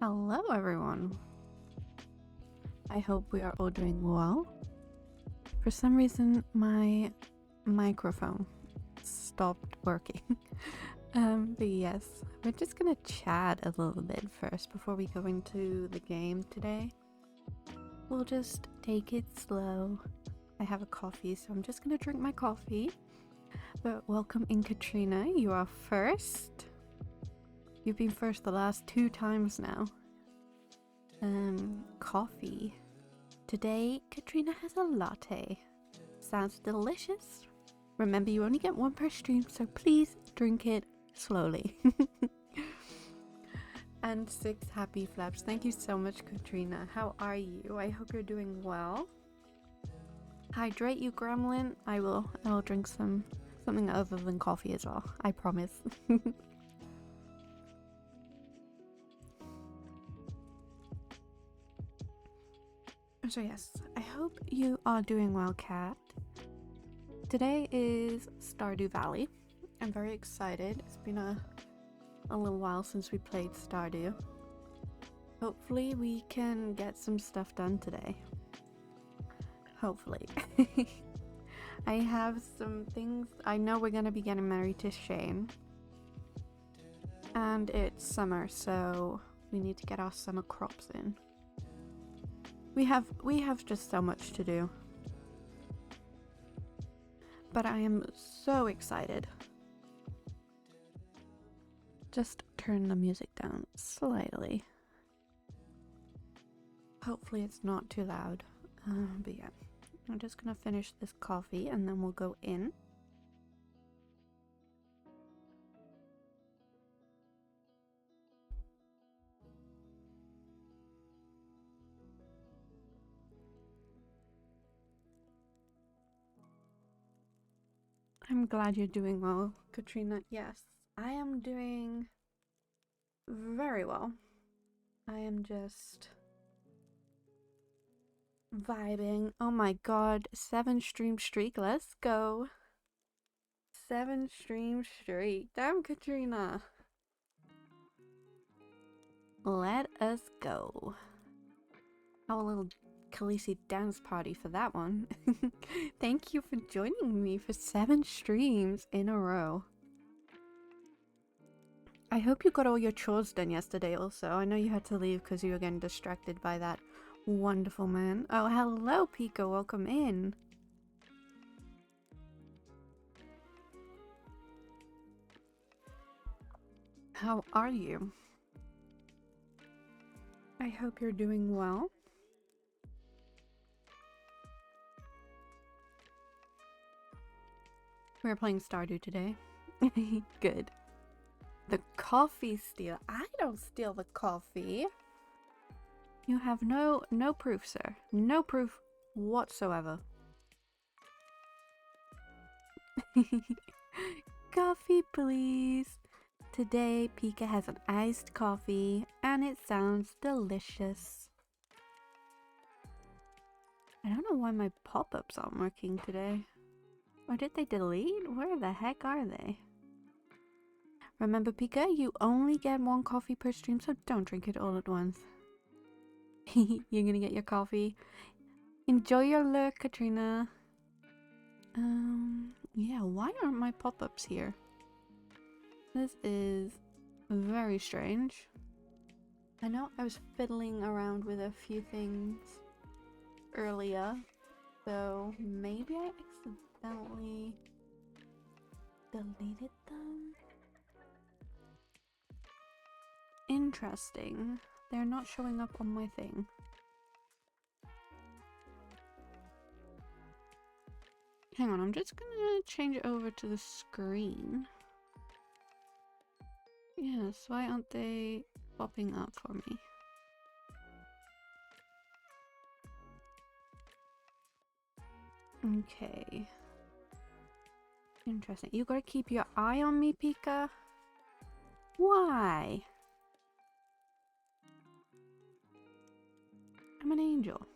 Hello everyone. I hope we are all doing well. For some reason my microphone stopped working. But yes, we're just gonna chat a little bit first before we go into the game today. We'll just take it slow. I have a coffee, so I'm just gonna drink my coffee. But welcome in, Katrina. You are first. You've been first the last 2 times now. Coffee. Today, Katrina has a latte. Sounds delicious. Remember, you only get one per stream, so please drink it slowly. And 6 happy flaps. Thank you so much, Katrina. How are you? I hope you're doing well. Hydrate, you gremlin. I will drink something other than coffee as well. I promise. So yes, I hope you are doing well, Kat. Today is Stardew Valley. I'm very excited. It's been a little while since we played Stardew. Hopefully we can get some stuff done today. Hopefully. I have some things. I know we're gonna be getting married to Shane. And it's summer, so we need to get our summer crops in. We have just so much to do. But I am so excited. Just turn the music down slightly. Hopefully it's not too loud. But yeah, I'm just gonna finish this coffee and then we'll go in. I'm glad you're doing well, Katrina. Yes, I am doing very well. I am just vibing. Oh my god, 7 stream streak. Let's go. 7 stream streak. Damn, Katrina. Let us go. Have a little Khaleesi dance party for that one. Thank you for joining me for 7 streams in a row. I hope you got all your chores done yesterday also. I know you had to leave because you were getting distracted by that wonderful man. Oh, hello, Pika. Welcome in. How are you? I hope you're doing well. We're playing Stardew today. Good. The coffee steal. I don't steal the coffee. You have no proof, sir. No proof whatsoever. Coffee, please. Today, Pika has an iced coffee, and it sounds delicious. I don't know why my pop-ups aren't working today. Or did they delete? Where the heck are they? Remember, Pika, you only get 1 coffee per stream, so don't drink it all at once. You're gonna get your coffee. Enjoy your lurk, Katrina. Yeah, why aren't my pop-ups here? This is very strange. I know I was fiddling around with a few things earlier, so maybe I accidentally deleted them? Interesting. They're not showing up on my thing. Hang on, I'm just gonna change it over to the screen. Yes, why aren't they popping up for me? Okay. Interesting. You gotta keep your eye on me, Pika? Why? I'm an angel.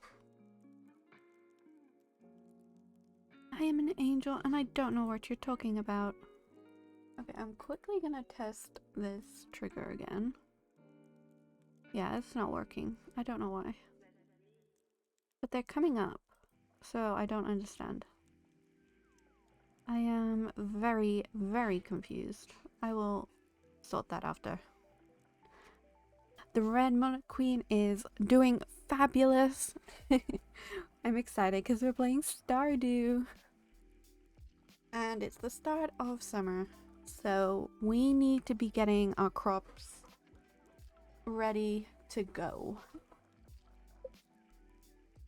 I am an angel and I don't know what you're talking about. Okay, I'm quickly gonna test this trigger again. Yeah, it's not working. I don't know why. But they're coming up, so I don't understand. I am very, very confused. I will sort that after. The Red Monarch Queen is doing fabulous. I'm excited because we're playing Stardew. And it's the start of summer. So we need to be getting our crops ready to go.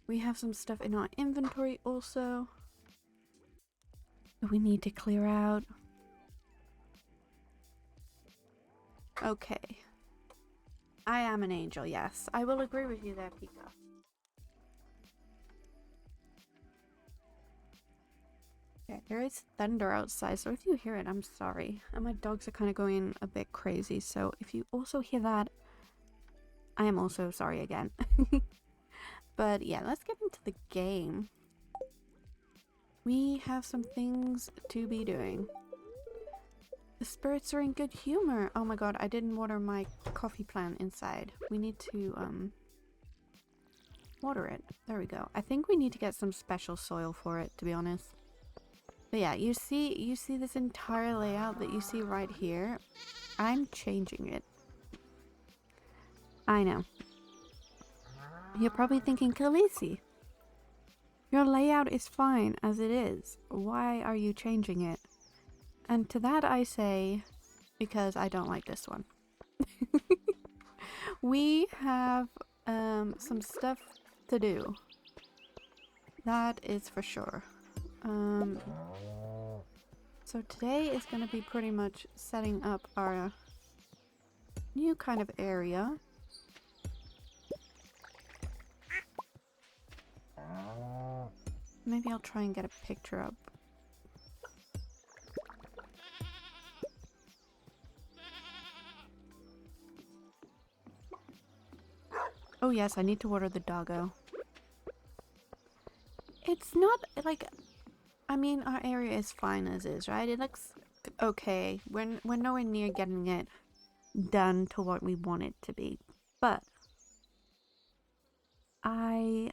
We have some stuff in our inventory also that we need to clear out. Okay. I am an angel, yes. I will agree with you there, Pika. Okay, there is thunder outside, so if you hear it, I'm sorry. And my dogs are kind of going a bit crazy, so if you also hear that, I am also sorry again. But yeah, let's get into the game. We have some things to be doing. The spirits are in good humor. Oh my god, I didn't water my coffee plant inside. We need to water it. There we go. I think we need to get some special soil for it, to be honest. But yeah, you see this entire layout that you see right here? I'm changing it. I know. You're probably thinking, Khaleesi, your layout is fine as it is. Why are you changing it? And to that I say, because I don't like this one. We have some stuff to do. That is for sure. So today is going to be pretty much setting up our new kind of area. Maybe I'll try and get a picture up. Oh yes, I need to water the doggo. It's not like, I mean, our area is fine as is, right? It looks okay. We're nowhere near getting it done to what we want it to be, but I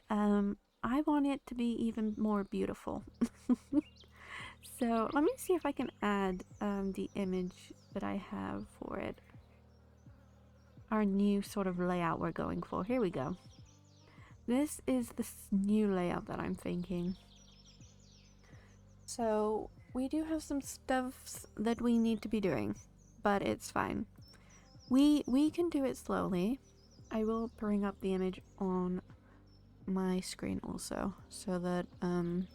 want it to be even more beautiful. So let me see if I can add the image that I have for it. Our new sort of layout we're going for. Here we go. This is the new layout that I'm thinking. So we do have some stuffs that we need to be doing, but it's fine. We can do it slowly. I will bring up the image on my screen also, so that I'm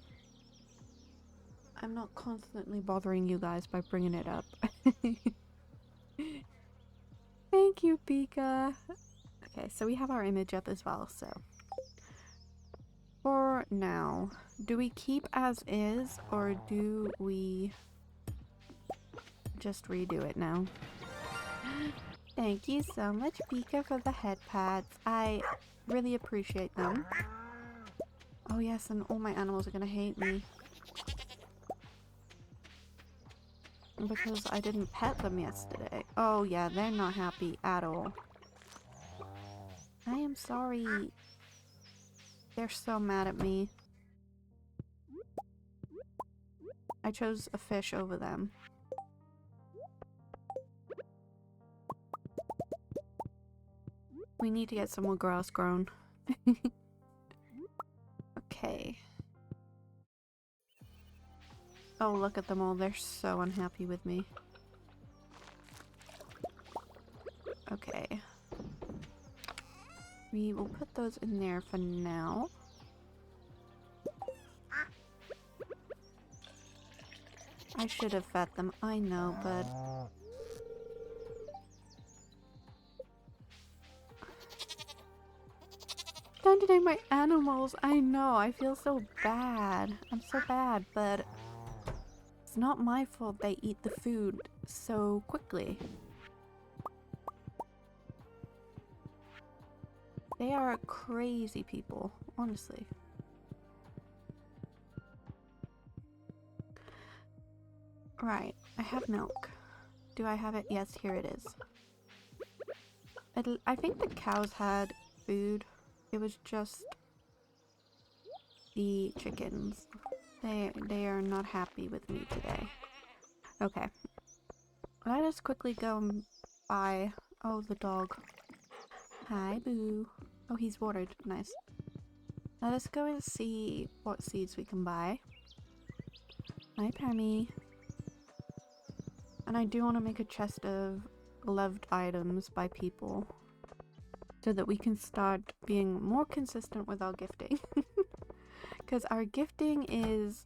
not constantly bothering you guys by bringing it up. Thank you, Pika. Okay, so we have our image up as well, so for now, do we keep as is or do we just redo it now? Thank you so much, Pika, for the head pads. I really appreciate them. Oh yes, and all my animals are gonna hate me because I didn't pet them yesterday. Oh yeah, they're not happy at all. I am sorry. They're so mad at me. I chose a fish over them. We need to get some more grass grown. Okay. Oh, look at them all. They're so unhappy with me. Okay. We will put those in there for now. I should have fed them, I know, but... Don't today my animals! I know, I feel so bad. I'm so bad, but... It's not my fault they eat the food so quickly. They are crazy people, honestly. Right, I have milk. Do I have it? Yes, here it is. I think the cows had food. It was just the chickens. They are not happy with me today. Okay. Let us quickly go and buy... Oh, the dog. Hi, Boo. Oh, he's watered. Nice. Let us go and see what seeds we can buy. Hi, Pammy. And I do want to make a chest of loved items by people so that we can start being more consistent with our gifting. Because our gifting is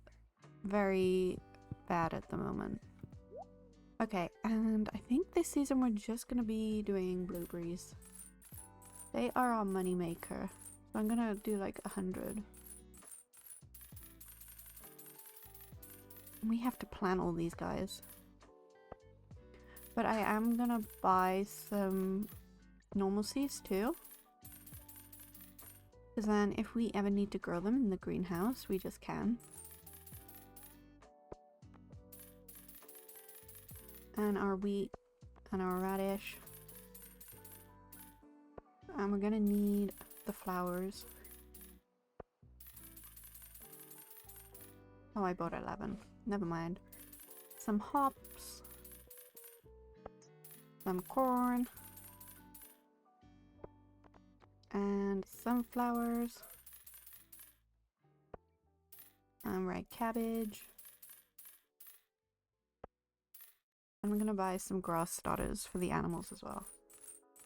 very bad at the moment. Okay, and I think this season we're just going to be doing blueberries. They are our money maker. So I'm going to do like 100. We have to plant all these guys. But I am going to buy some normal seeds too. Because then if we ever need to grow them in the greenhouse, we just can. And our wheat and our radish. And we're gonna need the flowers. Oh, I bought 11. Never mind. Some hops. Some corn. And sunflowers. And red cabbage. I'm gonna buy some grass starters for the animals as well.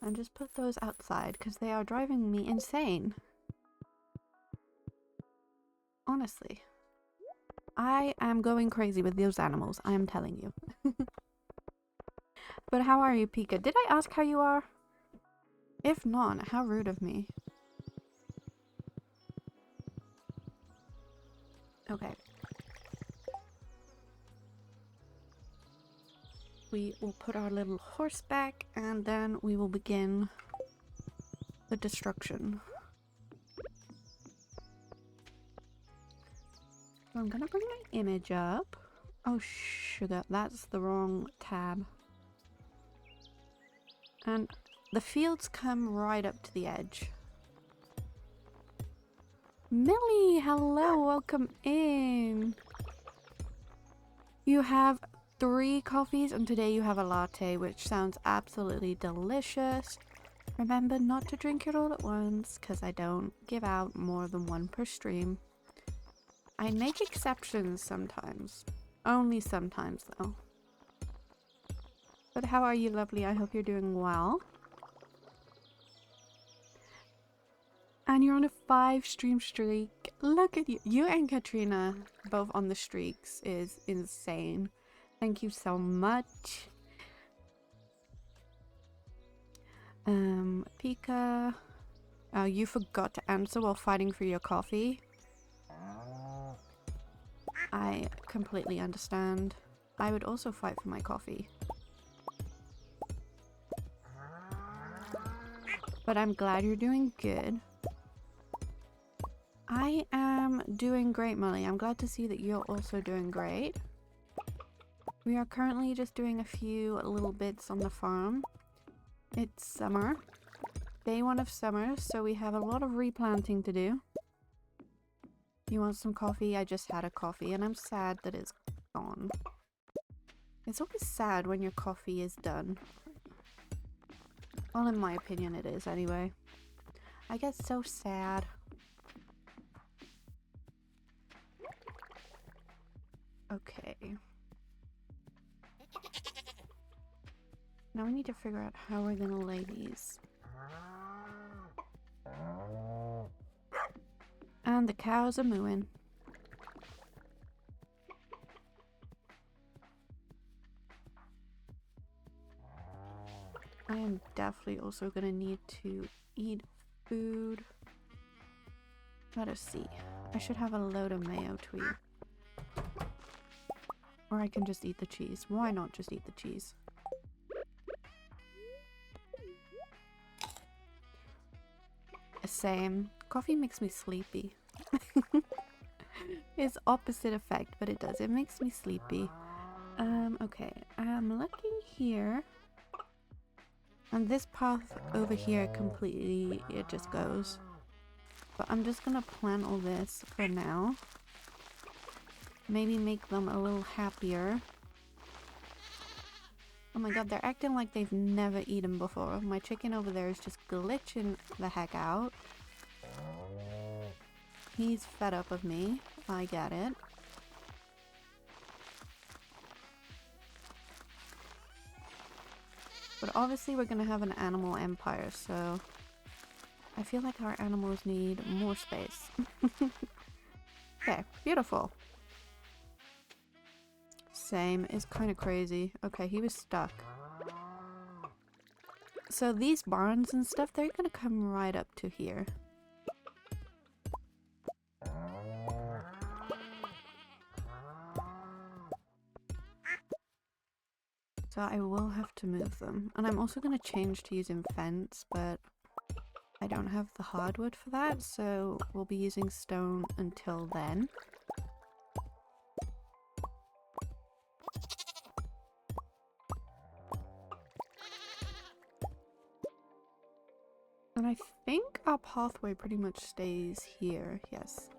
And just put those outside because they are driving me insane. Honestly. I am going crazy with those animals, I am telling you. But how are you, Pika? Did I ask how you are? If not, how rude of me. Okay. We will put our little horse back and then we will begin the destruction. So I'm gonna bring my image up. Oh sugar, that's the wrong tab. And the fields come right up to the edge. Millie, hello, welcome in. You have 3 coffees and today you have a latte, which sounds absolutely delicious. Remember not to drink it all at once because I don't give out more than 1 per stream. I make exceptions sometimes. Only sometimes though. But how are you, lovely? I hope you're doing well. And you're on a 5 stream streak. Look at you. You and Katrina both on the streaks is insane. Thank you so much. Pika. You forgot to answer while fighting for your coffee. I completely understand. I would also fight for my coffee. But I'm glad you're doing good. I am doing great, Molly. I'm glad to see that you're also doing great. We are currently just doing a few little bits on the farm. It's summer. Day 1 of summer, so we have a lot of replanting to do. You want some coffee? I just had a coffee and I'm sad that it's gone. It's always sad when your coffee is done. Well, in my opinion it is anyway. I get so sad. Okay. Now we need to figure out how we're gonna lay these. And the cows are mooing. I am definitely also gonna need to eat food. Let us see. I should have a load of mayo to eat. Or I can just eat the cheese. Why not just eat the cheese? Same. Coffee makes me sleepy. It's opposite effect, but it does. It makes me sleepy. Okay. I'm looking here. And this path over here completely, it just goes. But I'm just gonna plant all this for now. Maybe make them a little happier. Oh my god, they're acting like they've never eaten before. My chicken over there is just glitching the heck out. He's fed up of me. I get it. But obviously we're gonna have an animal empire, so I feel like our animals need more space. Okay, beautiful. Same is kind of crazy. Okay, he was stuck. So these barns and stuff, they're gonna come right up to here. So I will have to move them. And I'm also gonna change to using fence, but I don't have the hardwood for that, so we'll be using stone until then. And I think our pathway pretty much stays here, yes.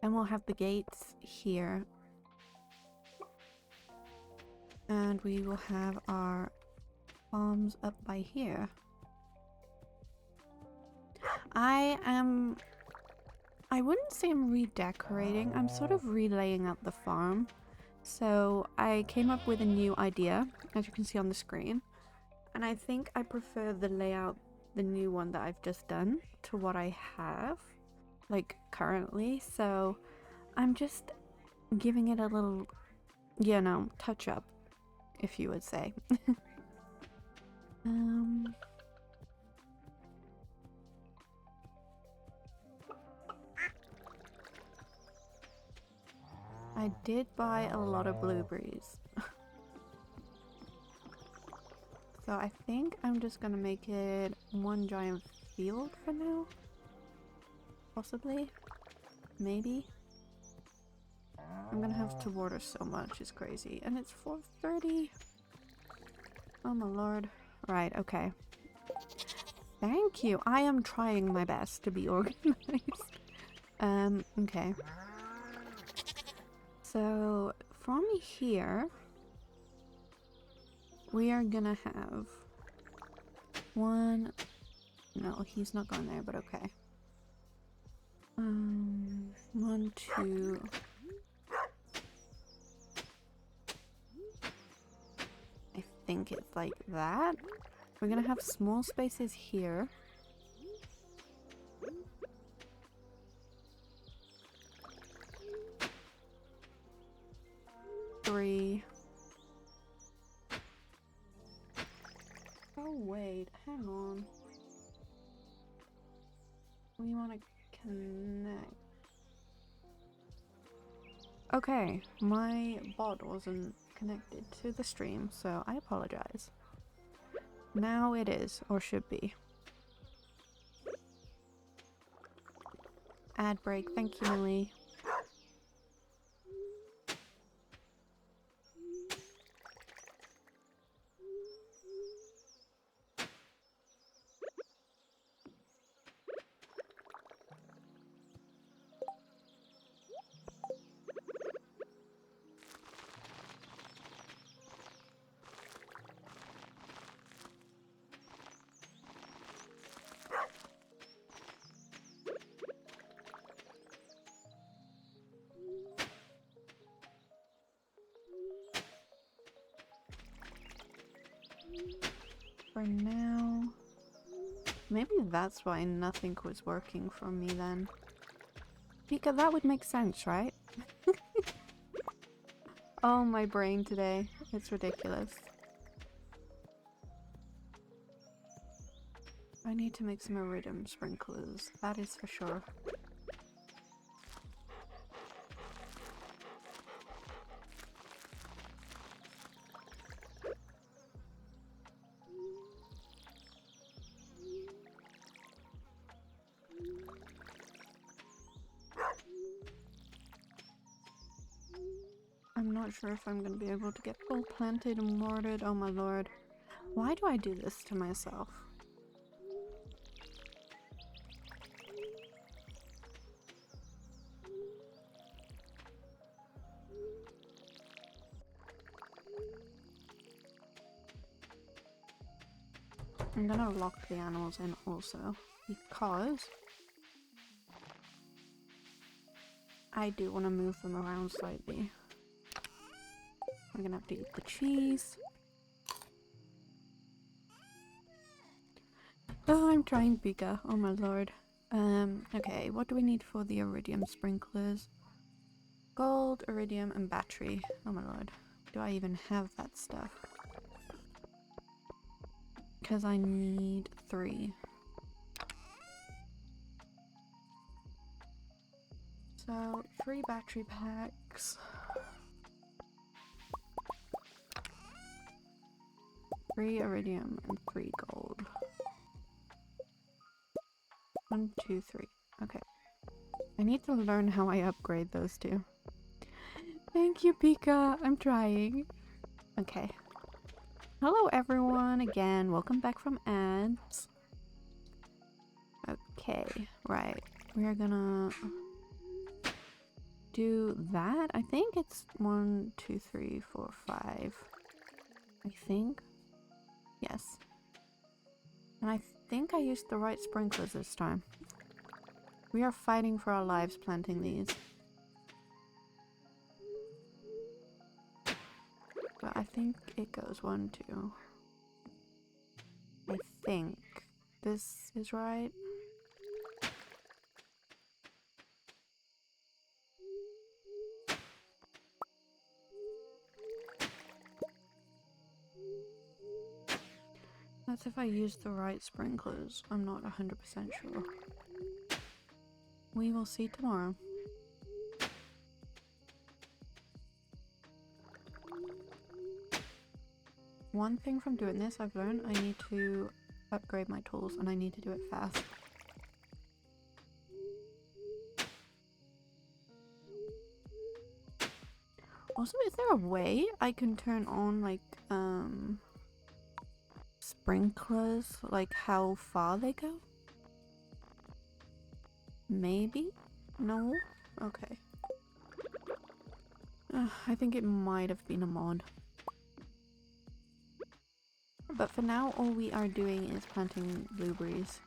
And we'll have the gates here. And we will have our farms up by here. I wouldn't say I'm redecorating, I'm sort of relaying out the farm. So I came up with a new idea, as you can see on the screen. And I think I prefer the layout, the new one that I've just done, to what I have, like, currently. So I'm just giving it a little, you know, touch up, if you would say. I did buy a lot of blueberries. So I think I'm just gonna make it one giant field for now. Possibly. Maybe. I'm gonna have to water so much, it's crazy. And it's 4:30. Oh my lord. Right, okay. Thank you. I am trying my best to be organized. Okay. So from here, we are gonna have one. No, he's not going there, but okay. 1, 2. I think it's like that. We're gonna have small spaces here. Three. Oh wait, hang on. We want to connect. Okay, my bot wasn't connected to the stream, so I apologize. Now it is, or should be. Ad break, thank you, Millie. For now, maybe that's why nothing was working for me then. Because that would make sense, right? Oh, my brain today. It's ridiculous. I need to make some iridium sprinklers, that is for sure. I'm not sure if I'm going to be able to get full planted and watered. Oh my lord. Why do I do this to myself? I'm gonna lock the animals in also, because I do want to move them around slightly. I'm gonna have to eat the cheese. Oh, I'm trying, Pika. Oh my lord. Okay, what do we need for the iridium sprinklers? Gold, iridium, and battery. Oh my lord. Do I even have that stuff? Because I need 3. So, 3 battery packs. 3 iridium and 3 gold. 1, 2, 3. Okay. I need to learn how I upgrade those two. Thank you, Pika. I'm trying. Okay. Hello, everyone. Again, welcome back from ads. Okay, right. We are gonna do that. I think it's 1, 2, 3, 4, 5. I think. Yes. And I think I used the right sprinklers this time. We are fighting for our lives planting these. But I think it goes 1, 2. I think this is right. That's if I use the right sprinklers. I'm not 100% sure. We will see tomorrow. One thing from doing this I've learned, I need to upgrade my tools and I need to do it fast. Also, is there a way I can turn on like sprinklers, like how far they go? Maybe? No? Okay. I think it might have been a mod. But for now, all we are doing is planting blueberries.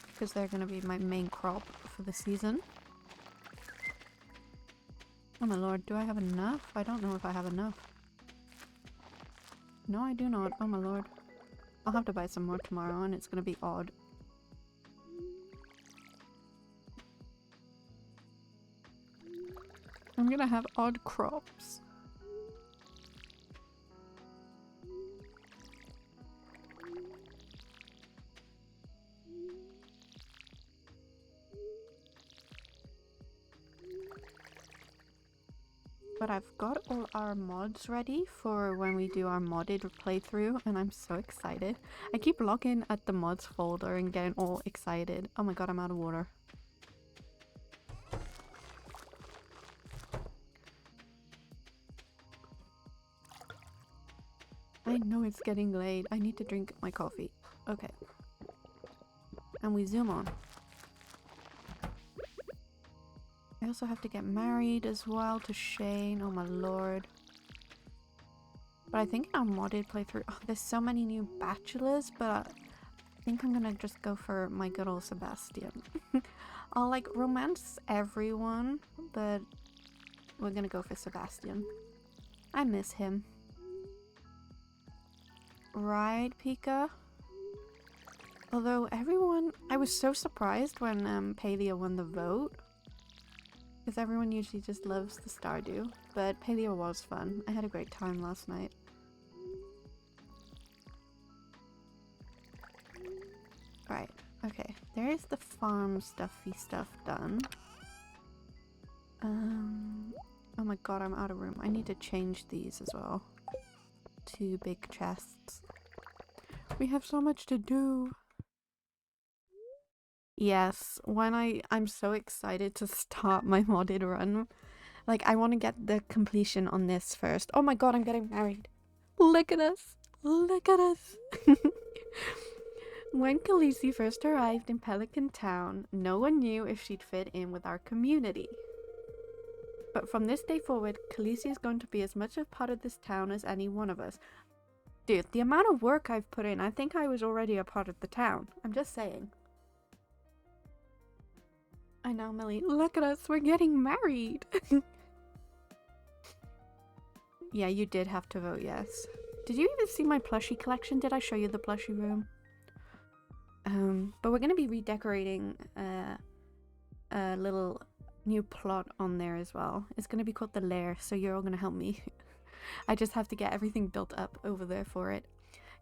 Because they're going to be my main crop for the season. Oh my lord, do I have enough? I don't know if I have enough. No, I do not. Oh my lord. I'll have to buy some more tomorrow and it's going to be odd. I'm going to have odd crops. But I've got all our mods ready for when we do our modded playthrough and I'm so excited. I keep logging at the mods folder and getting all excited. Oh my god, I'm out of water. I know it's getting late. I need to drink my coffee. Okay. And we zoom on. I also have to get married as well to Shane. Oh my lord. But I think in our modded playthrough, oh, there's so many new bachelors, but I think I'm gonna just go for my good old Sebastian. I'll like romance everyone, but we're gonna go for Sebastian. I miss him. Right, Pika? Although everyone, I was so surprised when Paleo won the vote. Because everyone usually just loves the Stardew. But Paleo was fun. I had a great time last night. Right, okay. There is the farm stuffy stuff done. Oh my god, I'm out of room. I need to change these as well. 2 big chests. We have so much to do. Yes, when I'm so excited to start my modded run. Like, I want to get the completion on this first. Oh my god, I'm getting married. Look at us. Look at us. When Khaleesi first arrived in Pelican Town, no one knew if she'd fit in with our community. But from this day forward, Khaleesi is going to be as much a part of this town as any one of us. Dude, the amount of work I've put in, I think I was already a part of the town. I'm just saying. I know, Millie. Look at us, we're getting married. Yeah, you did have to vote yes. Did you even see my plushie collection? Did I show you the plushie room? But we're gonna be redecorating a little new plot on there as well. It's gonna be called the Lair, so you're all gonna help me. I just have to get everything built up over there for it.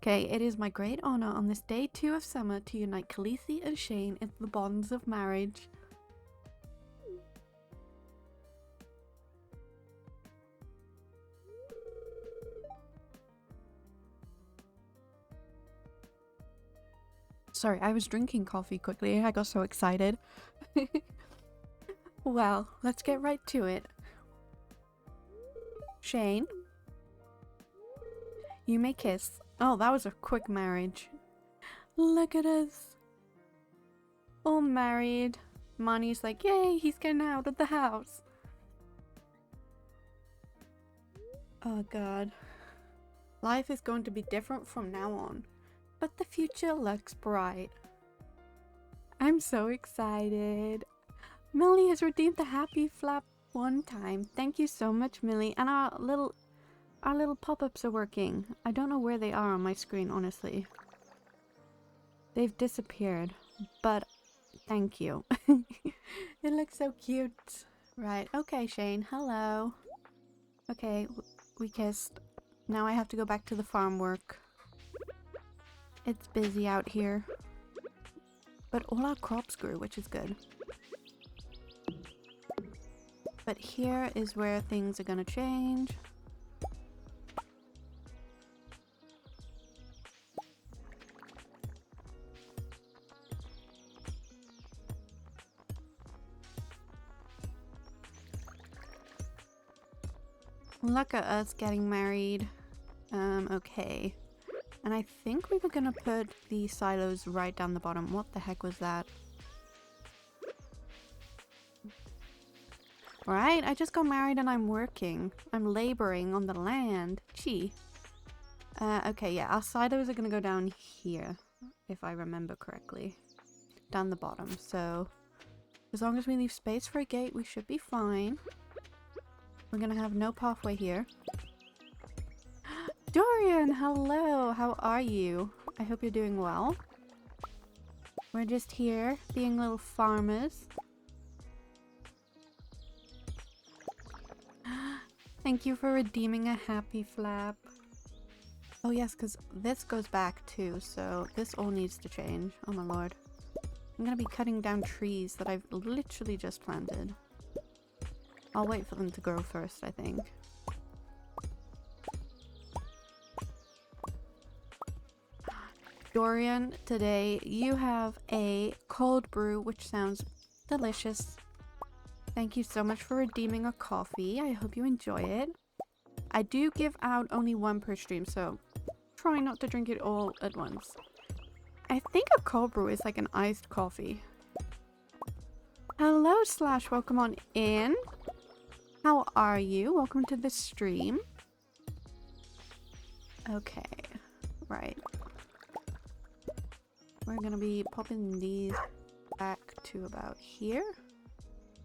Okay, it is my great honor on this day 2 of summer to unite Khaleesi and Shane in the bonds of marriage. Sorry, I was drinking coffee quickly. I got so excited. Well, let's get right to it. Shane, you may kiss. Oh, that was a quick marriage. Look at us. All married. Monty's like, yay, he's getting out of the house. Oh god. Life is going to be different from now on. But the future looks bright. I'm so excited. Millie has redeemed the happy flap one time. Thank you so much, Millie. And our little pop-ups are working. I don't know where they are on my screen, honestly. They've disappeared, but thank you. It looks so cute. Right, okay, Shane, hello. Okay, we kissed. Now I have to go back to the farm work. It's busy out here. But all our crops grew, which is good. But here is where things are gonna change. Look at us getting married. Okay. And I think we were gonna put the silos right down the bottom. What the heck was that? Right, I just got married and I'm working. I'm laboring on the land. Gee. Okay, yeah, our silos are gonna go down here, if I remember correctly. Down the bottom, so as long as we leave space for a gate, we should be fine. We're gonna have no pathway here. Dorian, hello! How are you? I hope you're doing well. We're just here, being little farmers. Thank you for redeeming a happy flap. Oh yes, because this goes back too, so this all needs to change. Oh my lord. I'm gonna be cutting down trees that I've literally just planted. I'll wait for them to grow first, I think. Dorian, today you have a cold brew, which sounds delicious. Thank you so much for redeeming a coffee. I hope you enjoy it. I do give out only one per stream, so try not to drink it all at once. I think a cold brew is like an iced coffee. Hello, Slash. Welcome on in. How are you? Welcome to the stream. Okay. Right. We're gonna be popping these back to about here.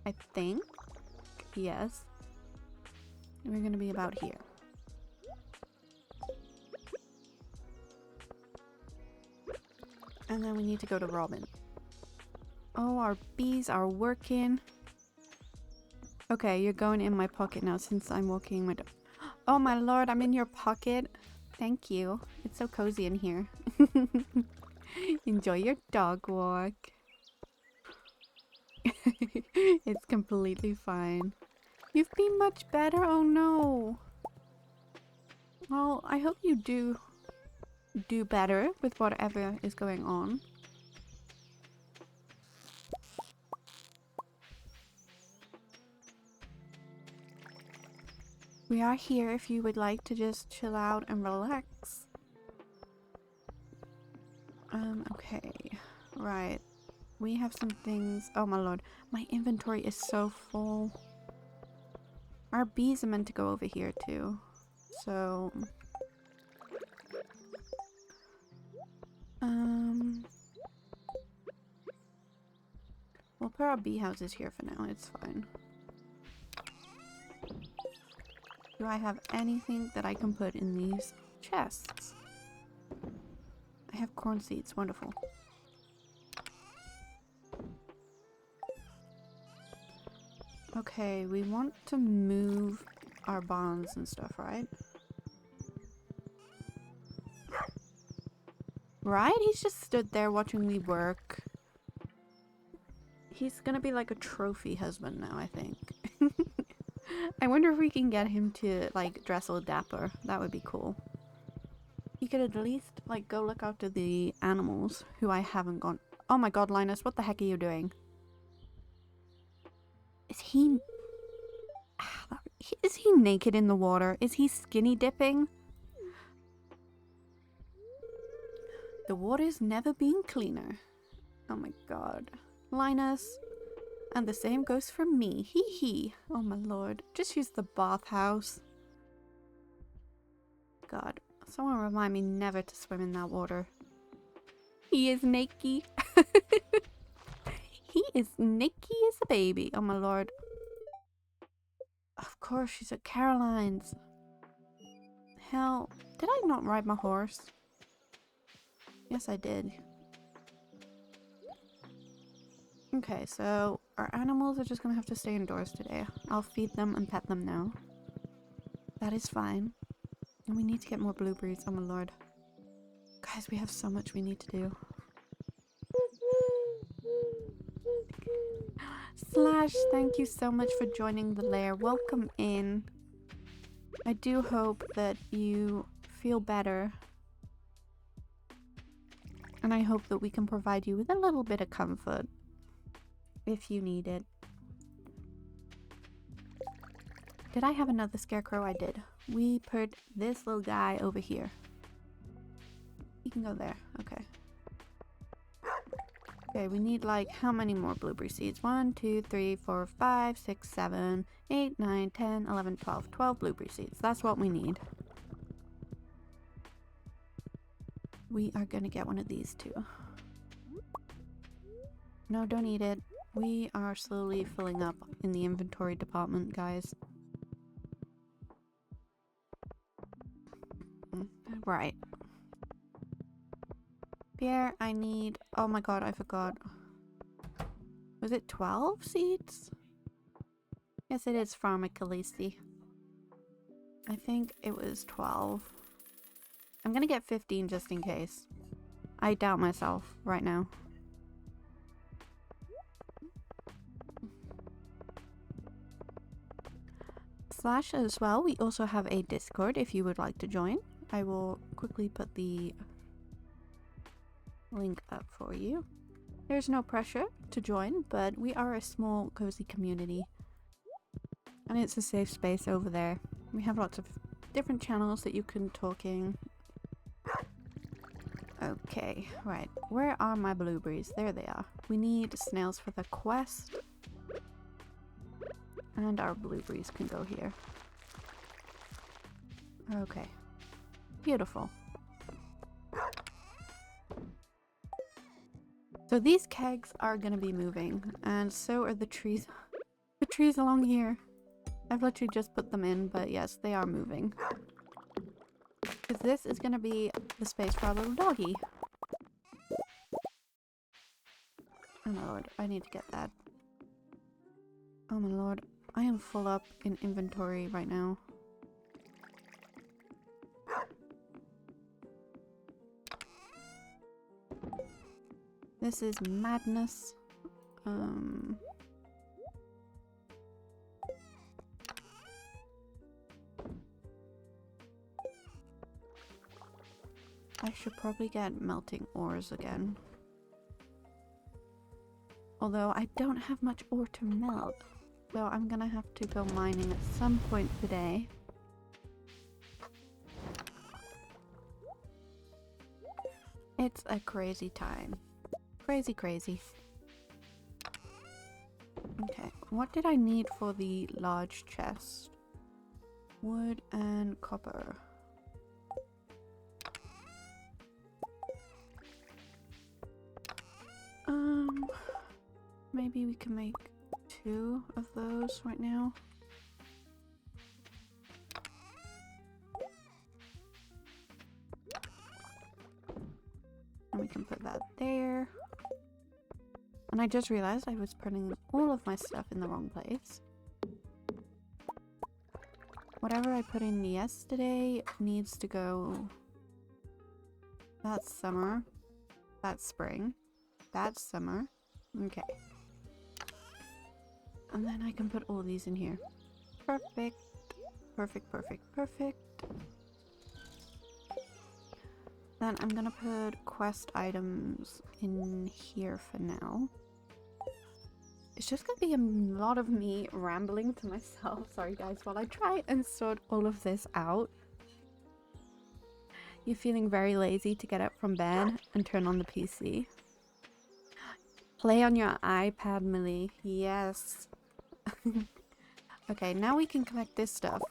I think. Yes. We're gonna be about here. And then we need to go to Robin. Oh, our bees are working. Okay, you're going in my pocket now since I'm walking my dog. Oh my lord, I'm in your pocket. Thank you. It's so cozy in here. Enjoy your dog walk. It's completely fine. You've been much better? Oh no. Well, I hope you do better with whatever is going on. We are here if you would like to just chill out and relax. Okay. Right. We have some things. Oh my lord. My inventory is so full. Our bees are meant to go over here too. So... we'll put our bee houses here for now. It's fine. Do I have anything that I can put in these chests? I have corn seeds. Wonderful. Okay, we want to move our barns and stuff, right? Right? He's just stood there watching me work. He's gonna be like a trophy husband now, I think. I wonder if we can get him to, like, dress all dapper. That would be cool. He could at least, like, go look after the animals who I haven't gone... Oh my god, Linus, what the heck are you doing? Is he... Is he naked in the water? Is he skinny dipping? The water's never been cleaner. Oh my god. Linus. And the same goes for me. Hee hee. Oh my lord. Just use the bathhouse. God. Someone remind me never to swim in that water. He is naked. He is naked as a baby. Oh my lord. Of course she's at Caroline's. Hell. Did I not ride my horse? Yes, I did. Okay, so our animals are just gonna have to stay indoors today. I'll feed them and pet them now. That is fine. And we need to get more blueberries. Oh my lord. Guys, we have so much we need to do. Slash, thank you so much for joining the lair. Welcome in. I do hope that you feel better. And I hope that we can provide you with a little bit of comfort. If you need it. Did I have another scarecrow? I did. We put this little guy over here. He can go there. Okay. Okay, we need like how many more blueberry seeds? 1, 2, 3, 4, 5, 6, 7, 8, 9, 10, 11, 12. 12 blueberry seeds. That's what we need. We are gonna get one of these too. No, don't eat it. We are slowly filling up in the inventory department, guys. Right. Pierre, I need... Oh my god, I forgot. Was it 12 seeds? Yes, it is Pharmacalisi. I think it was 12. I'm gonna get 15 just in case. I doubt myself right now. Slash as well, we also have a Discord if you would like to join. I will quickly put the link up for you. There's no pressure to join, but we are a small cozy community and it's a safe space over there. We have lots of different channels that you can talk in. Okay, right, where are my blueberries? There they are. We need snails for the quest. And our blueberries can go here. Okay. Beautiful. So these kegs are gonna be moving, and so are the trees. The trees along here. I've literally just put them in, but yes, they are moving. Because this is gonna be the space for our little doggy. Oh my lord, I need to get that. Oh my lord. I am full up in inventory right now. This is madness. I should probably get melting ores again. Although I don't have much ore to melt. So I'm gonna have to go mining at some point today. It's a crazy time. Crazy, crazy. Okay, what did I need for the large chest? Wood and copper. Maybe we can make 2 of those right now. And we can put that there. And I just realized I was putting all of my stuff in the wrong place. Whatever I put in yesterday needs to go. That's summer. That's spring. That's summer. Okay. And then I can put all these in here. Perfect. Perfect, perfect, perfect. Then I'm gonna put quest items in here for now. It's just gonna be a lot of me rambling to myself. Sorry guys, while I try and sort all of this out. You're feeling very lazy to get up from bed and turn on the PC. Play on your iPad, Millie. Yes. Okay, now we can collect this stuff.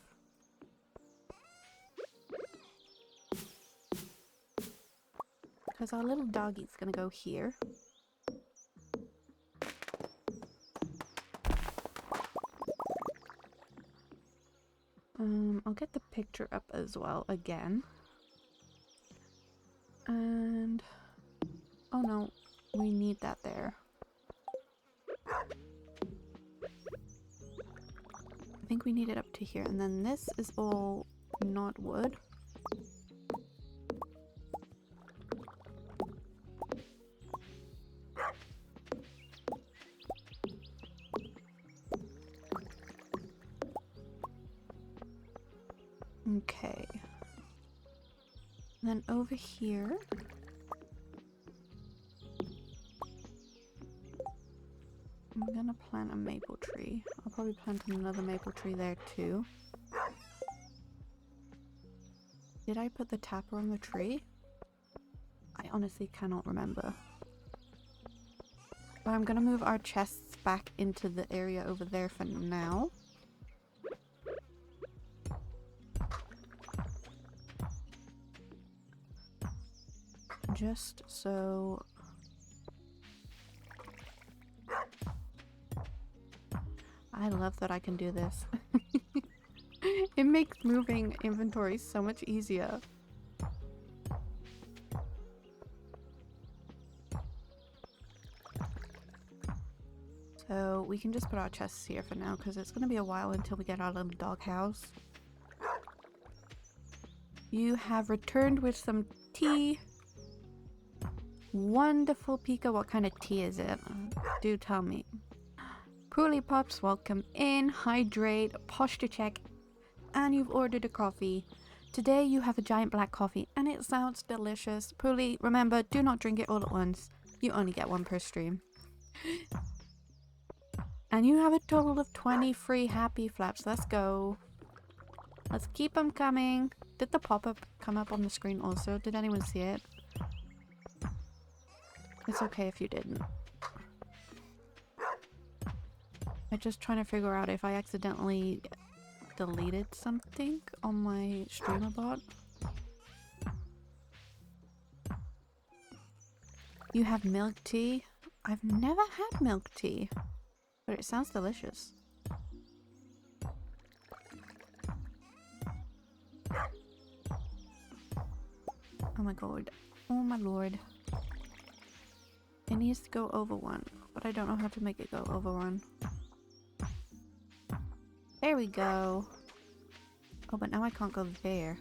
Because our little doggy's gonna go here. I'll get the picture up as well again. And oh no, we need that there. I think we need it up to here, and then this is all not wood. Okay. And then over here, I'm gonna plant a maple tree. I'll probably plant another maple tree there too. Did I put the tapper on the tree? I honestly cannot remember. But I'm gonna move our chests back into the area over there for now. Just so... I love that I can do this. It makes moving inventory so much easier. So we can just put our chests here for now because it's going to be a while until we get our little doghouse. You have returned with some tea. Wonderful, Pika. What kind of tea is it? Do tell me. Poorly Pops, welcome in. Hydrate, posture check, and you've ordered a coffee. Today you have a giant black coffee and it sounds delicious. Poorly, remember, do not drink it all at once. You only get one per stream. And you have a total of 20 free happy flaps. Let's go. Let's keep them coming. Did the pop-up come up on the screen also? Did anyone see it? It's okay if you didn't. I'm just trying to figure out if I accidentally deleted something on my streamer bot. You have milk tea? I've never had milk tea, but it sounds delicious. Oh my god. Oh my lord. It needs to go over 1, but I don't know how to make it go over 1. There we go. Oh, but now I can't go there.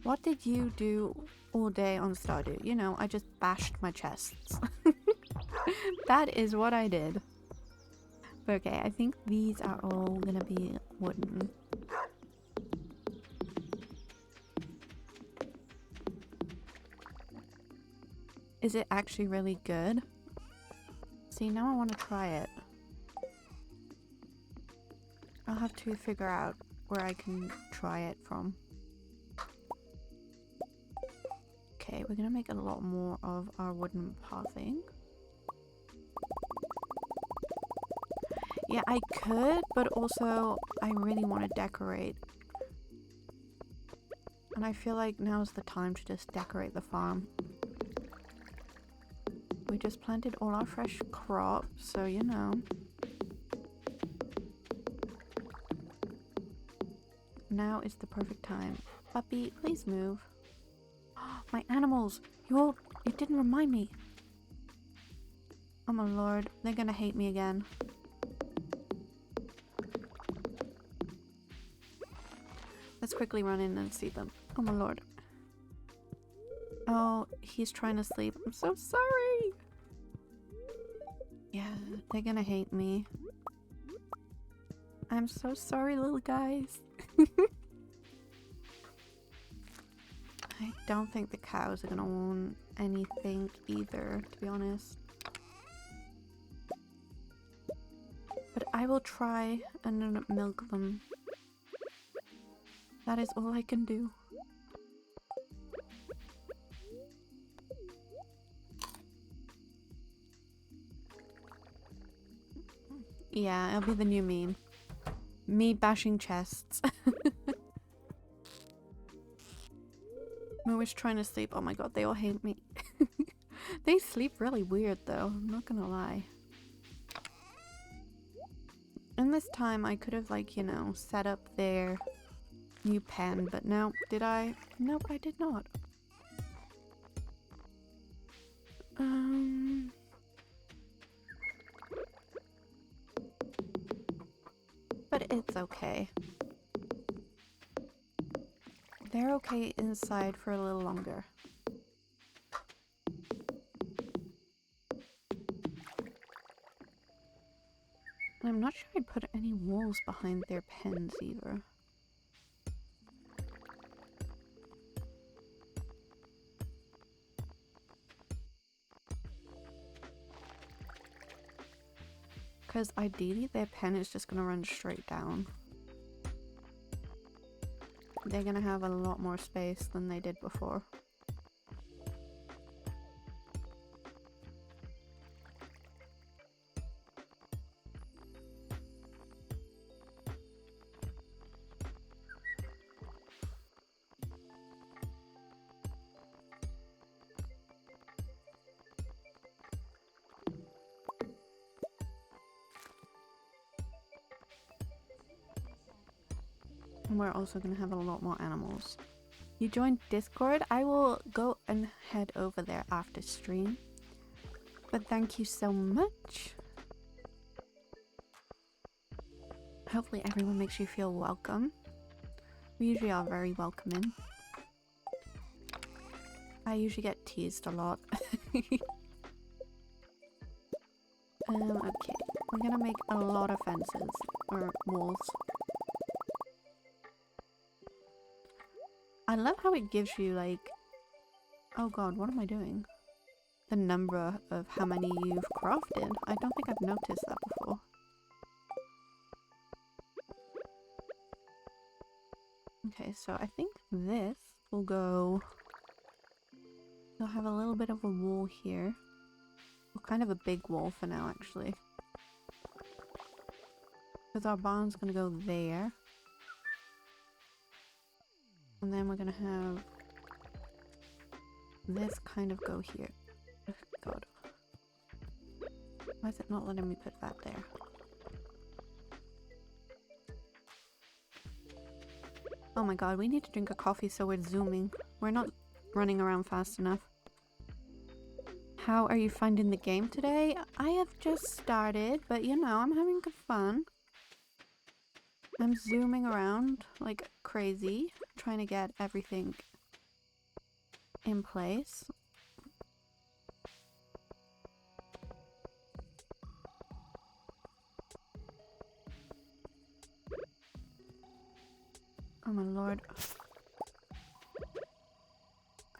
What did you do all day on Stardew? You know, I just bashed my chests. That is what I did. But okay, I think these are all gonna be wooden. Is it actually really good? See, now I want to try it. I'll have to figure out where I can try it from. Okay, we're gonna make a lot more of our wooden pathing. Yeah, I could, but also I really want to decorate. And I feel like now's the time to just decorate the farm. We just planted all our fresh crops, so you know. Now is the perfect time. Puppy, please move. My animals! You didn't remind me. Oh my lord, they're gonna hate me again. Let's quickly run in and see them. Oh my lord. Oh, he's trying to sleep. I'm so sorry! Yeah, they're gonna hate me. I'm so sorry, little guys. I don't think the cows are gonna want anything either, to be honest. But I will try and milk them. That is all I can do. Yeah, it'll be the new meme. Me bashing chests. I'm always trying to sleep. Oh my god, they all hate me. They sleep really weird though, I'm not gonna lie. And this time I could have, like, you know, set up their new pen, but no, did I? Nope, I did not. But it's okay. They're okay inside for a little longer. I'm not sure I'd put any walls behind their pens either. Because ideally their pen is just gonna run straight down. They're gonna have a lot more space than they did before. And we're also gonna have a lot more animals. You joined Discord? I will go and head over there after stream. But thank you so much. Hopefully everyone makes you feel welcome. We usually are very welcoming. I usually get teased a lot. Okay. We're gonna make a lot of fences. Or walls. I love how it gives you, like... Oh god, what am I doing? The number of how many you've crafted. I don't think I've noticed that before. Okay, so I think this will go... We'll have a little bit of a wall here. Well, kind of a big wall for now, actually. Because our barn's gonna go there. And then we're gonna have this kind of go here. Oh, god. Why is it not letting me put that there? Oh my god, we need to drink a coffee so we're zooming. We're not running around fast enough. How are you finding the game today? I have just started, but you know, I'm having good fun. I'm zooming around like crazy, trying to get everything in place. Oh my lord.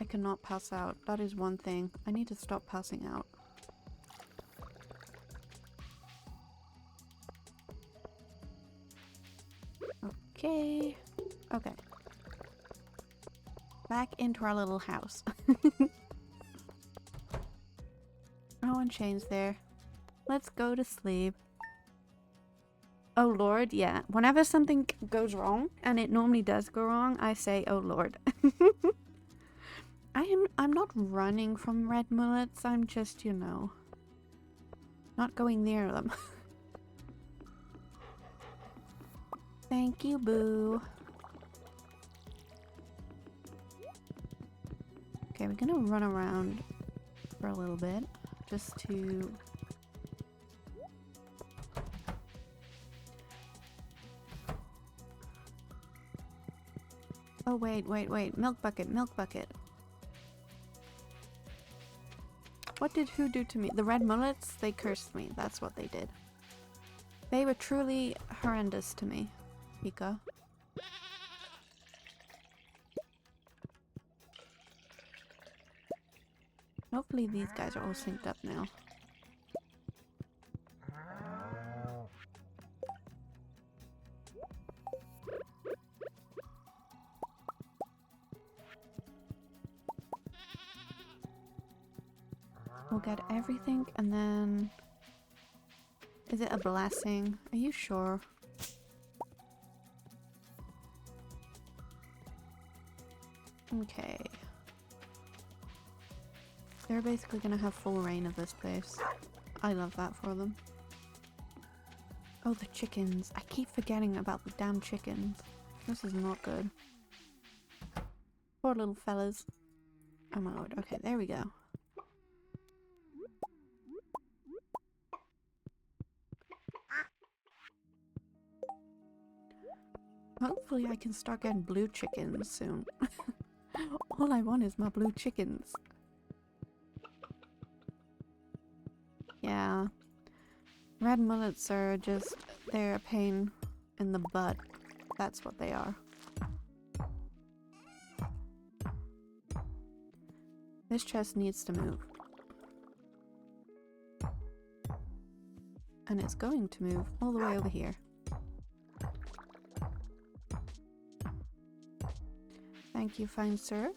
I cannot pass out. That is one thing. I need to stop passing out. Okay. Okay. Back in into our little house. No one chains there. Let's go to sleep. Oh Lord, yeah. Whenever something goes wrong, and it normally does go wrong, I say, oh Lord. I'm not running from red mullets, I'm just, you know, not going near them. Thank you, boo. Okay, we're gonna run around for a little bit, just to... Oh, wait. Milk bucket. What did who do to me? The red mullets? They cursed me. That's what they did. They were truly horrendous to me, Pika. Hopefully these guys are all synced up now. We'll get everything and then... Is it a blessing? Are you sure? Okay. They're basically gonna have full reign of this place. I love that for them. Oh, the chickens. I keep forgetting about the damn chickens. This is not good. Poor little fellas. Oh my lord. Okay, there we go. Hopefully I can start getting blue chickens soon. All I want is my blue chickens. Yeah. Red mullets are just... they're a pain in the butt. That's what they are. This chest needs to move. And it's going to move all the way over here. Thank you, fine sir.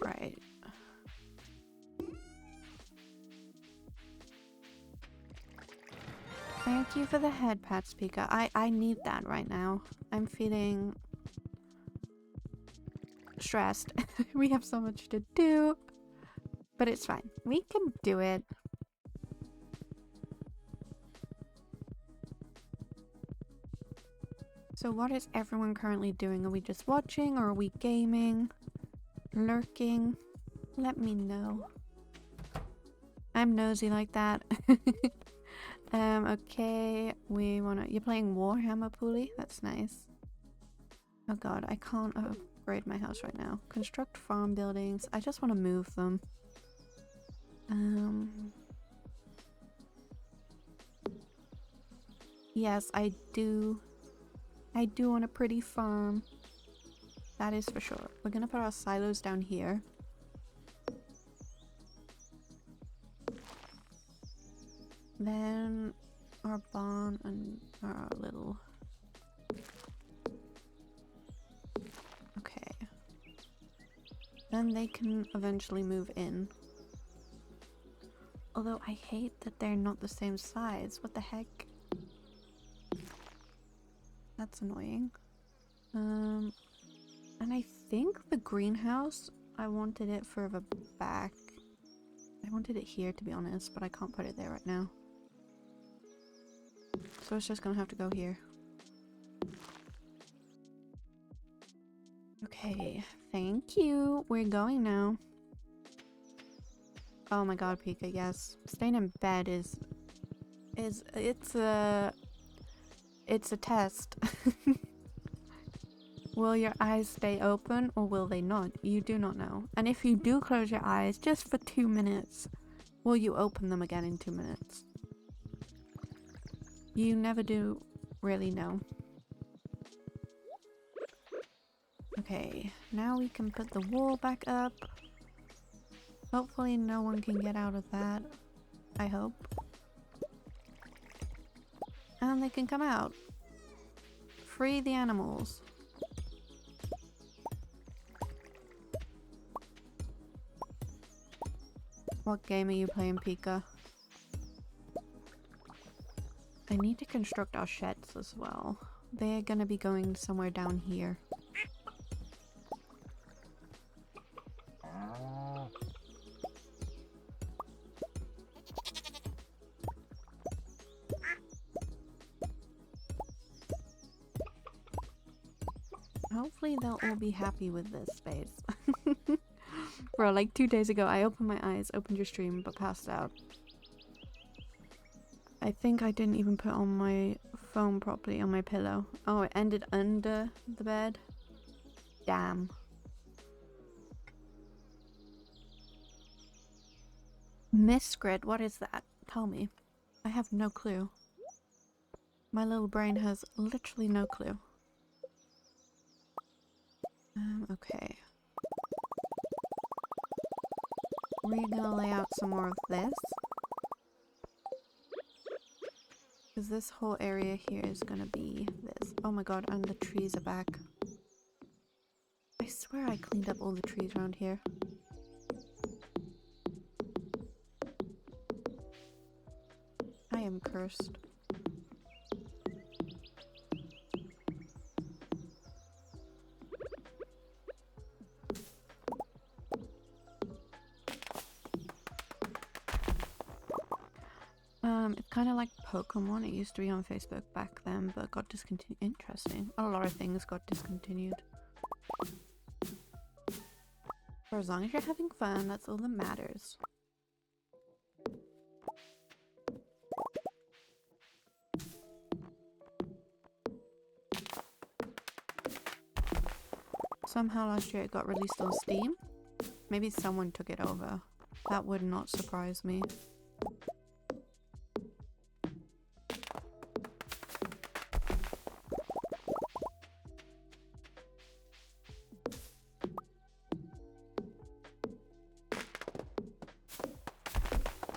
Right. Thank you for the head pats, Pika. I need that right now. I'm feeling stressed. We have so much to do. But it's fine. We can do it. So what is everyone currently doing? Are we just watching or are we gaming? Lurking? Let me know. I'm nosy like that. Okay, you're playing Warhammer Pulley? That's nice. Oh god, I can't upgrade my house right now. Construct farm buildings. I just want to move them. Yes, I do want a pretty farm. That is for sure. We're gonna put our silos down here. Then our barn and our little... Okay. Then they can eventually move in. Although I hate that they're not the same size. What the heck? That's annoying. And I think the greenhouse, I wanted it further back. I wanted it here, to be honest, but I can't put it there right now. So it's just gonna have to go here. Okay, thank you. We're going now. Oh my god, Pika, yes. Staying in bed it's a test. Will your eyes stay open or will they not? You do not know. And if you do close your eyes just for 2 minutes, will you open them again in 2 minutes? You never do really know. Okay, now we can put the wall back up. Hopefully no one can get out of that. I hope. And they can come out. Free the animals. What game are you playing, Pika? I need to construct our sheds as well. They're gonna be going somewhere down here. Hopefully they'll all be happy with this space. Bro, like 2 days ago I opened my eyes, opened your stream, but passed out. I think I didn't even put on my phone properly on my pillow. Oh, it ended under the bed? Damn. Misgrid, what is that? Tell me. I have no clue. My little brain has literally no clue. Okay. We're gonna lay out some more of this. Because this whole area here is gonna be this. Oh my god, and the trees are back. I swear I cleaned up all the trees around here. I am cursed. It's kind of like Pokemon. It used to be on Facebook back then, but got discontinued. Interesting. A lot of things got discontinued. For as long as you're having fun, that's all that matters. Somehow last year it got released on Steam. Maybe someone took it over. That would not surprise me.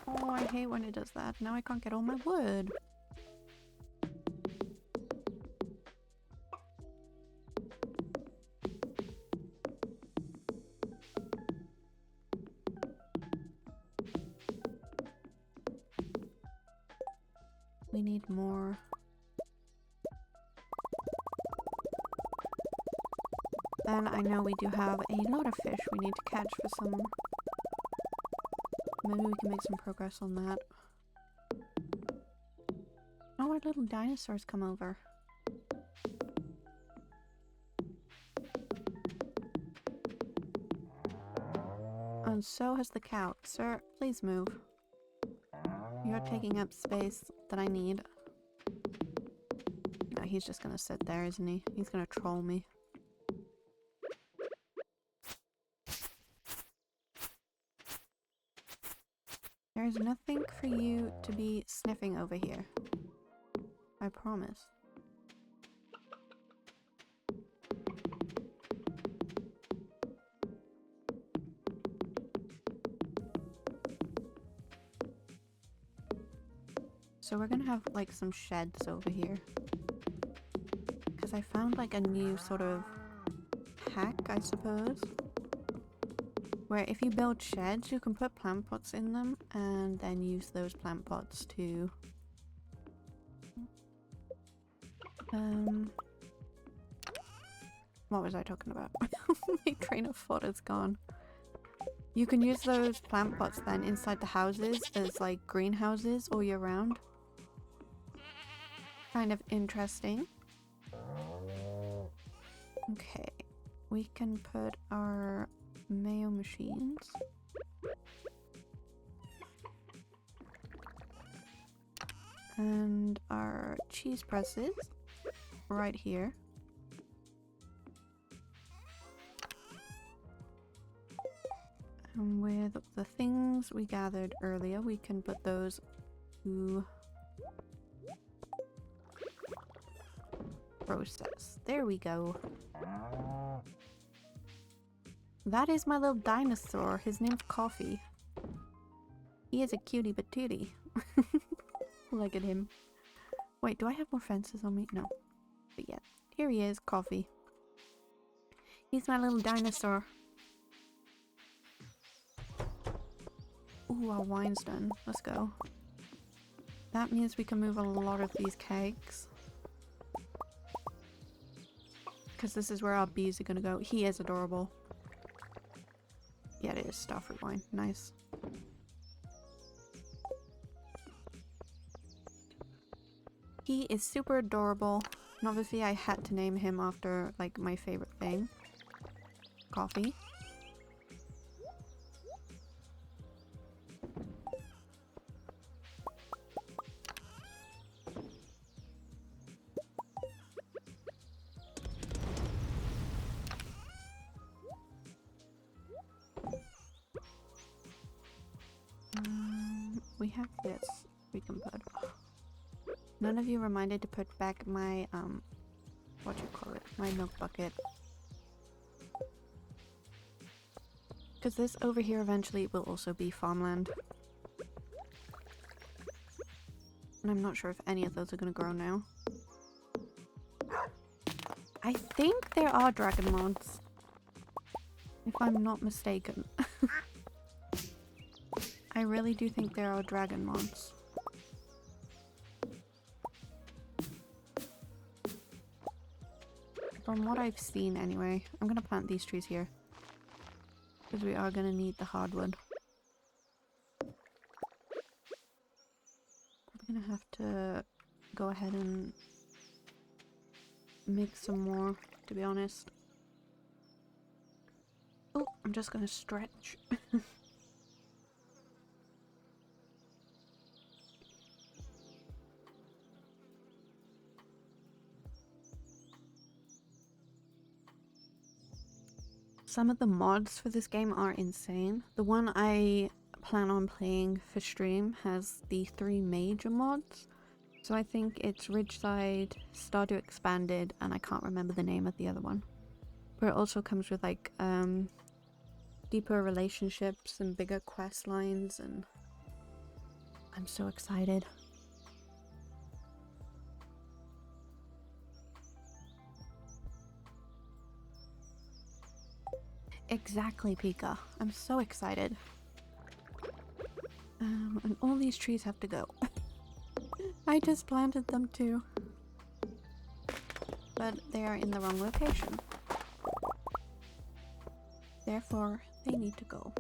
Oh, I hate when it does that. Now I can't get all my wood. We need more. Then I know we do have a lot of fish we need to catch for some. Maybe we can make some progress on that. Oh, our little dinosaurs come over. And so has the cow. Sir, please move. You're taking up space that I need. No, he's just gonna sit there, isn't he? He's gonna troll me. There's nothing for you to be sniffing over here. I promise. So we're gonna have like some sheds over here. Because I found like a new sort of hack, I suppose. Where if you build sheds, you can put plant pots in them and then use those plant pots to... What was I talking about? My train of thought is gone. You can use those plant pots then inside the houses as like greenhouses all year round. Kind of interesting. Okay, we can put our mayo machines and our cheese presses right here. And with the things we gathered earlier, we can put those to process. There we go. That is my little dinosaur. His name's Coffee. He is a cutie patootie. Look at him. Wait, do I have more fences on me? No. But yeah, here he is, Coffee. He's my little dinosaur. Ooh, our wine's done. Let's go. That means we can move a lot of these kegs. Because this is where our bees are gonna go. He is adorable. Yeah, it is Starfruit wine. Nice. He is super adorable. And obviously I had to name him after, like, my favorite thing. Coffee. We have this we can put. None of you reminded to put back my, what you call it? My milk bucket. Because this over here eventually will also be farmland. And I'm not sure if any of those are going to grow now. I think there are dragon mods. If I'm not mistaken. I really do think there are dragon mods. From what I've seen anyway. I'm gonna plant these trees here. Because we are gonna need the hardwood. I'm gonna have to go ahead and make some more, to be honest. Oh, I'm just gonna stretch. Some of the mods for this game are insane. The one I plan on playing for stream has the 3 major mods. So I think it's Ridgeside, Stardew Expanded, and I can't remember the name of the other one. But it also comes with like deeper relationships and bigger quest lines, and I'm so excited. Exactly, Pika. I'm so excited. And all these trees have to go. I just planted them too. But they are in the wrong location. Therefore, they need to go.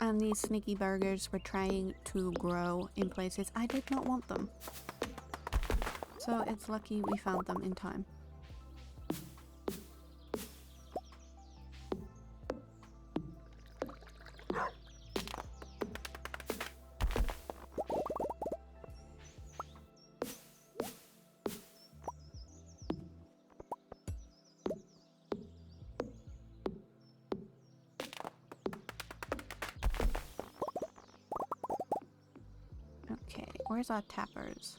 And these sneaky burgers were trying to grow in places I did not want them. So it's lucky we found them in time. Where's our tappers?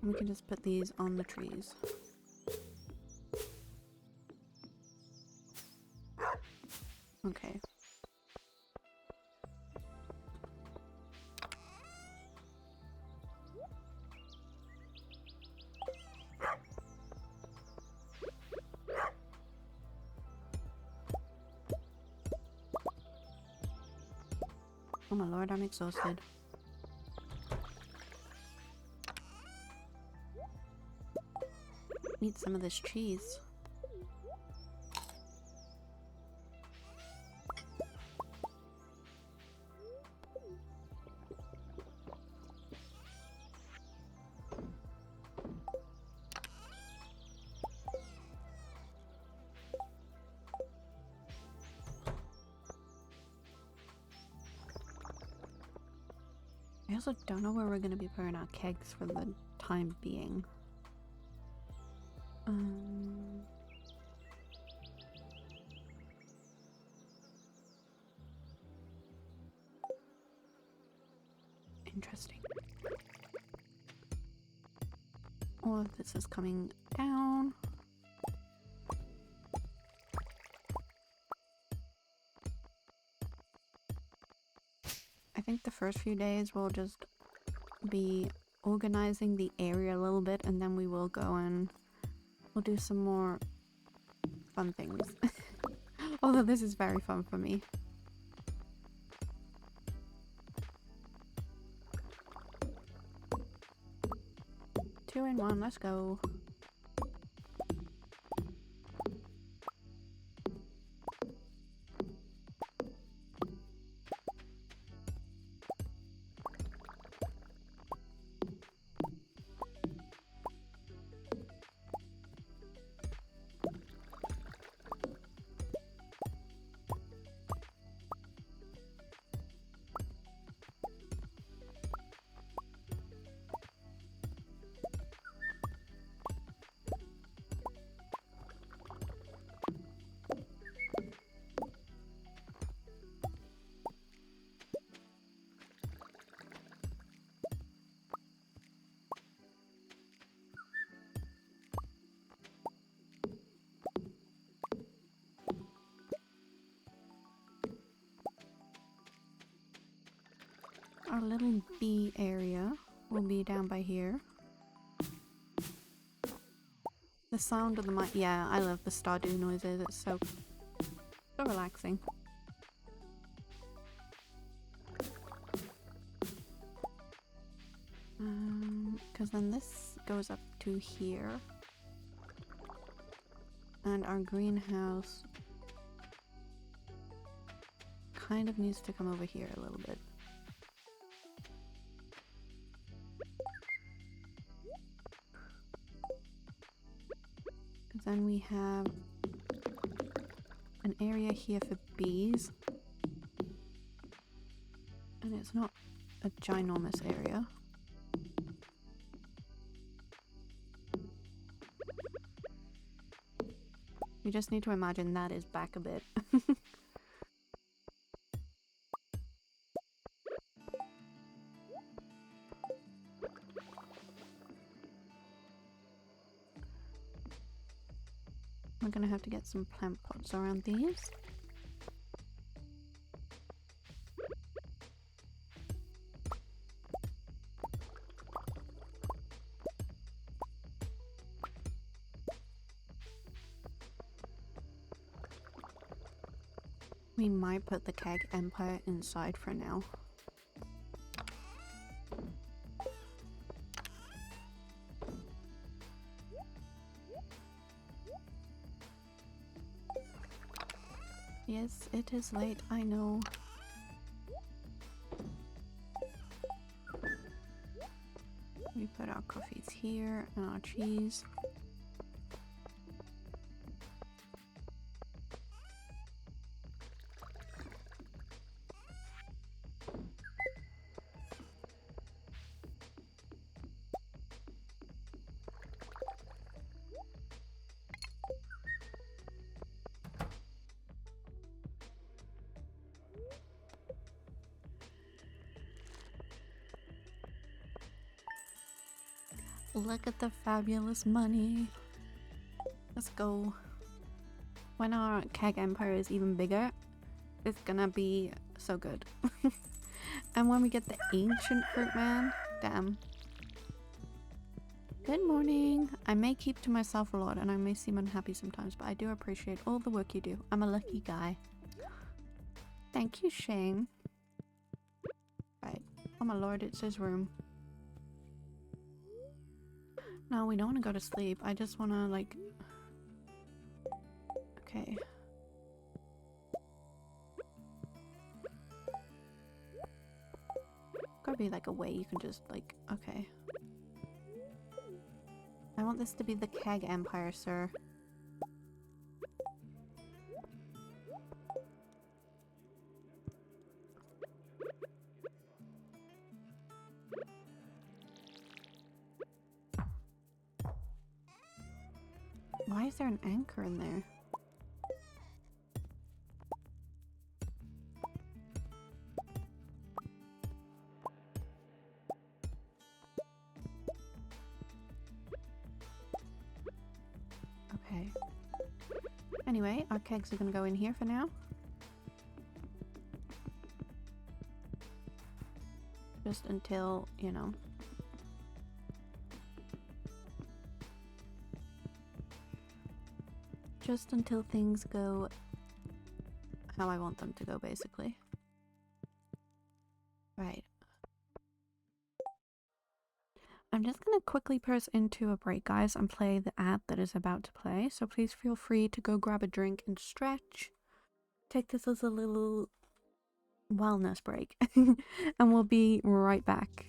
We can just put these on the trees. Okay. Oh my lord, I'm exhausted. Need some of this cheese. I also don't know where we're gonna be putting our kegs for the time being. Interesting. All of this is coming down. think the first few days we'll just be organizing the area a little bit, and then we will go and we'll do some more fun things. Although this is very fun for me. Two in one, let's go. Our little bee area will be down by here. The sound of the mic, yeah, I love the Stardew noises, it's so relaxing. Because then this goes up to here. And our greenhouse kind of needs to come over here a little bit. Then we have an area here for bees, and it's not a ginormous area. We just need to imagine that is back a bit. We're gonna have to get some plant pots around these. We might put the Keg Empire inside for now. Yes, it is late, I know. We put our coffees here and our cheese. Look at the fabulous money. Let's go. When our Keg Empire is even bigger, it's gonna be so good. And when we get the ancient fruit man, damn. Good morning. I may keep to myself a lot and I may seem unhappy sometimes, but I do appreciate all the work you do. I'm a lucky guy. Thank you, Shane. Right. Oh my lord, it's his room. No, we don't want to go to sleep. I just want to, like... Okay. Gotta be, like, a way you can just, like... Okay. I want this to be the Keg Empire, sir. Why is there an anchor in there? Okay. Anyway, our kegs are gonna go in here for now. Just until, you know. Just until things go how I want them to go, basically. Right. I'm just gonna quickly press into a break, guys, and play the ad that is about to play. So please feel free to go grab a drink and stretch. Take this as a little wellness break. And we'll be right back.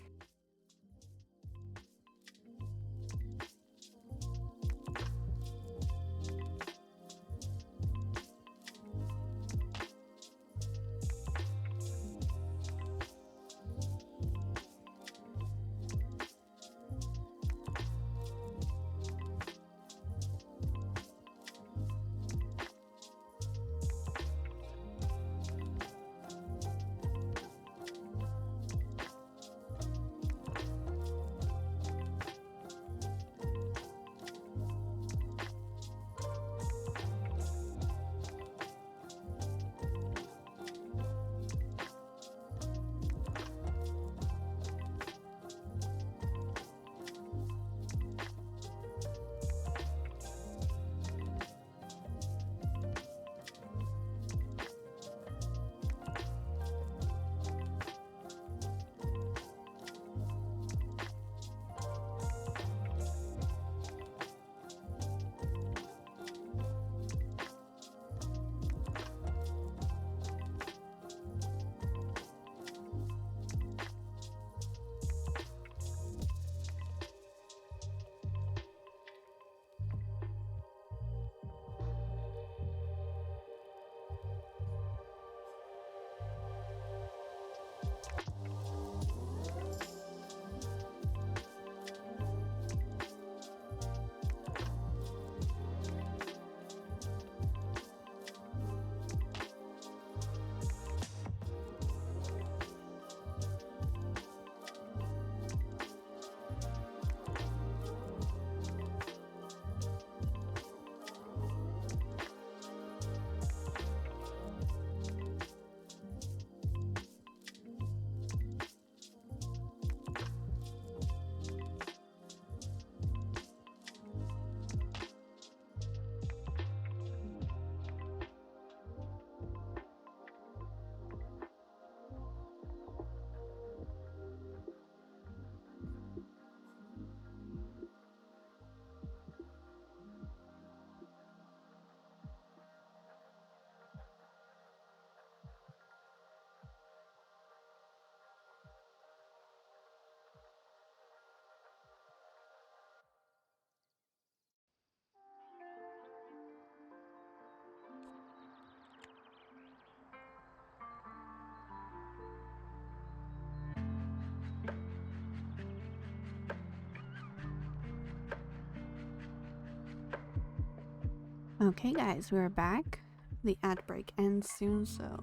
Okay guys, we're back. The ad break ends soon, so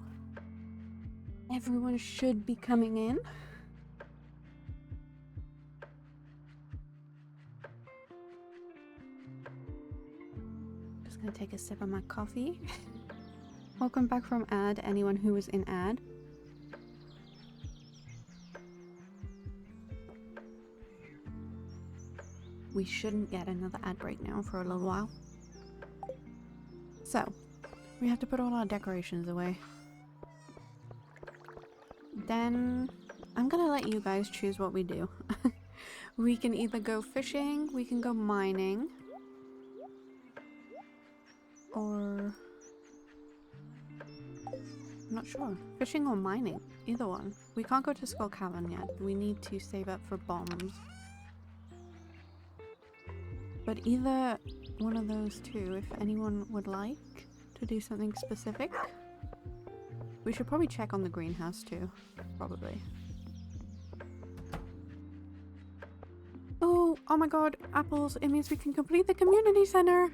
everyone should be coming in. Just gonna take a sip of my coffee. Welcome back from ad, anyone who was in ad. We shouldn't get another ad break now for a little while. So, we have to put all our decorations away. Then, I'm gonna let you guys choose what we do. We can either go fishing, we can go mining, or... I'm not sure. Fishing or mining, either one. We can't go to Skull Cavern yet. We need to save up for bombs. But either one of those two, if anyone would like to do something specific. We should probably check on the greenhouse too, probably. Oh my god, apples, it means we can complete the community center!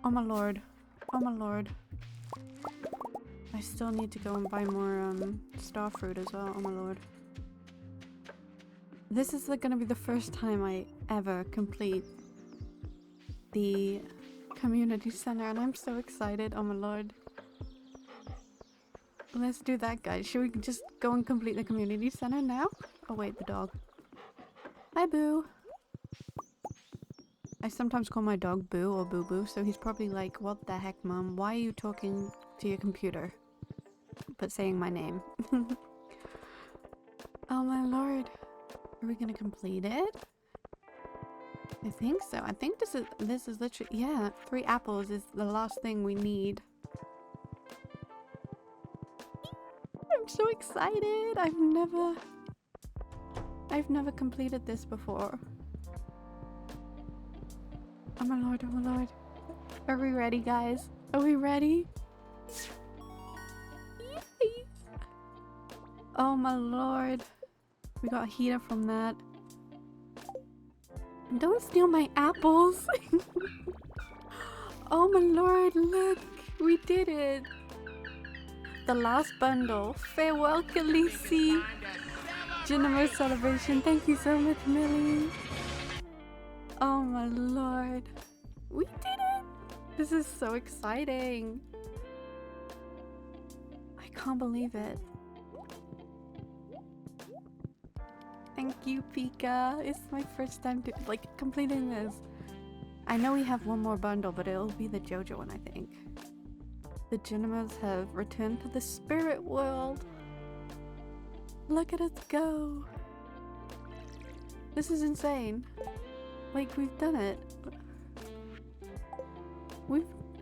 Oh my lord, oh my lord. I still need to go and buy more star fruit as well, oh my lord. This is gonna be the first time I ever complete the community center and I'm so excited, oh my lord. Let's do that, guys. Should we just go and complete the community center now? Oh wait, the dog. Hi, Boo. I sometimes call my dog Boo or Boo Boo, so he's probably like, what the heck, Mom? Why are you talking to your computer? But saying my name. Oh my lord. Are we gonna complete it? I think so. I think this is literally, yeah, 3 apples is the last thing we need. I'm so excited. I've never completed this before. Oh my lord, oh my lord. Are we ready, guys? Are we ready? Yay! Oh my lord. We got a heater from that. Don't steal my apples. Oh my lord, look. We did it. The last bundle. Farewell, Khaleesi. Geneva celebration. Thank you so much, Millie. Oh my lord. We did it. This is so exciting. I can't believe it. Thank you, Pika. It's my first time completing this. I know we have one more bundle, but it'll be the JoJo one, I think. The Genemas have returned to the spirit world. Look at us go. This is insane. Like, we've done it.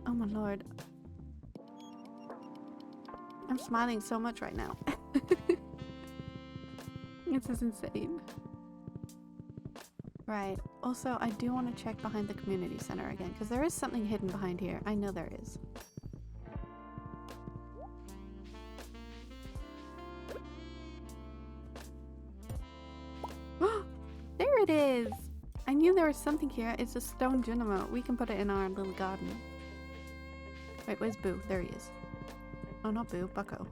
Oh my lord. I'm smiling so much right now. This is insane. Right. Also, I do want to check behind the community center again, because there is something hidden behind here. I know there is. There it is! I knew there was something here. It's a stone Genema. We can put it in our little garden. Wait, where's Boo? There he is. Oh, not Boo. Bucko.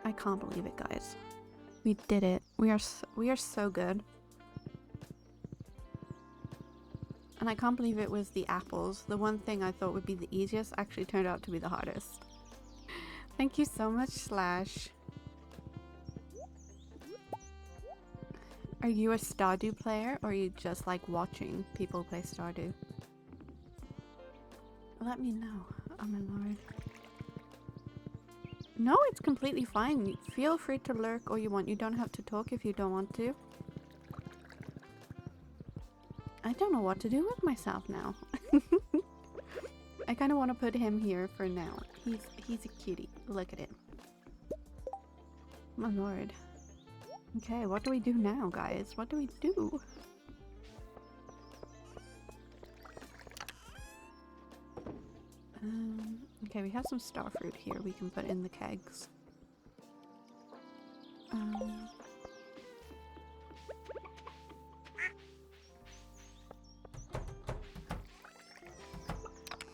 I can't believe it, guys. We did it. We are so good. And I can't believe it was the apples. The one thing I thought would be the easiest actually turned out to be the hardest. Thank you so much, Slash. Are you a Stardew player, or are you just like watching people play Stardew? Let me know. Oh my lord. No, it's completely fine. Feel free to lurk all you want. You don't have to talk if you don't want to. I don't know what to do with myself now. I kind of want to put him here for now. He's a cutie. Look at it. My lord. Okay, what do we do now, guys? What do we do? Okay, we have some star fruit here we can put in the kegs.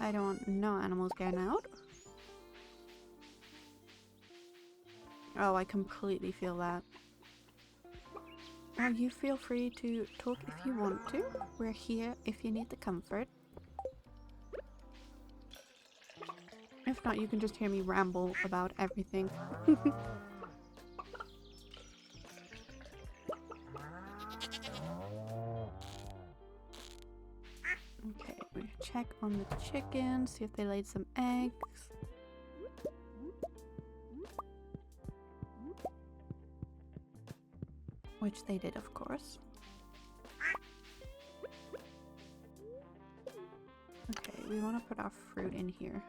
I don't want no animals getting out. Oh, I completely feel that. You feel free to talk if you want to. We're here if you need the comfort. If not, you can just hear me ramble about everything. Okay, we're gonna check on the chickens, see if they laid some eggs. Which they did, of course. Okay, we want to put our fruit in here.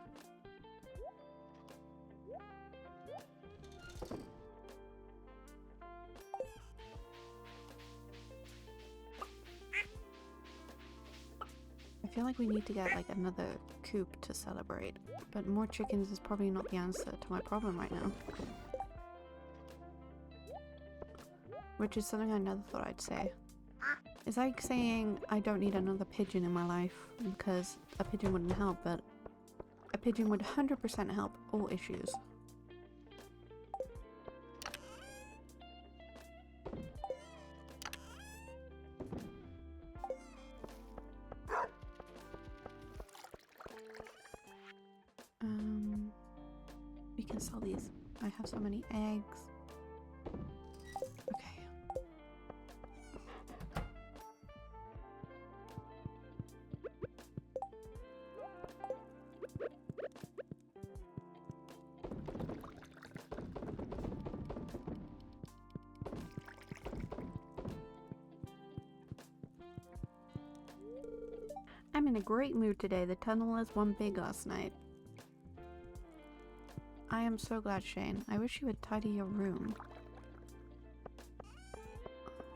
I feel like we need to get like another coop to celebrate, but more chickens is probably not the answer to my problem right now. Which is something I never thought I'd say. It's like saying I don't need another pigeon in my life because a pigeon wouldn't help, but a pigeon would 100% help all issues. We can sell these. I have so many eggs. Okay. I'm in a great mood today. The tunnel is one big last night. I am so glad, Shane. I wish you would tidy your room.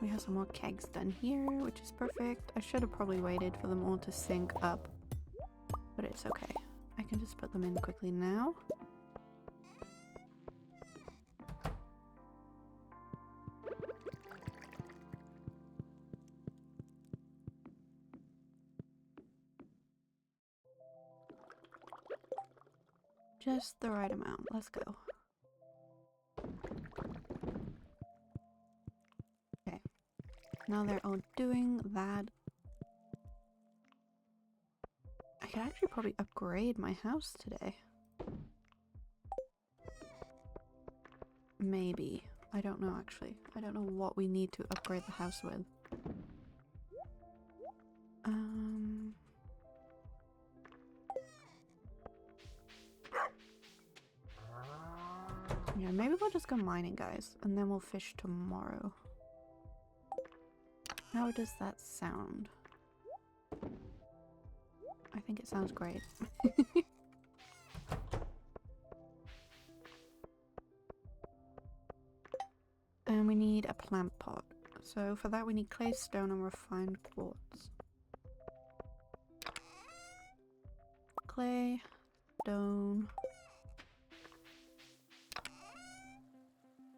We have some more kegs done here, which is perfect. I should have probably waited for them all to sync up, but it's okay. I can just put them in quickly now. Just the right amount. Let's go. Okay. Now they're all doing that. I could actually probably upgrade my house today. Maybe. I don't know actually. I don't know what we need to upgrade the house with. Yeah, maybe we'll just go mining, guys, and then we'll fish tomorrow. How does that sound? I think it sounds great. And we need a plant pot. So for that we need clay, stone, and refined quartz. Clay, stone,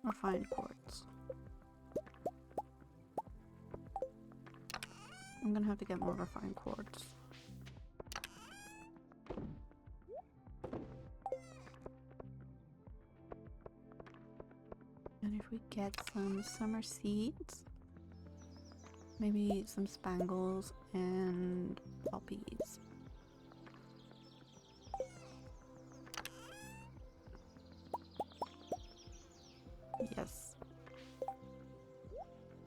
refined quartz. I'm gonna have to get more refined quartz. And if we get some summer seeds, maybe some spangles and poppies. Yes.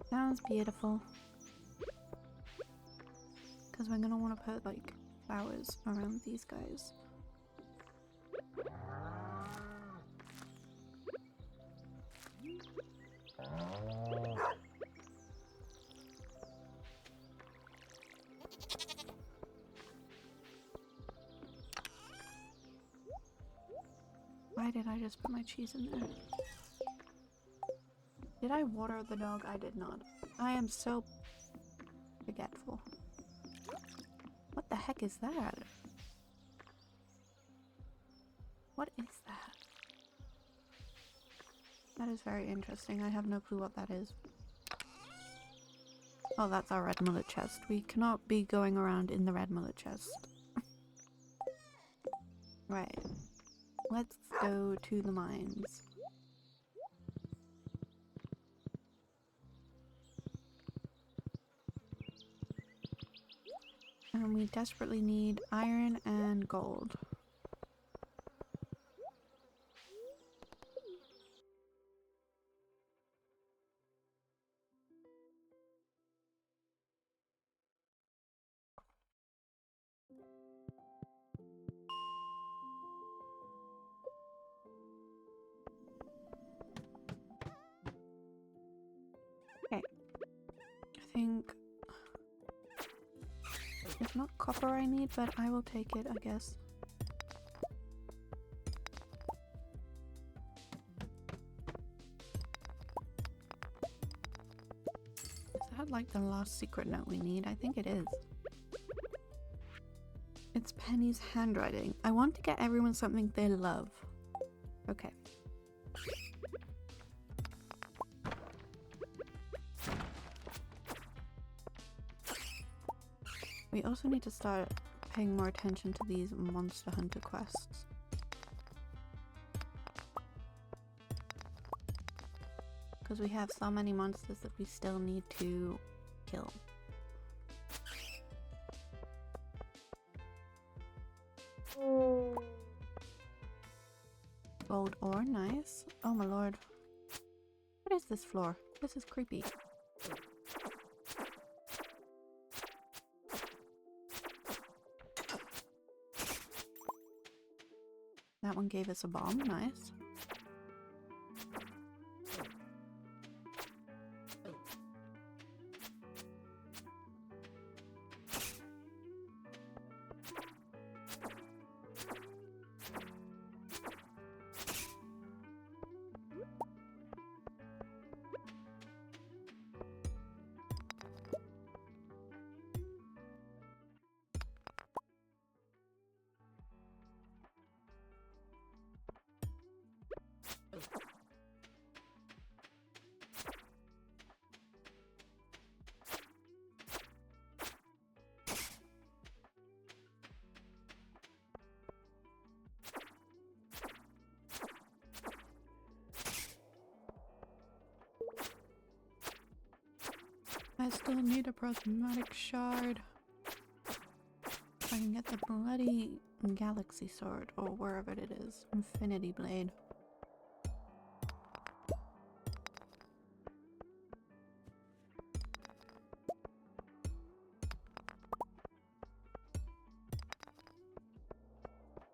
Sounds beautiful. Because we're gonna want to put like flowers around these guys. Why did I just put my cheese in there? Did I water the dog? I did not. I am so forgetful. What the heck is that? What is that? That is very interesting. I have no clue what that is. Oh, that's our red mullet chest. We cannot be going around in the red mullet chest. Right. Let's go to the mines. And we desperately need iron and gold. Okay. I think it's not copper I need, but I will take it, I guess. Is that like the last secret note we need? I think it is. It's Penny's handwriting. I want to get everyone something they love. Okay. We also need to start paying more attention to these monster hunter quests. Because we have so many monsters that we still need to kill. Gold ore, nice. Oh my lord. What is this floor? This is creepy. That one gave us a bomb, nice. I still need a prismatic shard. I can get the bloody galaxy sword, or wherever it is. Infinity blade.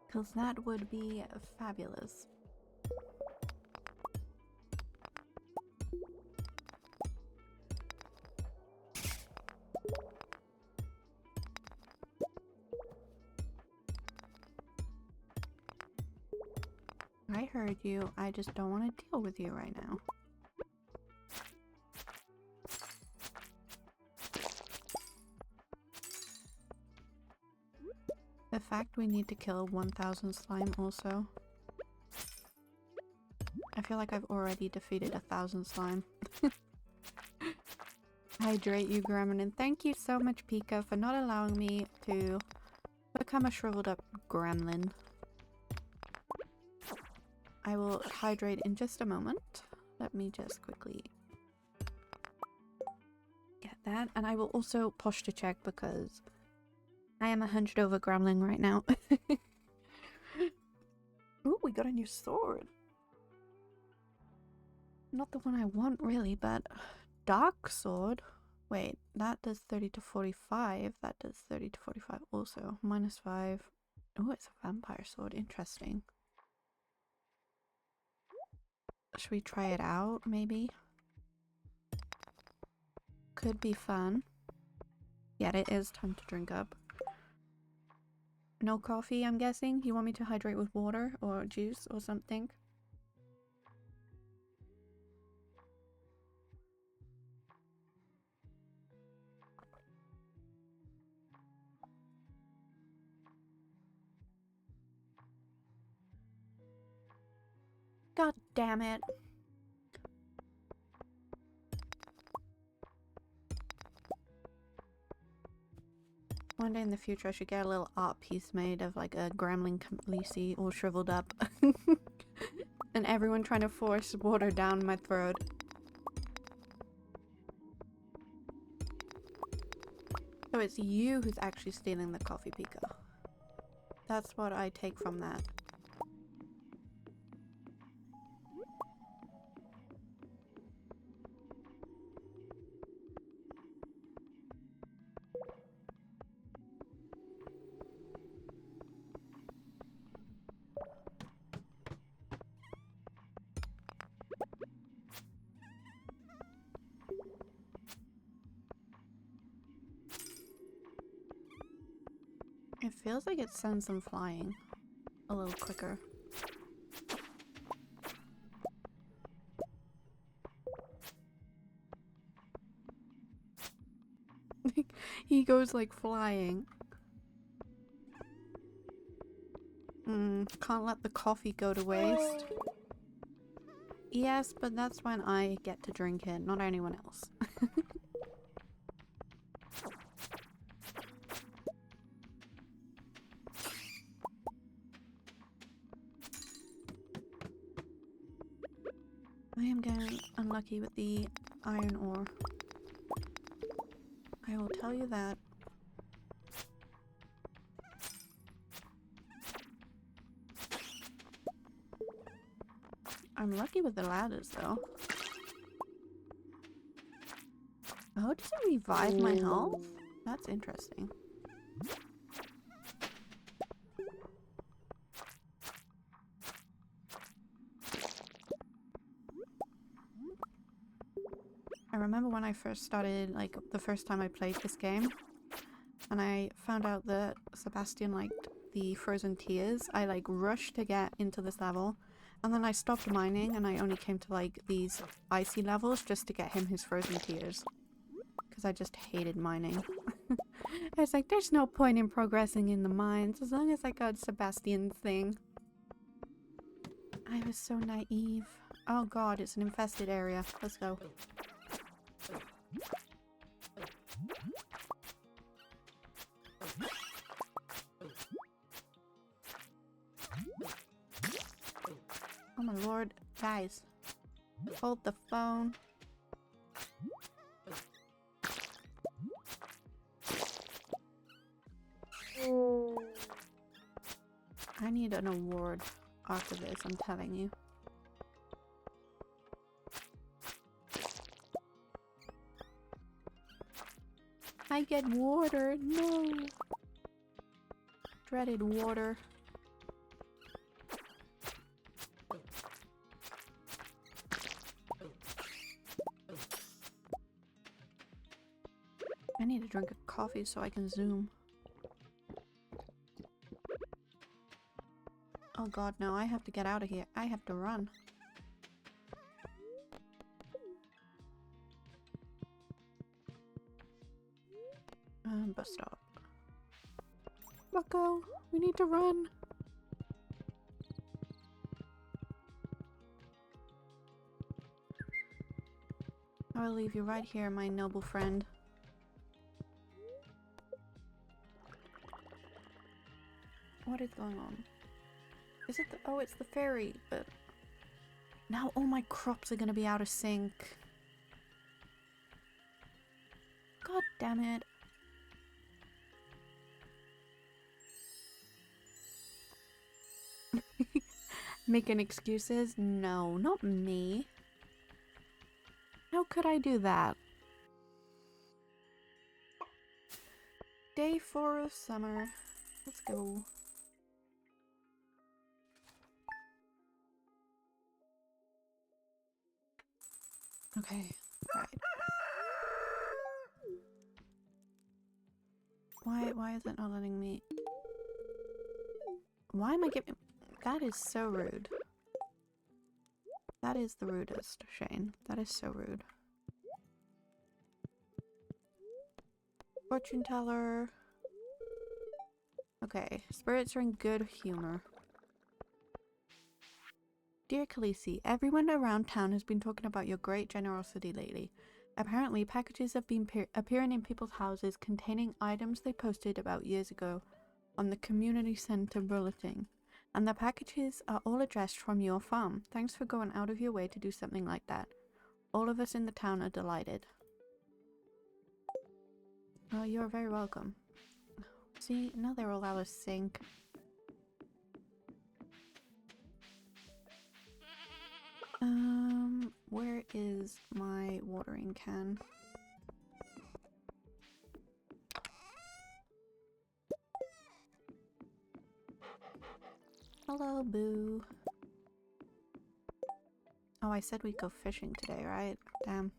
Because that would be fabulous. I heard you. I just don't want to deal with you right now. The fact we need to kill 1000 slime also. I feel like I've already defeated 1000 slime. Hydrate you, Gremlin, and thank you so much, Pika, for not allowing me to become a shriveled up gremlin. I will hydrate in just a moment. Let me just quickly get that. And I will also posture check because I am a hunched over gremlin right now. Ooh, we got a new sword. Not the one I want really, but dark sword. Wait, that does 30 to 45. That does 30 to 45 also. -5. Oh, it's a vampire sword. Interesting. Should we try it out, maybe? Could be fun. Yeah, it is time to drink up. No coffee, I'm guessing? You want me to hydrate with water or juice or something? God damn it. One day in the future I should get a little art piece made of like a gremlin Khaleesi all shriveled up. And everyone trying to force water down my throat. So it's you who's actually stealing the coffee, Pika. That's what I take from that. It feels like it sends them flying a little quicker. He goes like flying. Can't let the coffee go to waste. Yes, but that's when I get to drink it, not anyone else. I am getting unlucky with the iron ore. I will tell you that. I'm lucky with the ladders though. Oh, does it revive my health? That's interesting. I remember when I first started, like the first time I played this game, and I found out that Sebastian liked the frozen tears. I like rushed to get into this level, and then I stopped mining and I only came to like these icy levels just to get him his frozen tears. Because I just hated mining. I was like, there's no point in progressing in the mines as long as I got Sebastian's thing. I was so naive. Oh god, it's an infested area. Let's go. Oh my lord. Guys. Hold the phone. I need an award after this, I'm telling you. I get water! No! Dreaded water. I need to drink a coffee so I can zoom. Oh god, no, I have to get out of here. I have to run. Bus stop. Bucko, we need to run. I will leave you right here, my noble friend. What is going on? Is it the— oh, it's the ferry, but now all my crops are gonna be out of sync. God damn it. Making excuses? No, not me. How could I do that? Day 4 of summer. Let's go. Okay, right. Why is it not letting me? Why am I giving— that is so rude. That is the rudest, Shane. That is so rude. Fortune teller. Okay, spirits are in good humor. Dear Khaleesi, everyone around town has been talking about your great generosity lately. Apparently, packages have been appearing in people's houses containing items they posted about years ago on the community center bulletin. And the packages are all addressed from your farm. Thanks for going out of your way to do something like that. All of us in the town are delighted. Oh, you're very welcome. See, now they're all out of sync. Where is my watering can? Hello, Boo. Oh, I said we'd go fishing today, right? Damn.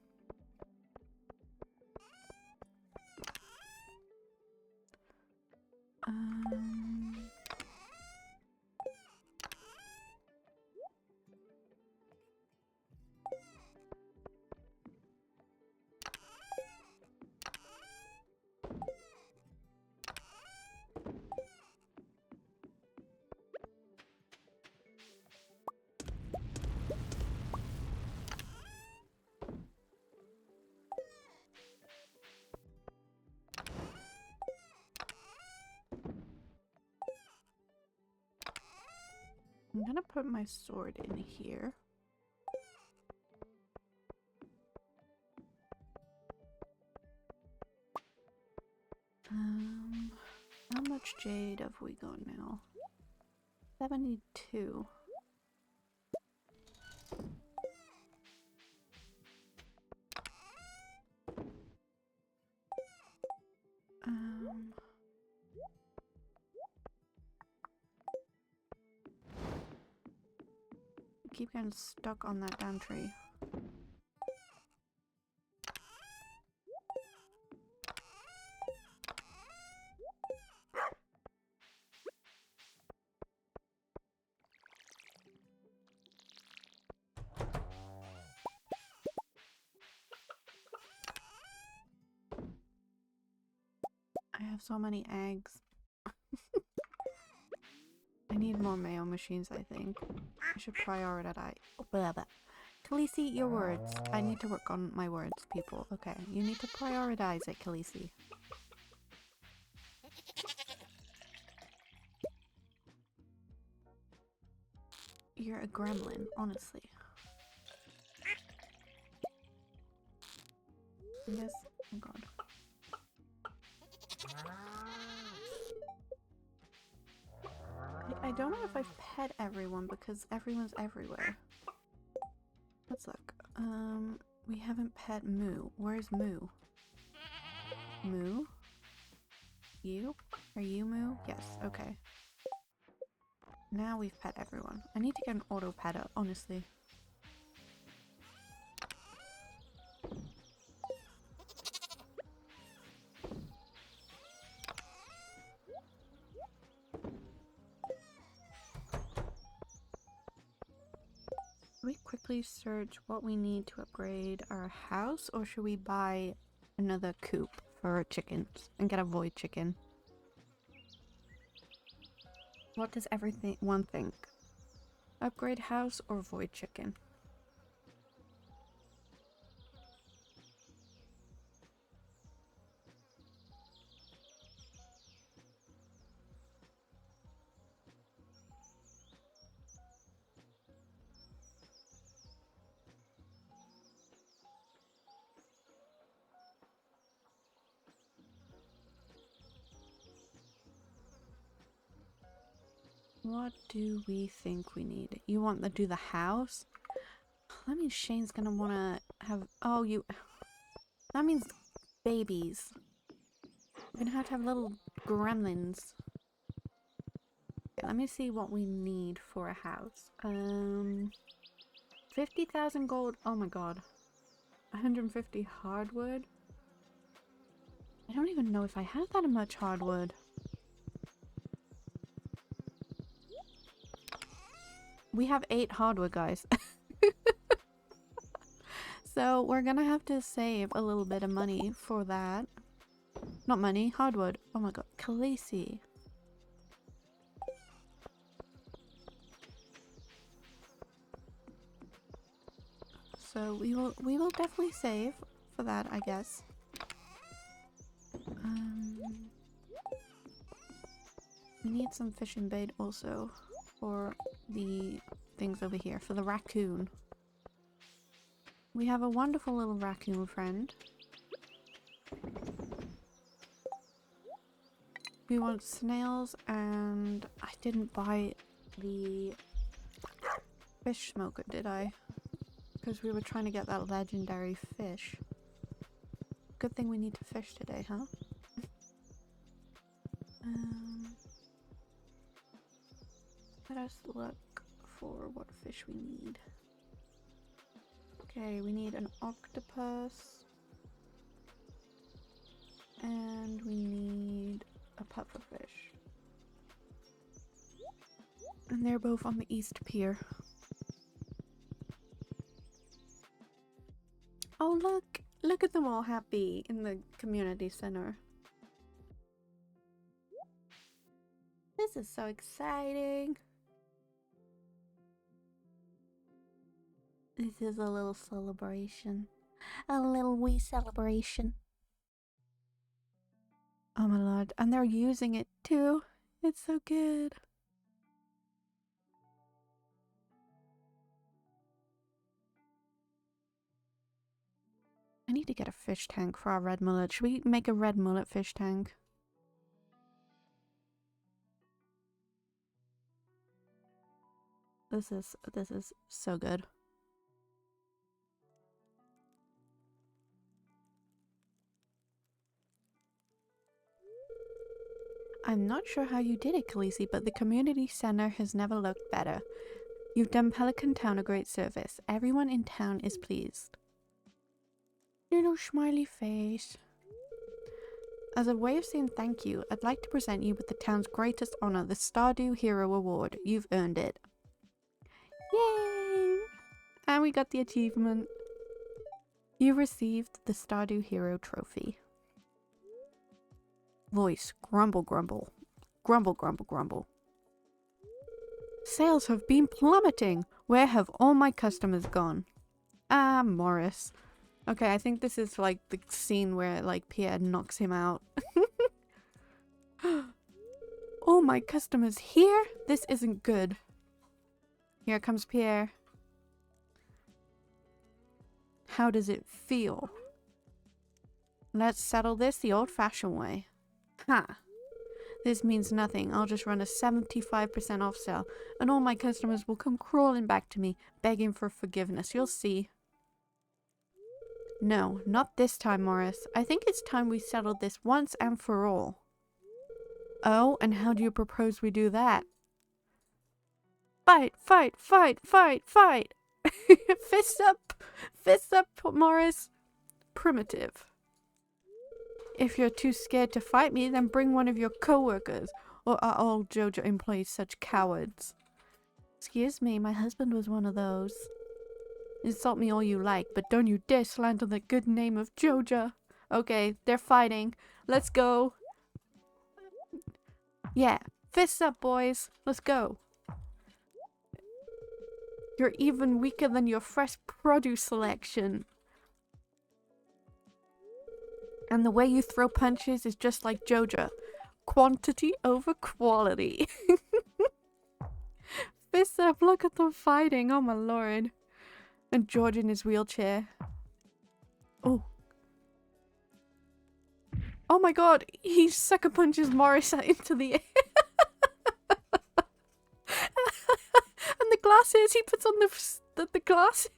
I'm gonna put my sword in here. How much jade have we got now? 72. keep getting stuck on that damn tree. I have so many eggs. I need more mayo machines, I think. I should prioritize. Blah, blah. Khaleesi, your words. I need to work on my words, people. Okay, you need to prioritize it, Khaleesi. You're a gremlin, honestly. Yes, oh god. I don't know if I've pet everyone because everyone's everywhere. Let's look. We haven't pet Moo. Where's Moo? Moo? You? Are you Moo? Yes, okay. Now we've pet everyone. I need to get an auto petter, honestly. Should we quickly search what we need to upgrade our house, or should we buy another coop for chickens and get a void chicken? What does everyone think? Upgrade house or void chicken? What do we think we need? You want to do the house? That means Shane's gonna wanna have... Oh, you... That means babies. We're gonna have to have little gremlins. Okay, let me see what we need for a house. 50,000 gold. Oh my god. 150 hardwood. I don't even know if I have that much hardwood. We have 8 hardwood, guys. So we're gonna have to save a little bit of money for that. Not money, hardwood. Oh my god, Khaleesi. So we will definitely save for that, I guess. We need some fishing bait also for the things over here, for the raccoon. We have a wonderful little raccoon friend. We want snails, and I didn't buy the fish smoker, did I? Because we were trying to get that legendary fish. Good thing we need to fish today, huh? Let us look for what fish we need. Okay, we need an octopus. And we need a pufferfish. And they're both on the East Pier. Oh look! Look at them all happy in the community center. This is so exciting! This is a little celebration. A little wee celebration. Oh my lord, and they're using it too. It's so good. I need to get a fish tank for our red mullet. Should we make a red mullet fish tank? This is so good. I'm not sure how you did it, Khaleesi, but the community center has never looked better. You've done Pelican Town a great service. Everyone in town is pleased. Little smiley face. As a way of saying thank you, I'd like to present you with the town's greatest honor, the Stardew Hero Award. You've earned it. Yay! And we got the achievement. You received the Stardew Hero Trophy. Voice, grumble, grumble. Grumble, grumble, grumble. Sales have been plummeting. Where have all my customers gone? Ah, Morris. Okay, I think this is like the scene where like Pierre knocks him out. All my customers here? This isn't good. Here comes Pierre. How does it feel? Let's settle this the old-fashioned way. Ha! This means nothing. I'll just run a 75% off sale, and all my customers will come crawling back to me, begging for forgiveness. You'll see. No, not this time, Morris. I think it's time we settled this once and for all. Oh, and how do you propose we do that? Fight, fight, fight, fight, fight! Fists up, Morris. Primitive. If you're too scared to fight me, then bring one of your co-workers. Or are all JoJo employees such cowards? Excuse me, my husband was one of those. Insult me all you like, but don't you dare slander the good name of JoJo. Okay, they're fighting. Let's go. Yeah, fists up, boys. Let's go. You're even weaker than your fresh produce selection. And the way you throw punches is just like JoJo. Quantity over quality. Fists up, look at them fighting, oh my lord. And George in his wheelchair. Oh. Oh my god, he sucker punches Morris into the air. And the glasses, he puts on the glasses.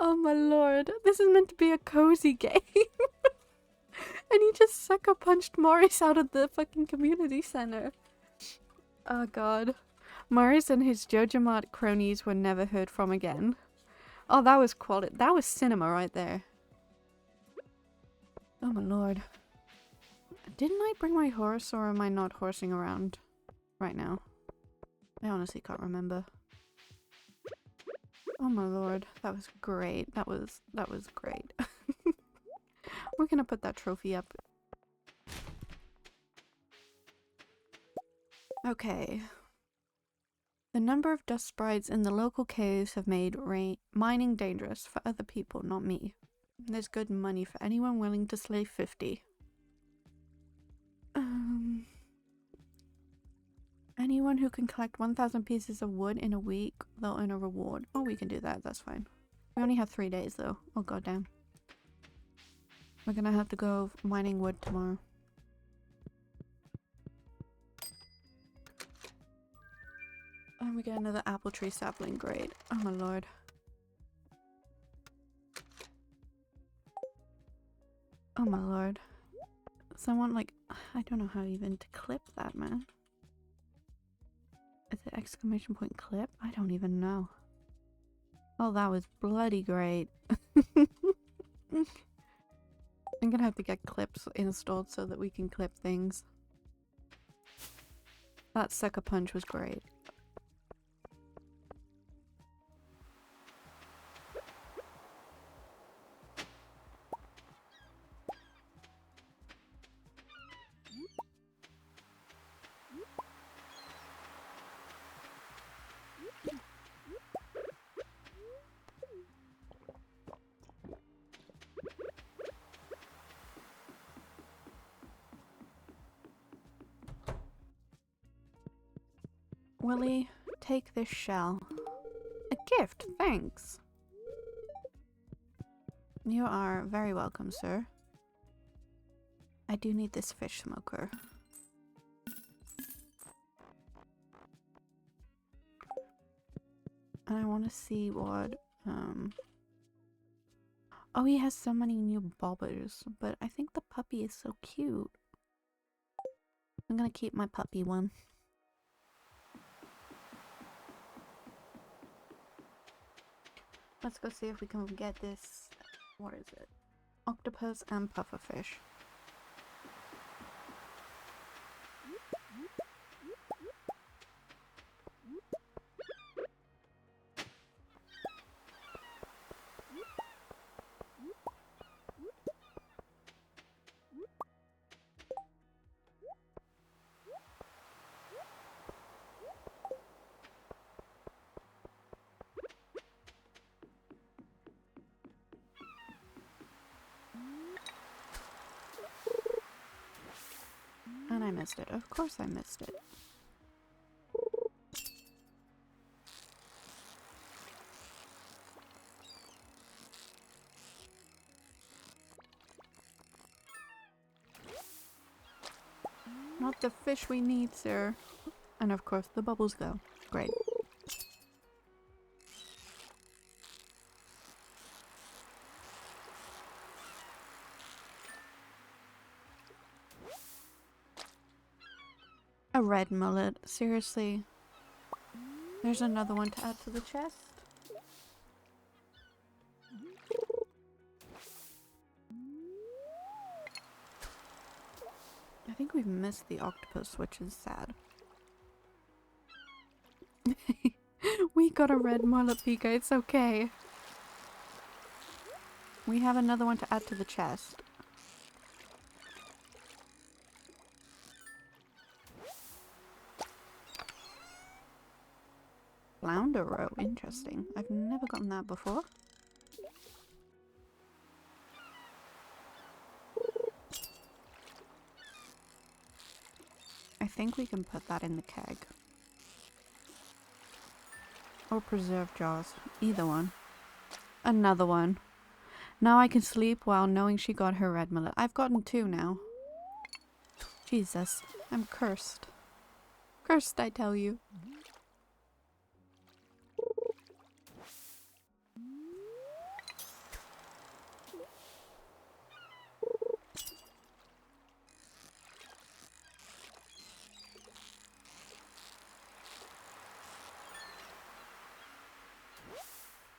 Oh my lord, this is meant to be a cozy game. And he just sucker punched Morris out of the fucking community center. Oh god. Morris and his JoJo cronies were never heard from again. Oh, that was quality. That was cinema right there. Oh my lord. Didn't I bring my horse, or am I not horsing around right now? I honestly can't remember. Oh my lord, that was great. That was great. We're gonna put that trophy up. Okay. The number of dust sprites in the local caves have made mining dangerous for other people, not me. There's good money for anyone willing to slay 50. Anyone who can collect 1,000 pieces of wood in a week, they'll earn a reward. Oh, we can do that. That's fine. We only have 3 days, though. Oh, goddamn. We're gonna have to go mining wood tomorrow. And we get another apple tree sapling. Great. Oh, my lord. Oh, my lord. Someone, like... I don't know how even to clip that, man. Is it exclamation point clip? I don't even know. Oh, that was bloody great. I'm gonna have to get clips installed so that we can clip things. That sucker punch was great. Willie, take this shell. A gift, thanks. You are very welcome, sir. I do need this fish smoker. And I want to see what, oh, he has so many new bobbers, but I think the puppy is so cute. I'm gonna keep my puppy one. Let's go see if we can get this. What is it? Octopus and pufferfish. And I missed it. Of course I missed it. Not the fish we need, sir. And of course the bubbles go. Great. A red mullet. Seriously. There's another one to add to the chest. I think we've missed the octopus, which is sad. We got a red mullet, Pika. It's okay. We have another one to add to the chest. Flounder roe. Interesting. I've never gotten that before. I think we can put that in the keg. Or preserve jars. Either one. Another one. Now I can sleep while knowing she got her red mullet. I've gotten 2 now. Jesus. I'm cursed. Cursed, I tell you.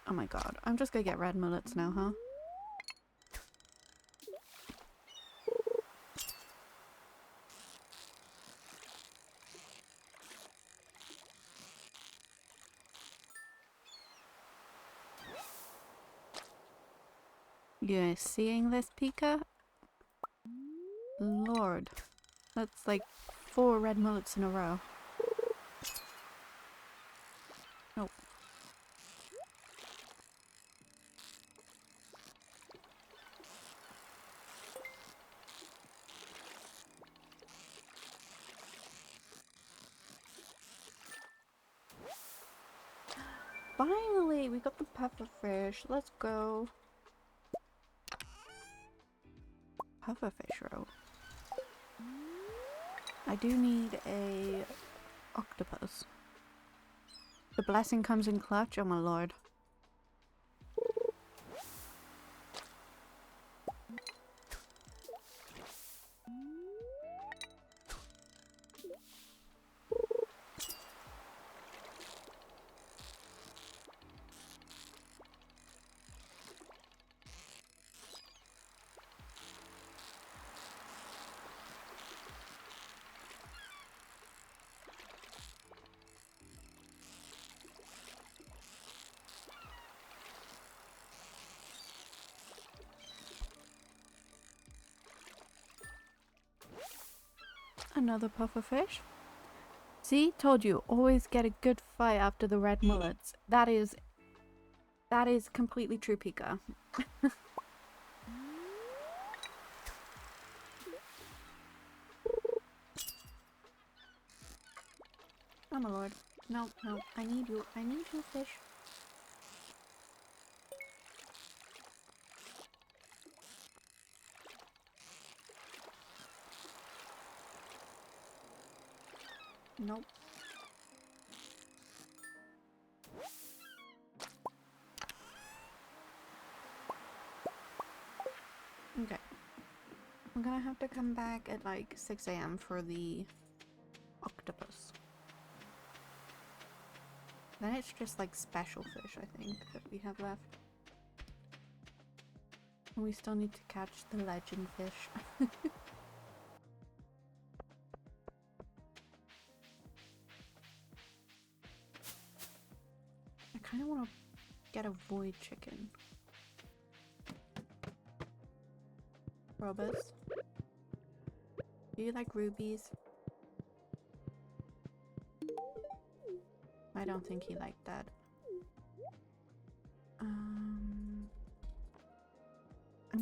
Oh my god. I'm just gonna get red mullets now, huh? You seeing this, Pika? Lord. That's like 4 red mullets in a row. Nope. Finally, we got the pufferfish. Let's go. Pufferfish roe. I do need a octopus. The blessing comes in clutch, oh my lord. Another pufferfish. See? Told you. Always get a good fight after the red mullets. That is completely true, Pika. Oh my lord. No, no. I need you. I need you, fish. Nope. Okay. I'm gonna have to come back at like 6 AM for the octopus. Then it's just like special fish, I think, that we have left. And we still need to catch the legend fish. I kind of want to get a void chicken. Robus, do you like rubies? I don't think he liked that. I'm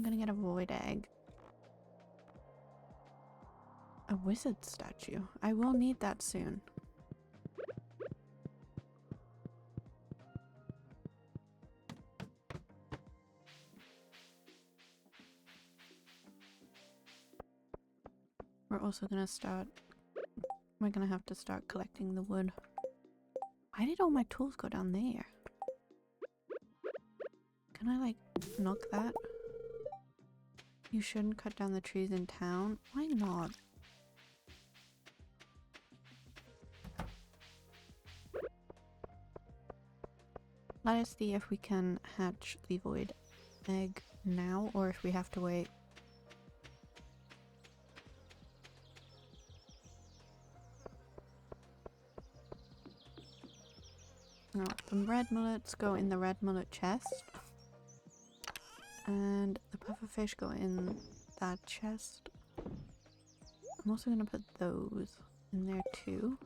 gonna get a void egg. A wizard statue. I will need that soon. We're also gonna start... We're gonna have to start collecting the wood. Why did all my tools go down there? Can I, like, knock that? You shouldn't cut down the trees in town. Why not? Let us see if we can hatch the void egg now, or if we have to wait. No, the red mullets go in the red mullet chest. And the pufferfish go in that chest. I'm also gonna put those in there too.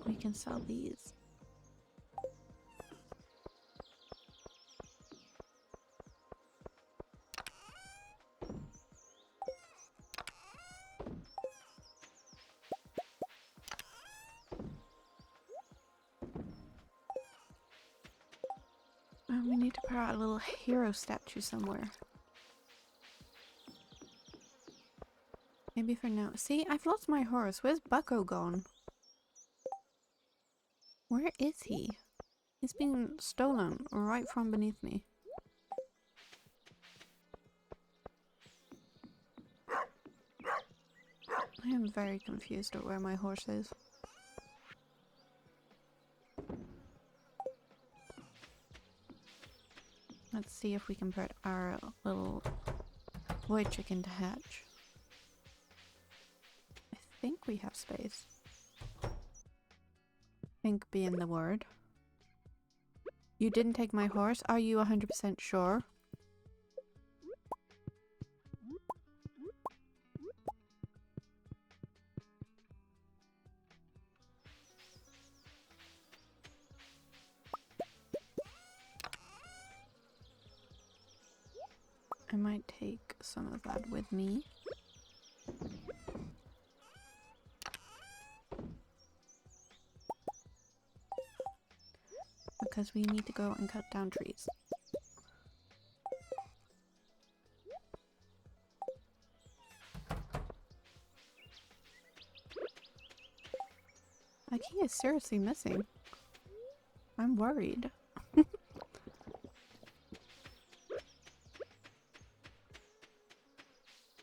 We can sell these. We need to put out a little hero statue somewhere. Maybe for now. See, I've lost my horse. Where's Bucko gone? Where is he? He's being stolen right from beneath me. I am very confused at where my horse is. Let's see if we can put our little void chicken to hatch. I think we have space. Think being the word. You didn't take my horse? Are you 100% sure? I might take some of that with me. Because we need to go and cut down trees. Like, he is seriously missing. I'm worried.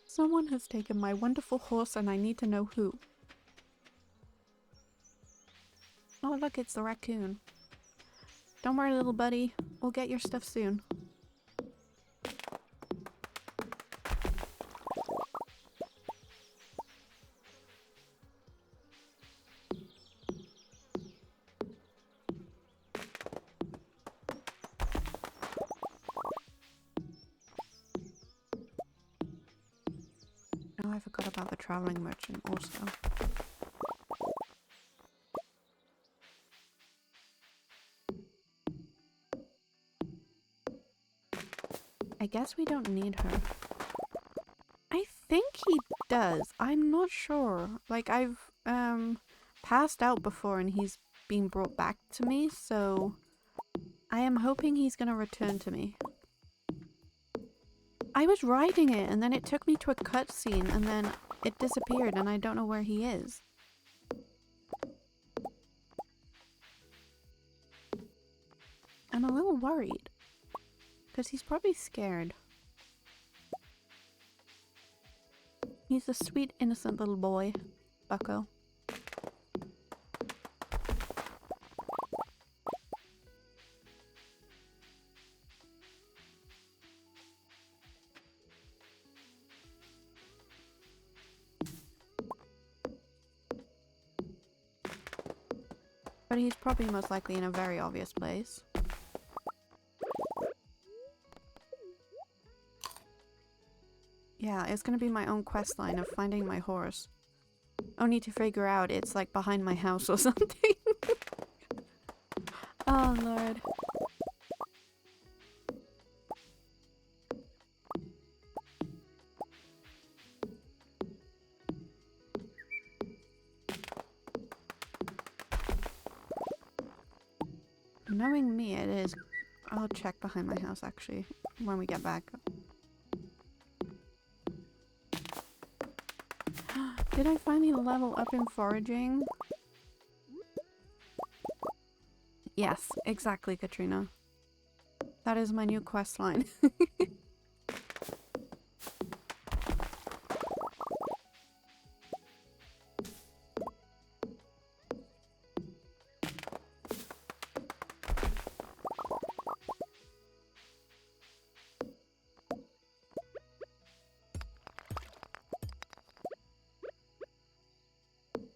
Someone has taken my wonderful horse and I need to know who. Oh look, it's the raccoon. Don't worry, little buddy. We'll get your stuff soon. Oh, I forgot about the traveling merchant also. I guess we don't need her. I think he does. I'm not sure. Like, I've passed out before and he's been brought back to me, so I am hoping he's gonna return to me. I was riding it and then it took me to a cutscene and then it disappeared and I don't know where he is. I'm a little worried. Because he's probably scared. He's a sweet, innocent little boy, Bucko. But he's probably most likely in a very obvious place. Yeah, it's gonna be my own quest line of finding my horse. Only to figure out it's like behind my house or something. Oh lord. Knowing me, it is. I'll check behind my house actually when we get back. Did I finally level up in foraging? Yes, exactly, Katrina. That is my new quest line.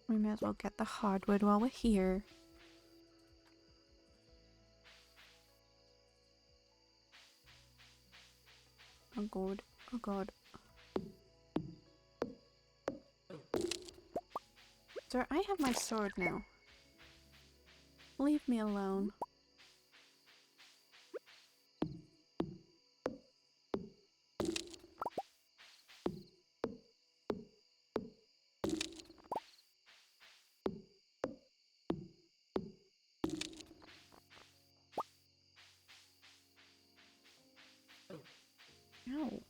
We may as well get the hardwood while we're here. Oh god, oh god. Sir, I have my sword now. Leave me alone. No.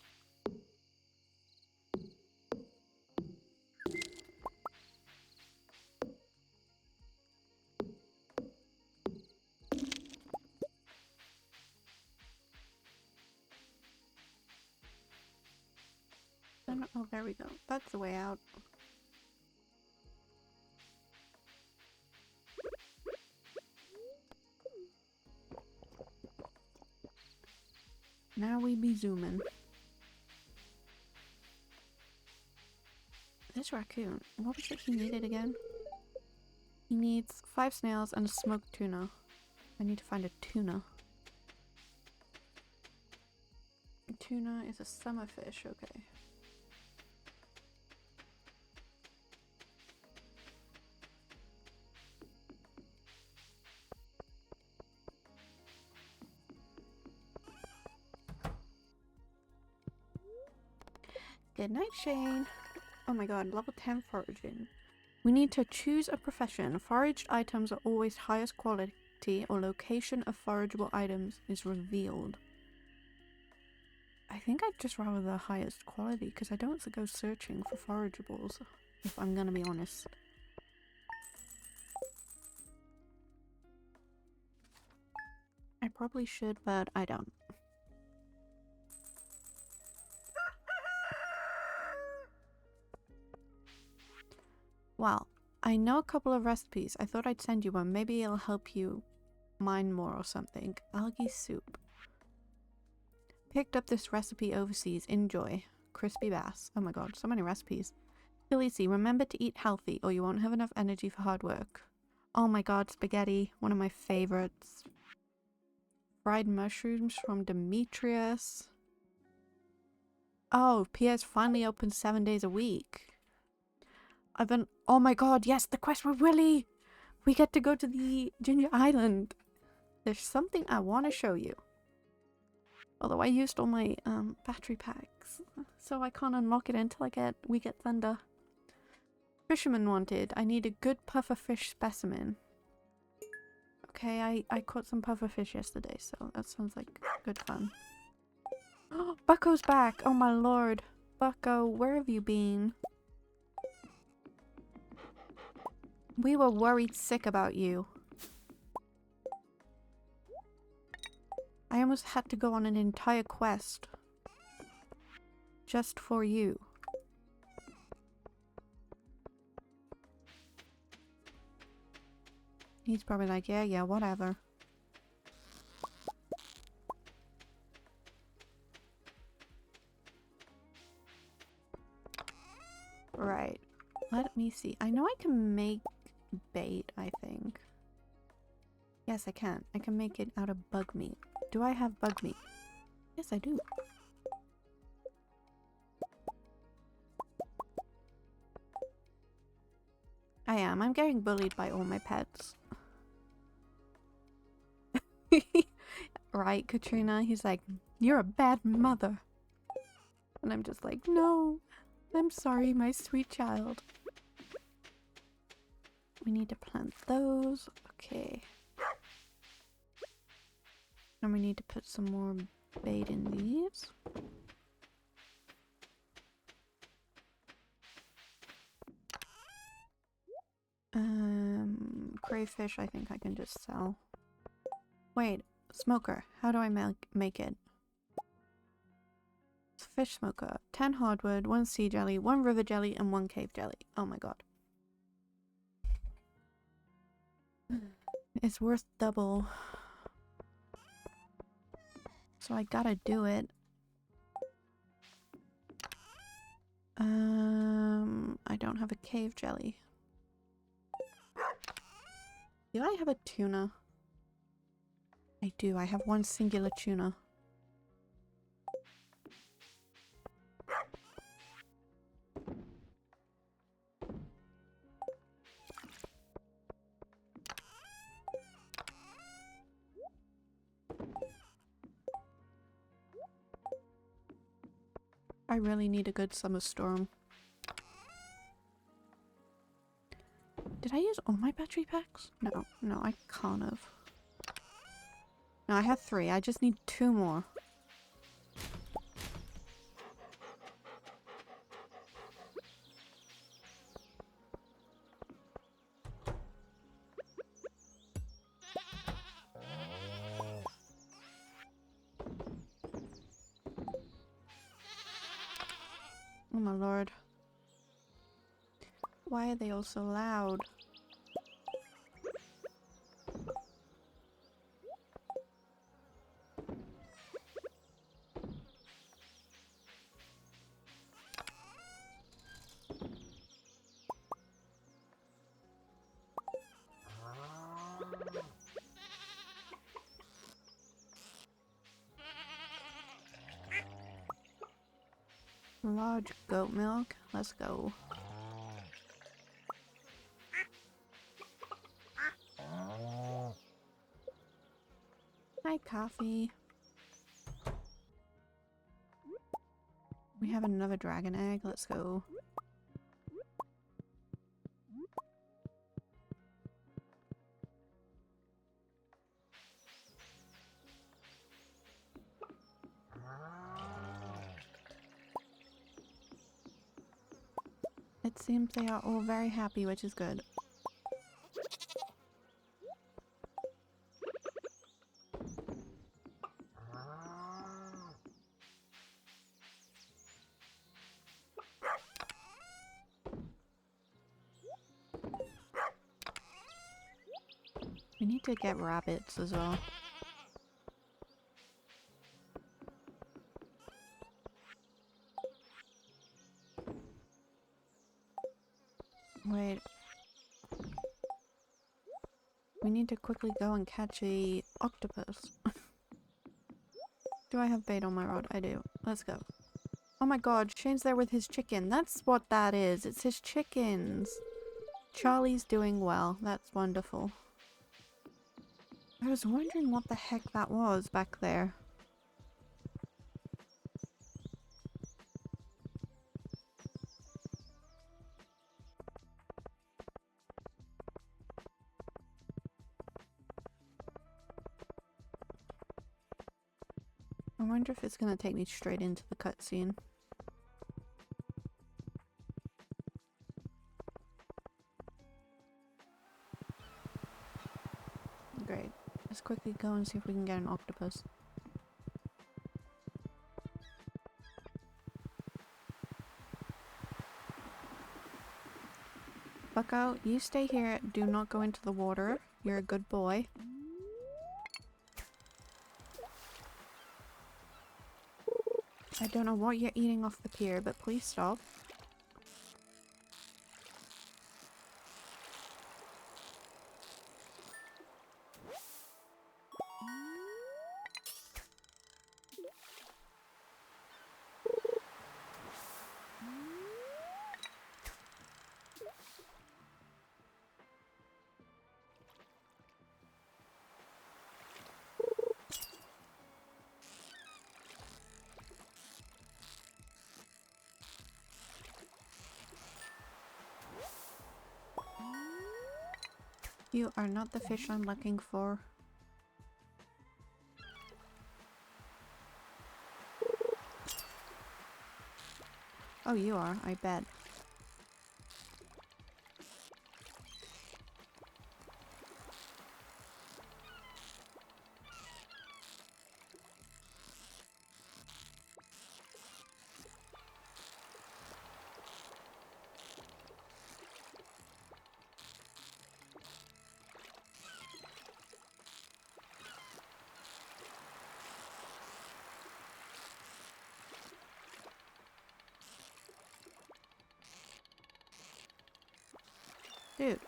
Oh, there we go. That's the way out. Now we be zooming. This raccoon, what was it he needed again? He needs 5 snails and a smoked tuna. I need to find a tuna. Tuna is a summer fish, okay. Good night, Shane. Oh my god, level 10 foraging. We need to choose a profession. Foraged items are always highest quality or location of forageable items is revealed. I think I'd just rather the highest quality because I don't go searching for forageables, if I'm gonna be honest. I probably should, but I don't. Well, I know a couple of recipes. I thought I'd send you one. Maybe it'll help you mine more or something. Algae soup. Picked up this recipe overseas. Enjoy. Crispy bass. Oh my god, so many recipes. Khaleesi, remember to eat healthy or you won't have enough energy for hard work. Oh my god, spaghetti. One of my favorites. Fried mushrooms from Demetrius. Oh, Pierre's finally open 7 days a week. I've been. Oh my god, yes, the quest with Willy! We get to go to the Ginger Island. There's something I want to show you. Although I used all my battery packs, so I can't unlock it until we get thunder. Fisherman wanted. I need a good puffer fish specimen. Okay, I caught some puffer fish yesterday, so that sounds like good fun. Oh, Bucko's back! Oh my lord. Bucko, where have you been? We were worried sick about you. I almost had to go on an entire quest. Just for you. He's probably like, yeah, whatever. Right. Let me see. I know I can make bait, I think. Yes, I can. I can make it out of bug meat. Do I have bug meat? Yes, I do. I am. I'm getting bullied by all my pets. Right, Katrina? He's like, you're a bad mother. And I'm just like, no. I'm sorry, my sweet child. We need to plant those. Okay. And we need to put some more bait in these. Crayfish I think I can just sell. Wait, smoker. How do I make it? Fish smoker. 10 hardwood, 1 sea jelly, 1 river jelly, and 1 cave jelly. Oh my god. It's worth double. So I gotta do it. I don't have a cave jelly. Do I have a tuna? I do. I have 1 singular tuna. I really need a good summer storm. Did I use all my battery packs? No, I can't have. No, I have 3. I just need 2 more. Oh my lord. Why are they all so loud? Large goat milk. Let's go. Hi, coffee. We have another dragon egg. Let's go. It seems they are all very happy, which is good. We need to get rabbits as well. Wait. We need to quickly go and catch a octopus. Do I have bait on my rod? I do. Let's go. Oh my god, Shane's there with his chicken. That's what that is. It's his chickens. Charlie's doing well. That's wonderful. I was wondering what the heck that was back there. I wonder if it's gonna take me straight into the cutscene. Great. Let's quickly go and see if we can get an octopus. Bucko, you stay here. Do not go into the water. You're a good boy. I don't know what you're eating off the pier, but please stop. You are not the fish I'm looking for. Oh, you are, I bet. Dude.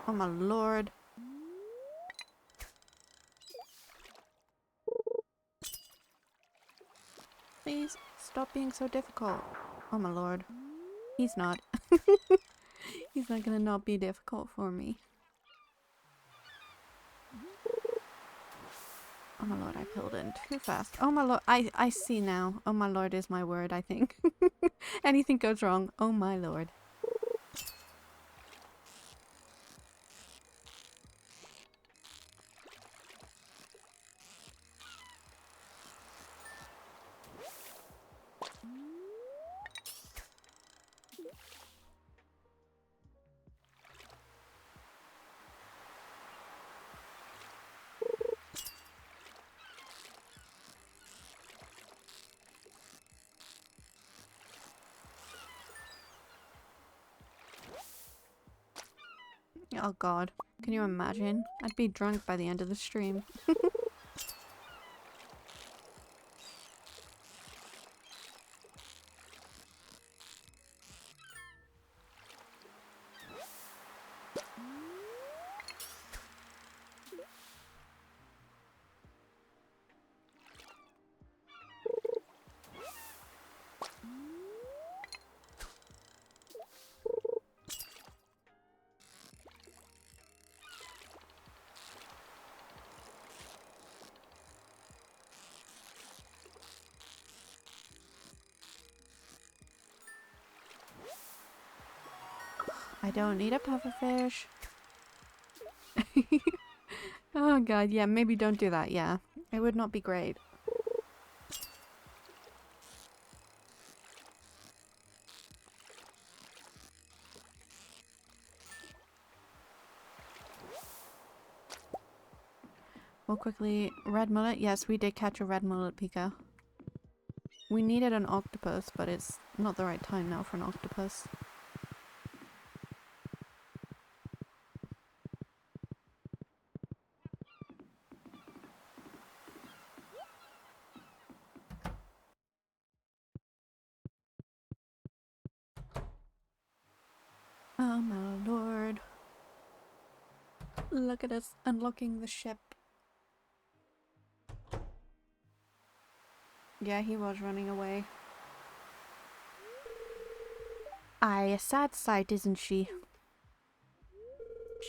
Oh my lord. Please stop being so difficult. Oh my lord. He's not. He's not gonna not be difficult for me. Oh my lord, I pulled in too fast. Oh my lord, I see now. Oh my lord is my word, I think. Anything goes wrong. Oh my lord. Oh god. Can you imagine? I'd be drunk by the end of the stream. I don't need a pufferfish. Oh god, yeah, maybe don't do that, yeah. It would not be great. Well, quickly, red mullet. Yes, we did catch a red mullet, Pika. We needed an octopus, but it's not the right time now for an octopus. Oh my lord. Look at us unlocking the ship. Yeah, he was running away. Aye, a sad sight, isn't she?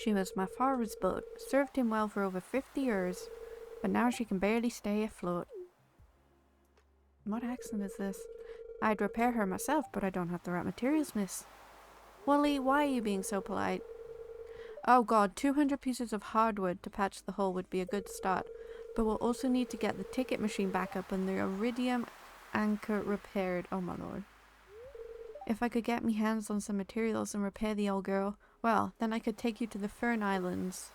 She was my father's boat, served him well for over 50 years, but now she can barely stay afloat. What accent is this? I'd repair her myself, but I don't have the right materials, miss. Wally, why are you being so polite? Oh god, 200 pieces of hardwood to patch the hull would be a good start, but we'll also need to get the ticket machine back up and the iridium anchor repaired. Oh my lord. If I could get me hands on some materials and repair the old girl, well, then I could take you to the Fern Islands.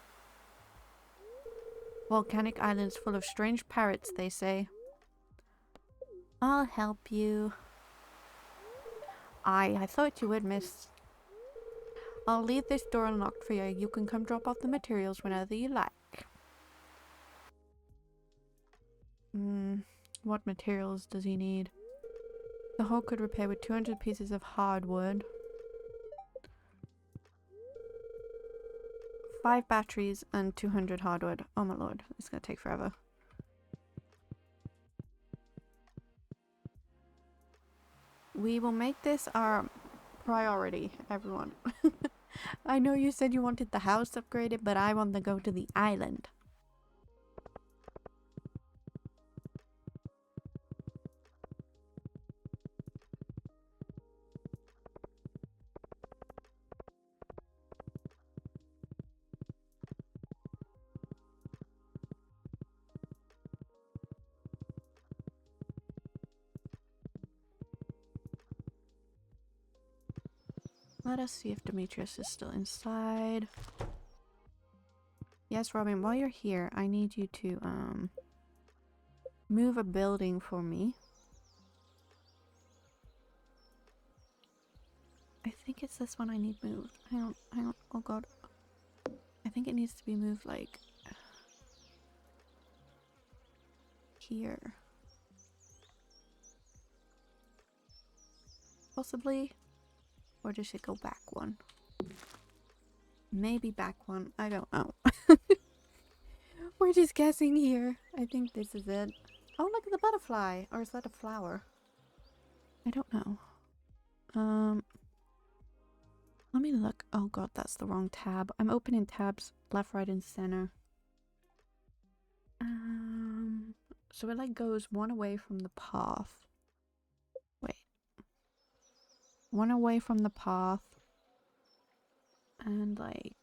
Volcanic islands full of strange parrots, they say. I'll help you. Aye, I thought you would, miss. I'll leave this door unlocked for you. You can come drop off the materials whenever you like. What materials does he need? The hull could repair with 200 pieces of hardwood. 5 batteries and 200 hardwood. Oh my lord, it's gonna take forever. We will make this our priority, everyone. I know you said you wanted the house upgraded, but I want to go to the island. Let us see if Demetrius is still inside. Yes, Robin, while you're here, I need you to move a building for me. I think it's this one I need moved. Hang on. Oh god. I think it needs to be moved like here. Possibly. Or does it go back one? Maybe back one. I don't know. We're just guessing here. I think this is it. Oh, look at the butterfly. Or is that a flower? I don't know. Let me look. Oh god, that's the wrong tab. I'm opening tabs left, right, and center. So it like goes one away from the path. Wait. One away from the path. And like...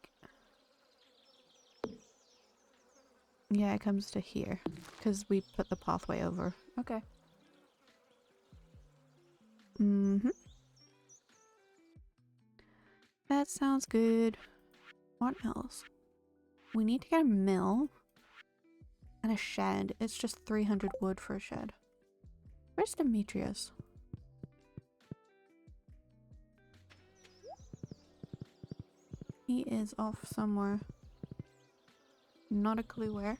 yeah, it comes to here. Because we put the pathway over. Okay. That sounds good. What else? We need to get a mill. And a shed. It's just 300 wood for a shed. Where's Demetrius? He is off somewhere. Not a clue where.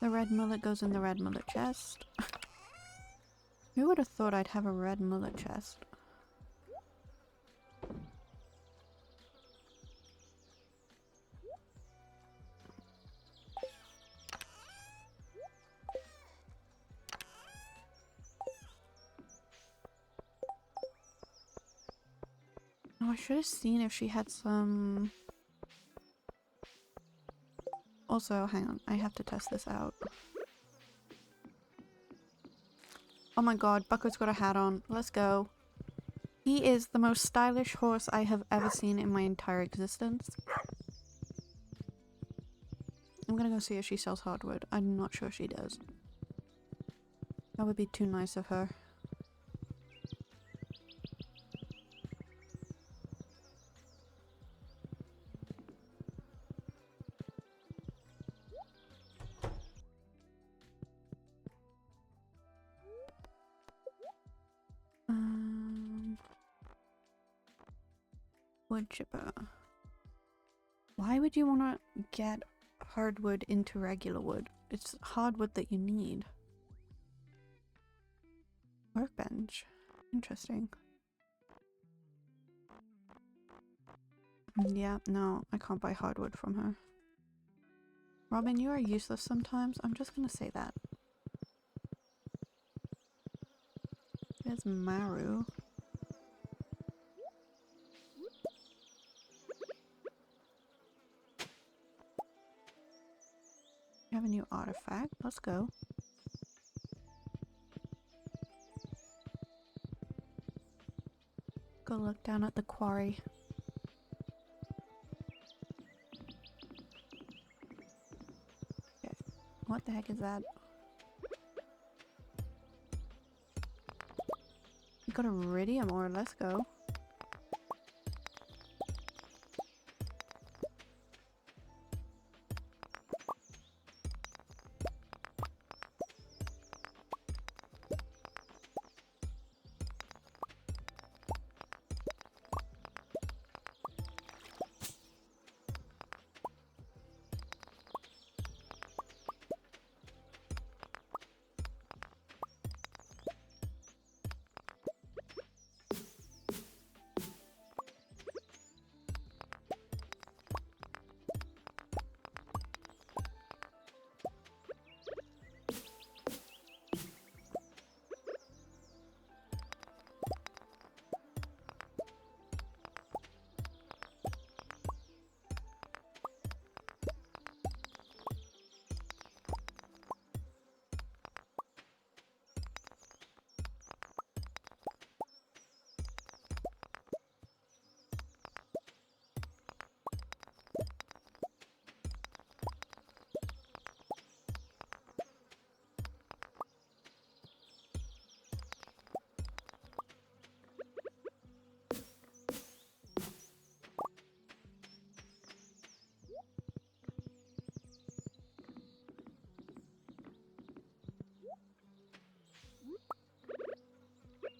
The red mullet goes in the red mullet chest. Who would have thought I'd have a red mullet chest? Oh, I should have seen if she had some... Also, hang on, I have to test this out. Oh my god, Bucko's got a hat on. Let's go. He is the most stylish horse I have ever seen in my entire existence. I'm gonna go see if she sells hardwood. I'm not sure she does. That would be too nice of her. Wood chipper. Why would you want to get hardwood into regular wood? It's hardwood that you need. Workbench. Interesting. Yeah, no, I can't buy hardwood from her. Robin, you are useless sometimes. I'm just gonna say that. There's Maru. You have a new artifact. Let's go. Go look down at the quarry. Okay. What the heck is that? Got iridium ore, let's go.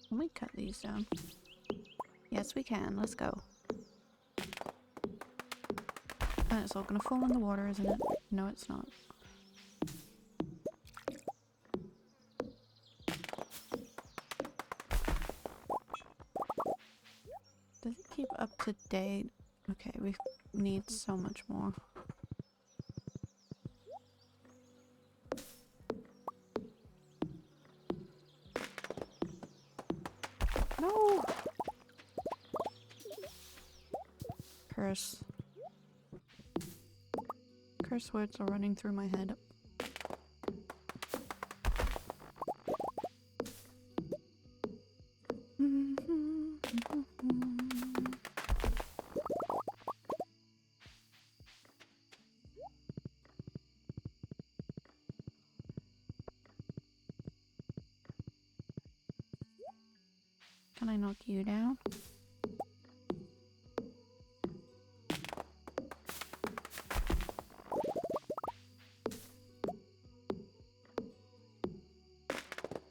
Can we cut these down? Yes, we can. Let's go. And it's all gonna fall in the water, isn't it? No, it's not. Does it keep up to date? Okay, we need so much more. No! Curse. Curse words are running through my head. Can I knock you down?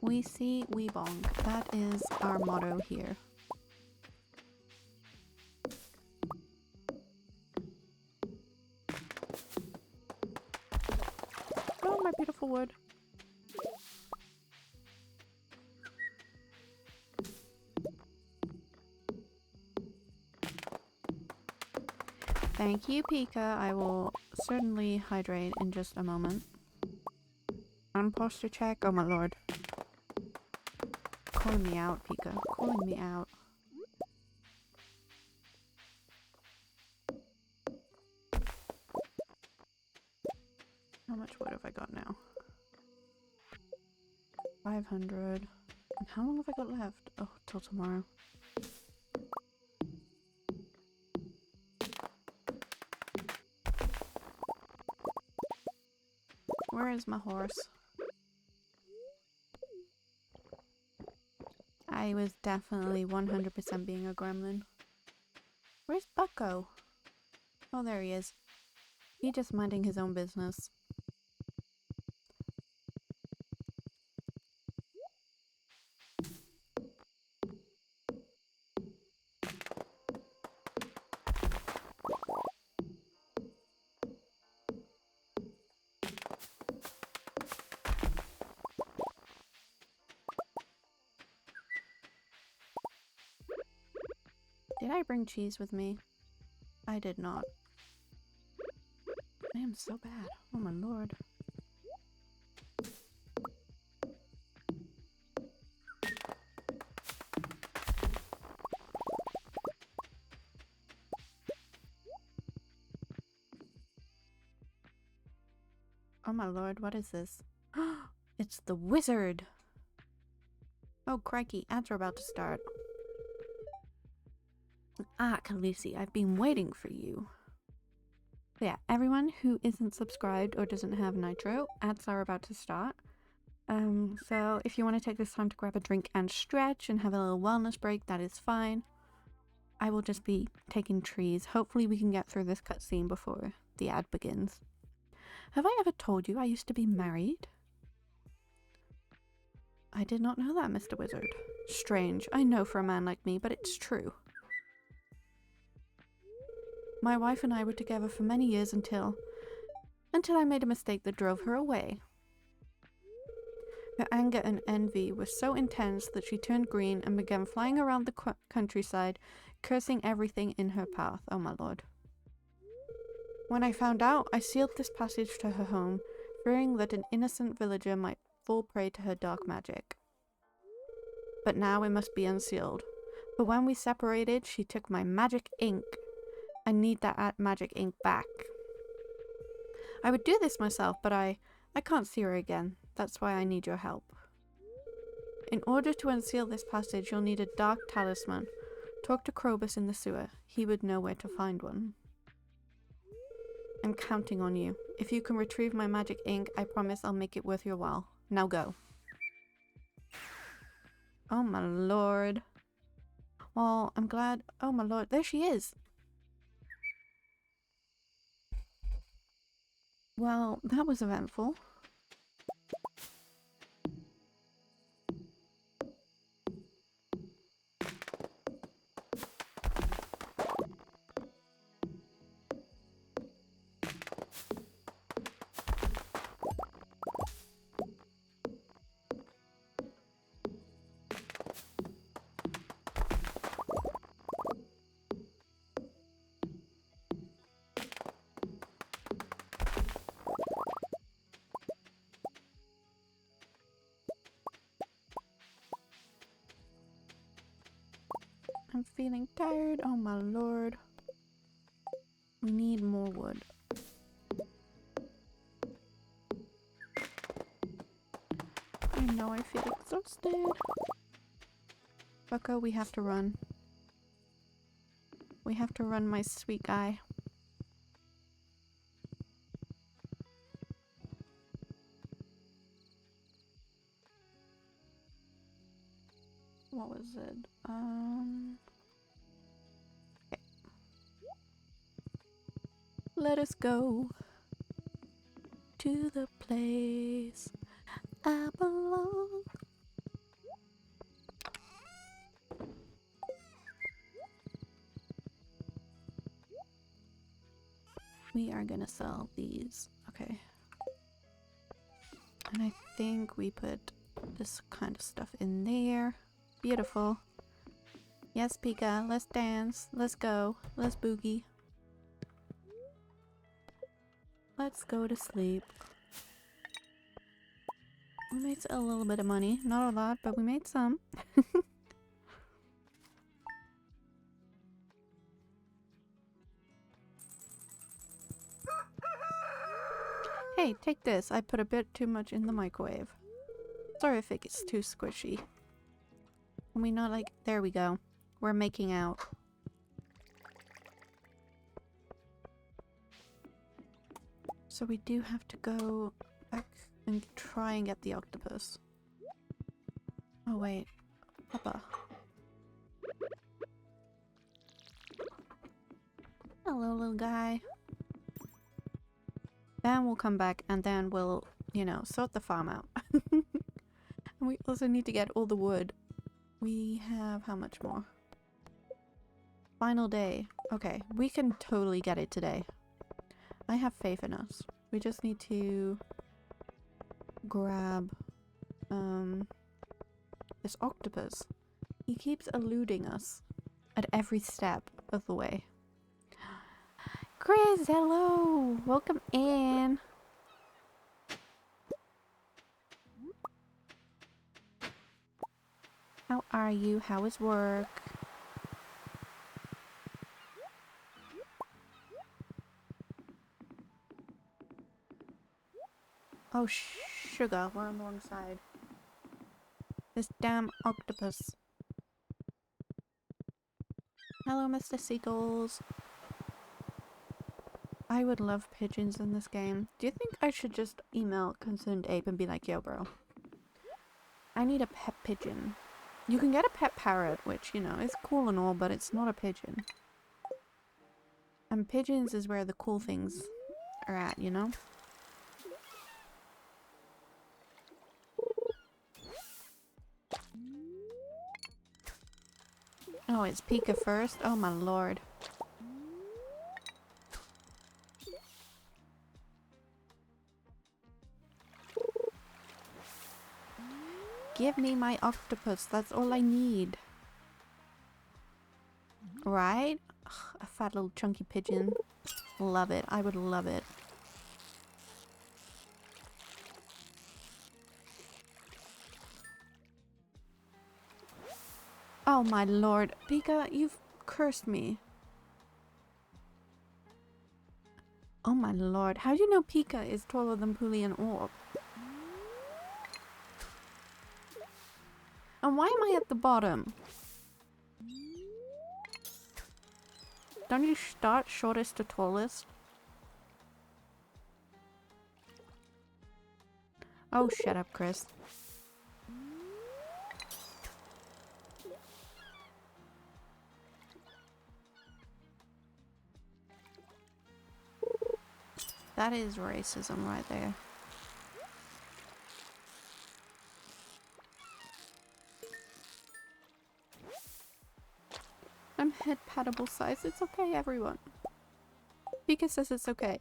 We see, we bong. That is our motto here. Oh, my beautiful wood. Thank you, Pika. I will certainly hydrate in just a moment. Posture check. Oh my lord. Calling me out, Pika. Calling me out. How much wood have I got now? 500. And how long have I got left? Oh, till tomorrow. Where is my horse? I was definitely 100% being a gremlin. Where's Bucko? Oh, there he is. He just minding his own business. Did I bring cheese with me? I did not. I am so bad. Oh my lord. Oh my lord, what is this? It's the wizard! Oh crikey, ads are about to start. Ah, Khaleesi, I've been waiting for you. So yeah, everyone who isn't subscribed or doesn't have Nitro, ads are about to start. So if you want to take this time to grab a drink and stretch and have a little wellness break, that is fine. I will just be taking trees. Hopefully we can get through this cutscene before the ad begins. Have I ever told you I used to be married? I did not know that, Mr. Wizard. Strange, I know for a man like me, but it's true. My wife and I were together for many years until I made a mistake that drove her away. Her anger and envy were so intense that she turned green and began flying around the countryside, cursing everything in her path. Oh my lord. When I found out, I sealed this passage to her home, fearing that an innocent villager might fall prey to her dark magic. But now it must be unsealed. But when we separated, she took my magic ink. I need that magic ink back. I would do this myself, but I can't see her again. That's why I need your help. In order to unseal this passage, you'll need a dark talisman. Talk to Krobus in the sewer. He would know where to find one. I'm counting on you. If you can retrieve my magic ink, I promise I'll make it worth your while. Now go. Oh my lord. Well, I'm glad. Oh my lord, there she is. Well, that was eventful. I'm feeling tired. Oh my lord. We need more wood. I know I feel exhausted. Bucko, we have to run. We have to run, my sweet guy. What was it? Okay. Let us go to the place I belong. We are gonna sell these. Okay. And I think we put this kind of stuff in there. Beautiful. Yes, Pika, let's dance. Let's go. Let's boogie. Let's go to sleep. We made a little bit of money. Not a lot, but we made some. Hey, take this. I put a bit too much in the microwave. Sorry if it gets too squishy. Can we not like... There we go. We're making out. So we do have to go back and try and get the octopus. Oh wait. Papa. Hello, little guy. Then we'll come back and then we'll, you know, sort the farm out. And we also need to get all the wood. We have how much more? Final day. Okay, we can totally get it today. I have faith in us. We just need to grab this octopus. He keeps eluding us at every step of the way. Chris, hello! Welcome in! How are you? How is work? Oh, sugar, we're on the wrong side. This damn octopus. Hello, Mr. Seagulls. I would love pigeons in this game. Do you think I should just email Concerned Ape and be like, yo, bro? I need a pet pigeon. You can get a pet parrot, which, you know, is cool and all, but it's not a pigeon. And pigeons is where the cool things are at, you know? Oh, it's Pika first? Oh my lord. Give me my octopus, that's all I need. Right? Ugh, a fat little chunky pigeon. Love it, I would love it. Oh my lord. Pika, you've cursed me. Oh my lord. How do you know Pika is taller than Puli and Orb? And why am I at the bottom? Don't you start shortest to tallest? Oh, shut up, Chris. That is racism right there. I'm head paddable size. It's okay, everyone. Pika says it's okay.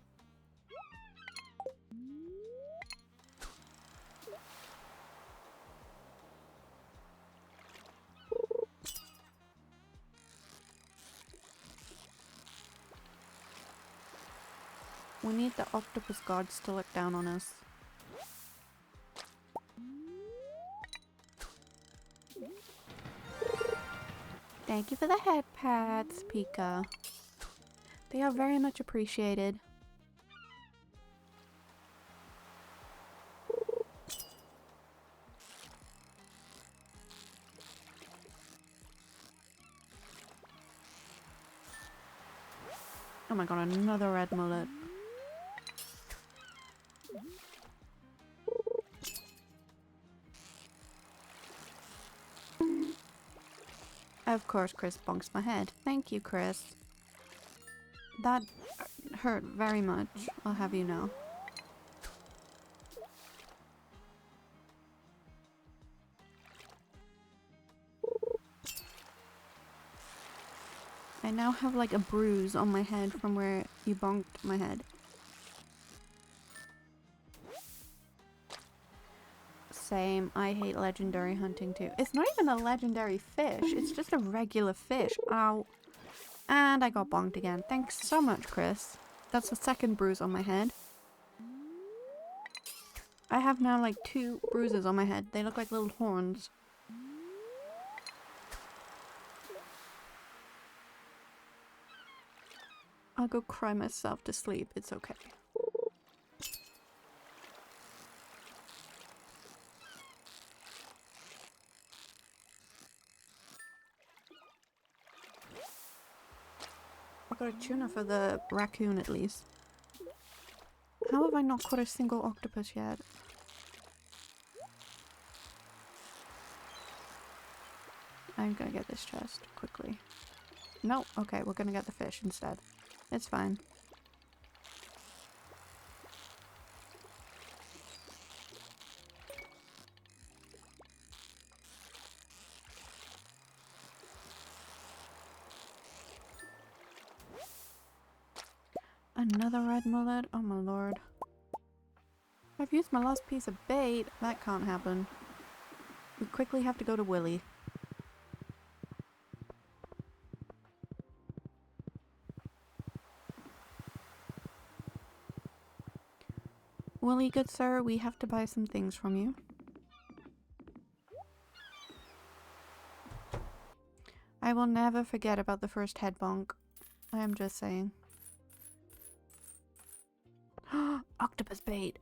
We need the octopus gods to look down on us. Thank you for the head pats, Pika. They are very much appreciated. Oh my god, another red mullet. Of course, Chris bonks my head. Thank you, Chris. That hurt very much, I'll have you know. I now have like a bruise on my head from where you bonked my head. Same, I hate legendary hunting too. It's not even a legendary fish, it's just a regular fish. Ow. And I got bonked again. Thanks so much, Chris. That's the second bruise on my head. I have now like 2 bruises on my head. They look like little horns. I'll go cry myself to sleep. It's okay. I got a tuna for the raccoon at least. How have I not caught a single octopus yet? I'm gonna get this chest quickly. No, okay, we're gonna get the fish instead. It's fine. Another red mullet? Oh my lord. I've used my last piece of bait. That can't happen. We quickly have to go to Willy. Willy, good sir, we have to buy some things from you. I will never forget about the first head bonk. I am just saying. Octopus bait!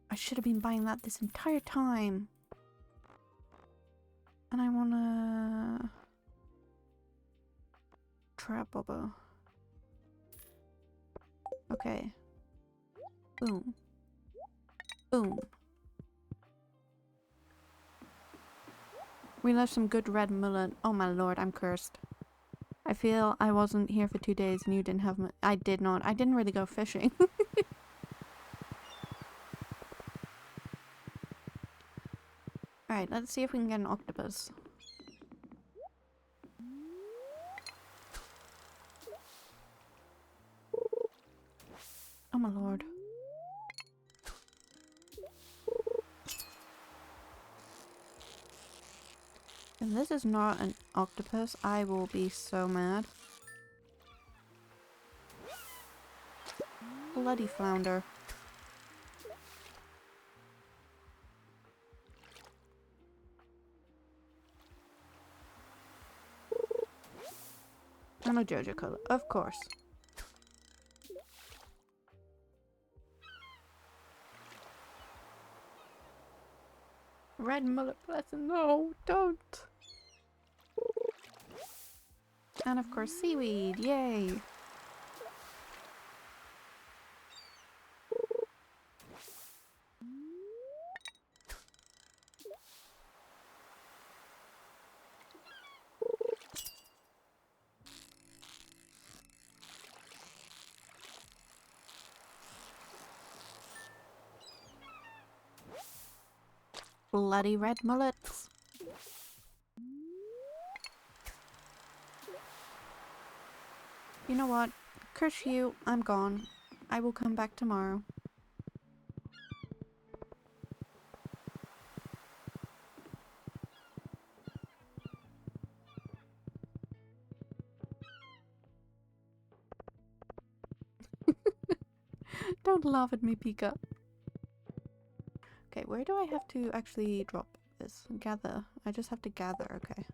I should have been buying that this entire time. And I wanna... Trap bubba. Okay. Boom. Boom. We left some good red mullet. Oh my lord, I'm cursed. I feel I wasn't here for 2 days and you didn't have I did not. I didn't really go fishing. Alright, let's see if we can get an octopus. Oh my lord. If this is not an octopus, I will be so mad. Bloody flounder. I'm a JoJo color, of course. Red mullet blessing, no, don't. And of course seaweed, yay. Bloody red mullets. You know what? Curse you, I'm gone. I will come back tomorrow. Don't laugh at me, Pika. Okay, where do I have to actually drop this? Gather. I just have to gather, okay.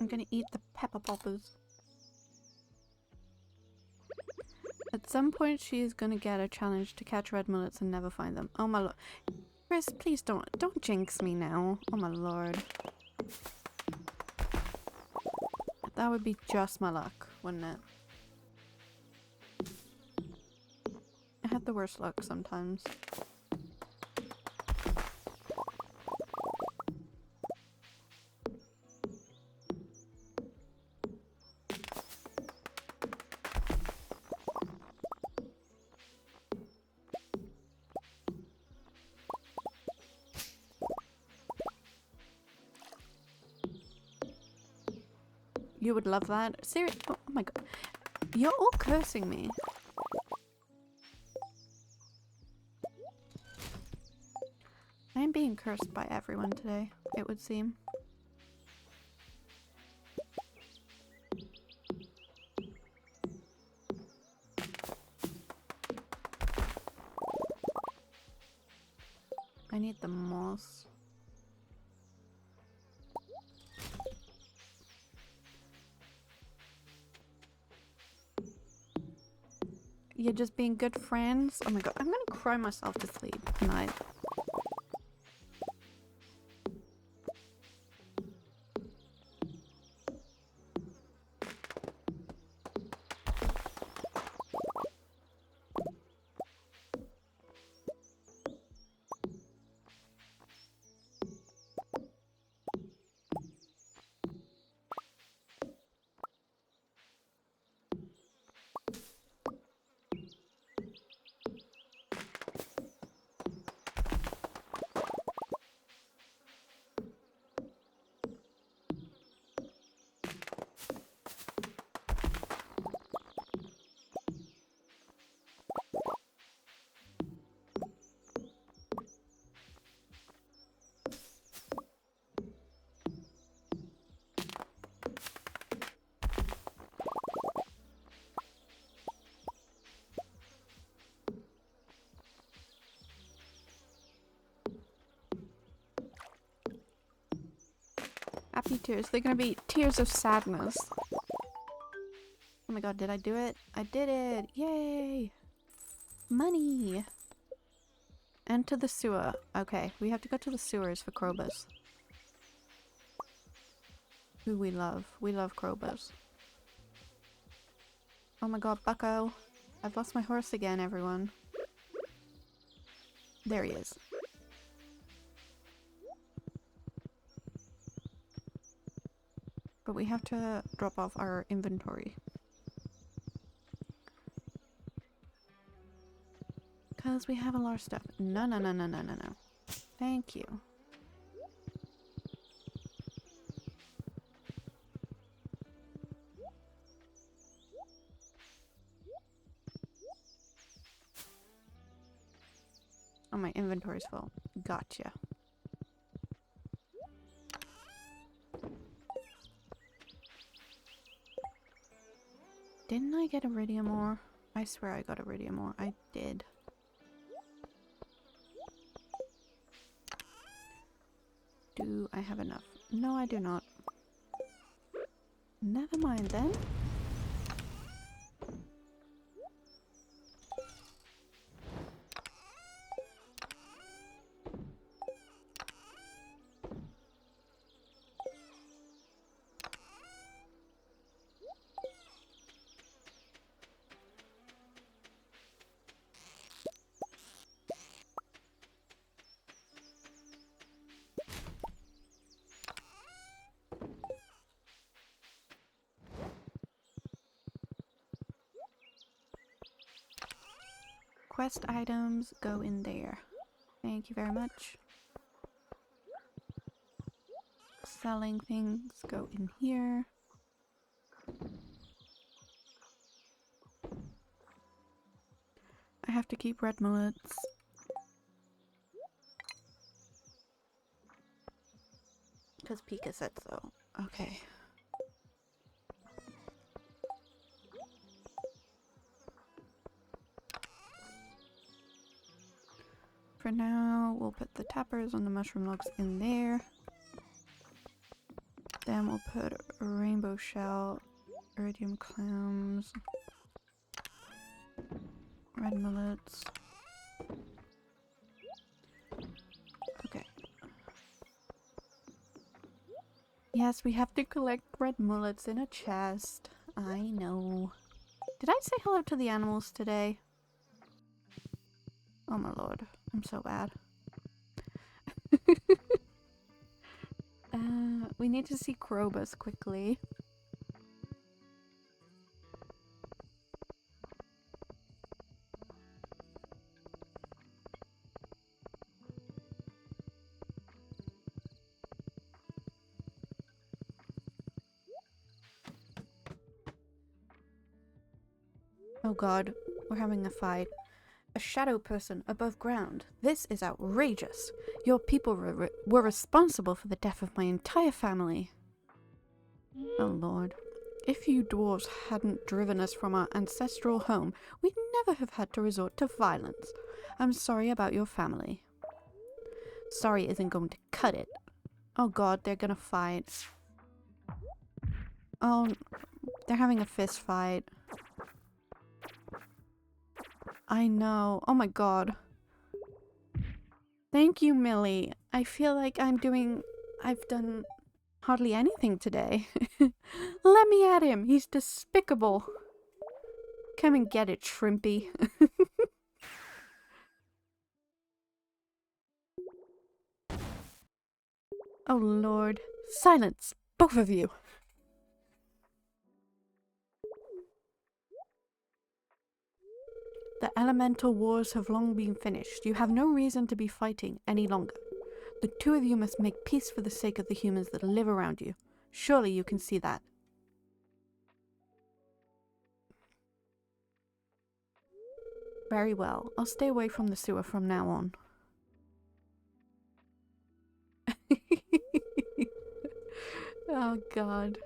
I'm gonna eat the pepper poppers. At some point she's gonna get a challenge to catch red mullets and never find them. Oh my lord. Chris, please don't jinx me now. Oh my lord. That would be just my luck, wouldn't it? I had the worst luck sometimes. You would love that. Seriously? Oh my god. You're all cursing me. I am being cursed by everyone today, it would seem. I need the moss. You're just being good friends? Oh my god, I'm gonna cry myself to sleep tonight. Happy tears. They're gonna be tears of sadness. Oh my god, did I do it? I did it! Yay! Money! Enter the sewer. Okay, we have to go to the sewers for Krobus. Who we love. We love Krobus. Oh my god, Bucko. I've lost my horse again, everyone. There he is. But we have to drop off our inventory. Because we have a lot of stuff. No, no, no, no, no, no, no. Thank you. Oh, my inventory's full. Gotcha. Didn't I get iridium ore? I swear I got iridium ore. I did. Do I have enough? No, I do not. Never mind then. Quest items go in there. Thank you very much. Selling things go in here. I have to keep red mullets. Because Pika said so. Okay. For now, we'll put the tappers and the mushroom logs in there. Then we'll put a rainbow shell, iridium clams, red mullets. Okay. Yes, we have to collect red mullets in a chest. I know. Did I say hello to the animals today? Oh my lord, I'm so bad. We need to see Krobus quickly. Oh god, we're having a fight. A shadow person above ground. This is outrageous. Your people were responsible for the death of my entire family. Oh lord. If you dwarves hadn't driven us from our ancestral home, we'd never have had to resort to violence. I'm sorry about your family. Sorry isn't going to cut it. Oh god, they're gonna fight. Oh, they're having a fist fight. I know. Oh my god. Thank you, Millie. I feel like I've done hardly anything today. Let me at him. He's despicable. Come and get it, Shrimpy. Oh lord. Silence, both of you. The elemental wars have long been finished. You have no reason to be fighting any longer. The two of you must make peace for the sake of the humans that live around you. Surely you can see that. Very well. I'll stay away from the sewer from now on. Oh god.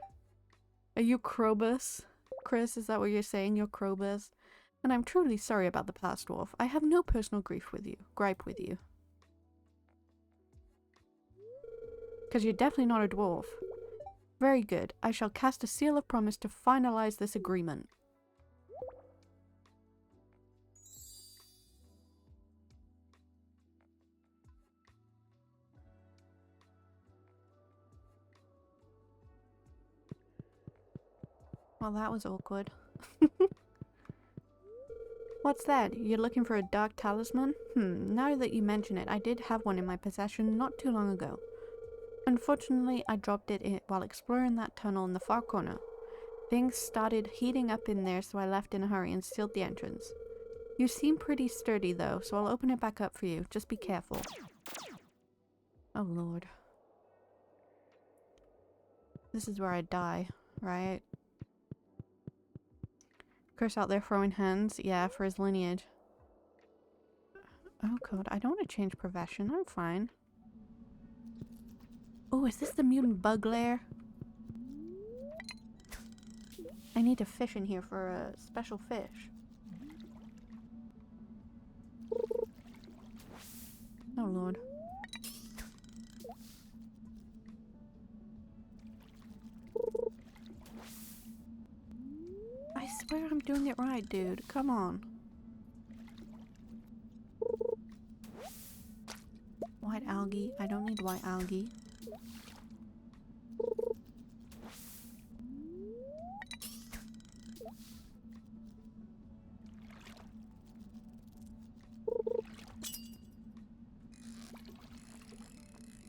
Are you Krobus? Chris, is that what you're saying? You're Krobus? And I'm truly sorry about the past, dwarf. I have no personal gripe with you. Because you're definitely not a dwarf. Very good. I shall cast a seal of promise to finalize this agreement. Well, that was awkward. What's that? You're looking for a dark talisman? Now that you mention it, I did have one in my possession not too long ago. Unfortunately, I dropped it while exploring that tunnel in the far corner. Things started heating up in there, so I left in a hurry and sealed the entrance. You seem pretty sturdy though, so I'll open it back up for you. Just be careful. Oh lord. This is where I die, right? Curse out there throwing hands. Yeah, for his lineage. Oh god, I don't want to change profession. I'm fine. Oh, is this the mutant bug lair? I need to fish in here for a special fish. Oh lord. I swear I'm doing it right, dude. Come on. White algae. I don't need white algae.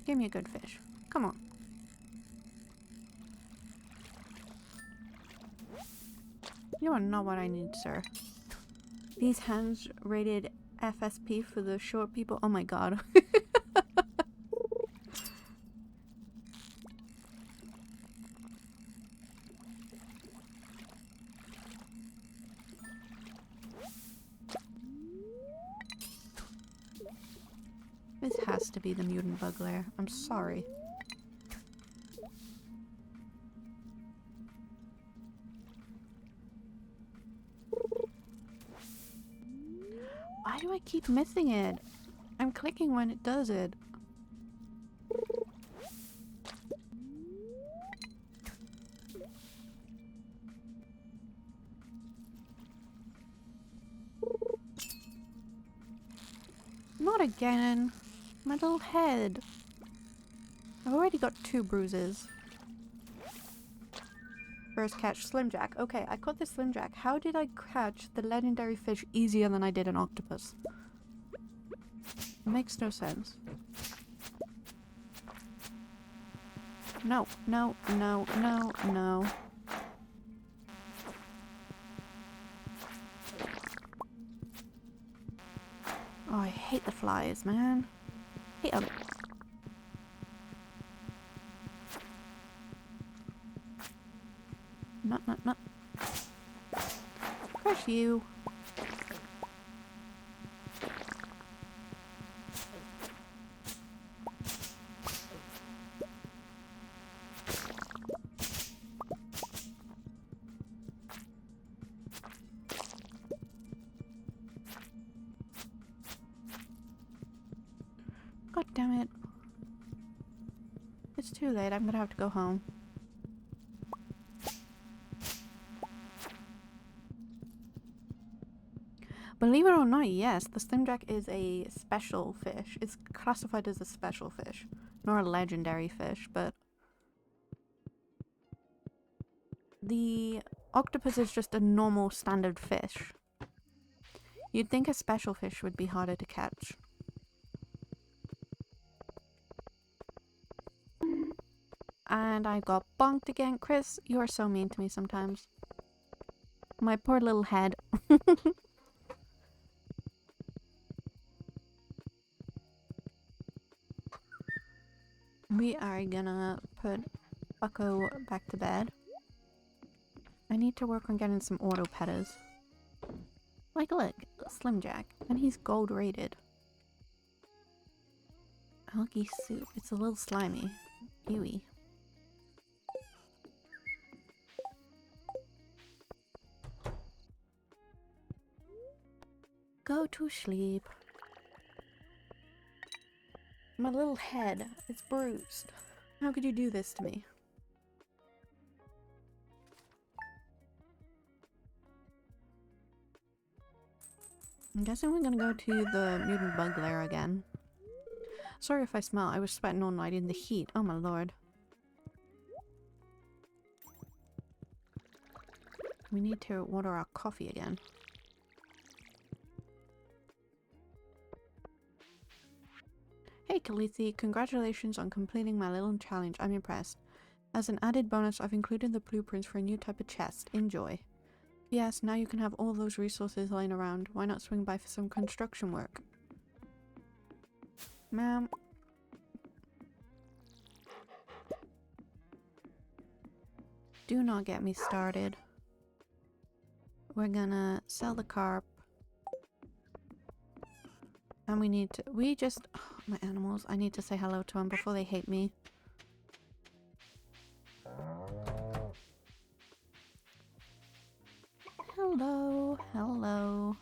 Give me a good fish. Come on. You are not what I need, sir. These hands rated FSP for the short people. Oh my god. This has to be the mutant bug lair. I'm sorry. Why do I keep missing it? I'm clicking when it does it. Not again. My little head. I've already got 2 bruises. First catch, Slimjack. Okay, I caught the Slimjack. How did I catch the legendary fish easier than I did an octopus? It makes no sense. No, no, no, no, no. Oh, I hate the flies, man. Hate them. No. Crush you. God damn it. It's too late. I'm gonna have to go home. Believe it or not, yes, the Slimjack is a special fish. It's classified as a special fish, not a legendary fish, but the octopus is just a normal standard fish. You'd think a special fish would be harder to catch. And I got bonked again. Chris, you are so mean to me sometimes. My poor little head. We are gonna put Bucko back to bed. I need to work on getting some auto petters. Like, look, Slimjack, and he's gold rated. Algae soup. It's a little slimy. Ewy. Go to sleep. My little head, it's bruised. How could you do this to me? I'm guessing we're gonna go to the mutant bug lair again. Sorry if I smell. I was sweating all night in the heat. Oh my lord. We need to water our coffee again. Hey Khaleesi, congratulations on completing my little challenge. I'm impressed. As an added bonus, I've included the blueprints for a new type of chest. Enjoy. Yes, now you can have all those resources lying around. Why not swing by for some construction work? Ma'am. Do not get me started. We're gonna sell the carp. And we need to- we just- oh, my animals. I need to say hello to them before they hate me. Hello, hello.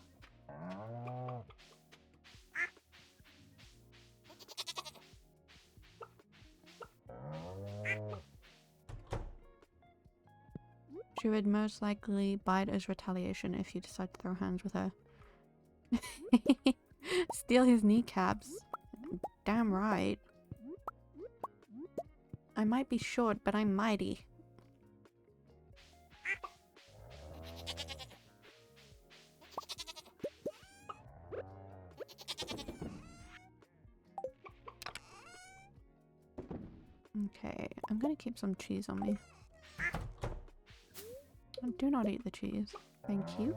She would most likely bite as retaliation if you decide to throw hands with her. Steal his kneecaps. Damn right. I might be short, but I'm mighty. Okay, I'm gonna keep some cheese on me. Do not eat the cheese. Thank you.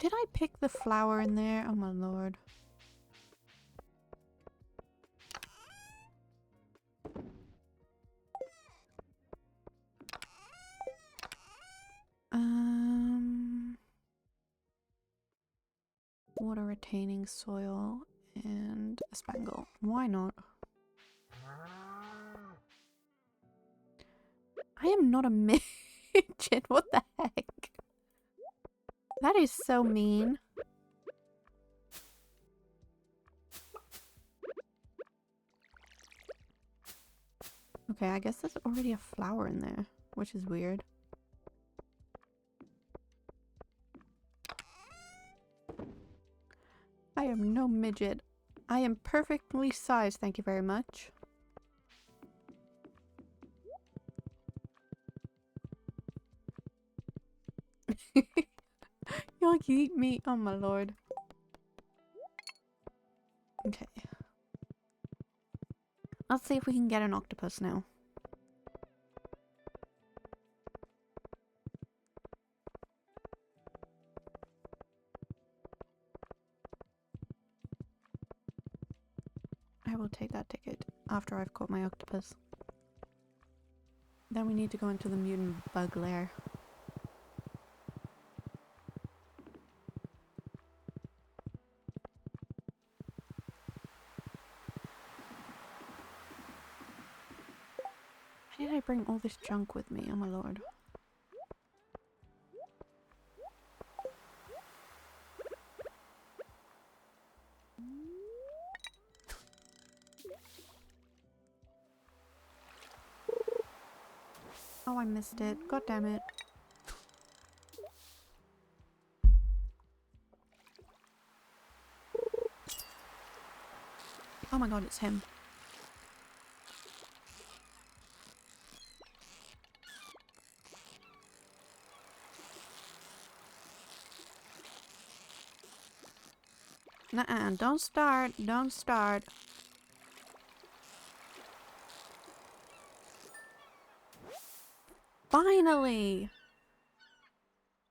Did I pick the flour in there? Oh my lord. Water retaining soil and a spangle. Why not? I am not a midget. What the heck? That is so mean. Okay, I guess there's already a flower in there, which is weird. I am no midget. I am perfectly sized, thank you very much. You'll eat me. Oh my lord. Okay. Let's see if we can get an octopus now. I will take that ticket after I've caught my octopus. Then we need to go into the mutant bug lair. Why did I bring all this junk with me? Oh my lord. Oh, I missed it. God damn it. Oh my god, it's him. Nuh-uh, don't start. Don't start. Finally!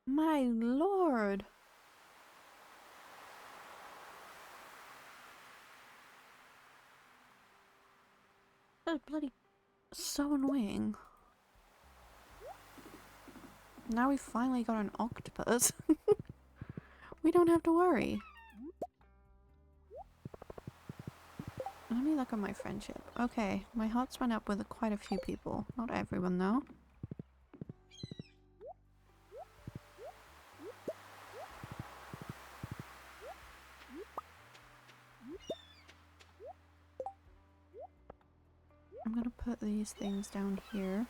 My lord! That's bloody so annoying. Now we finally got an octopus. We don't have to worry. Let me look at my friendship. Okay, my heart's went up with quite a few people. Not everyone though. I'm gonna put these things down here.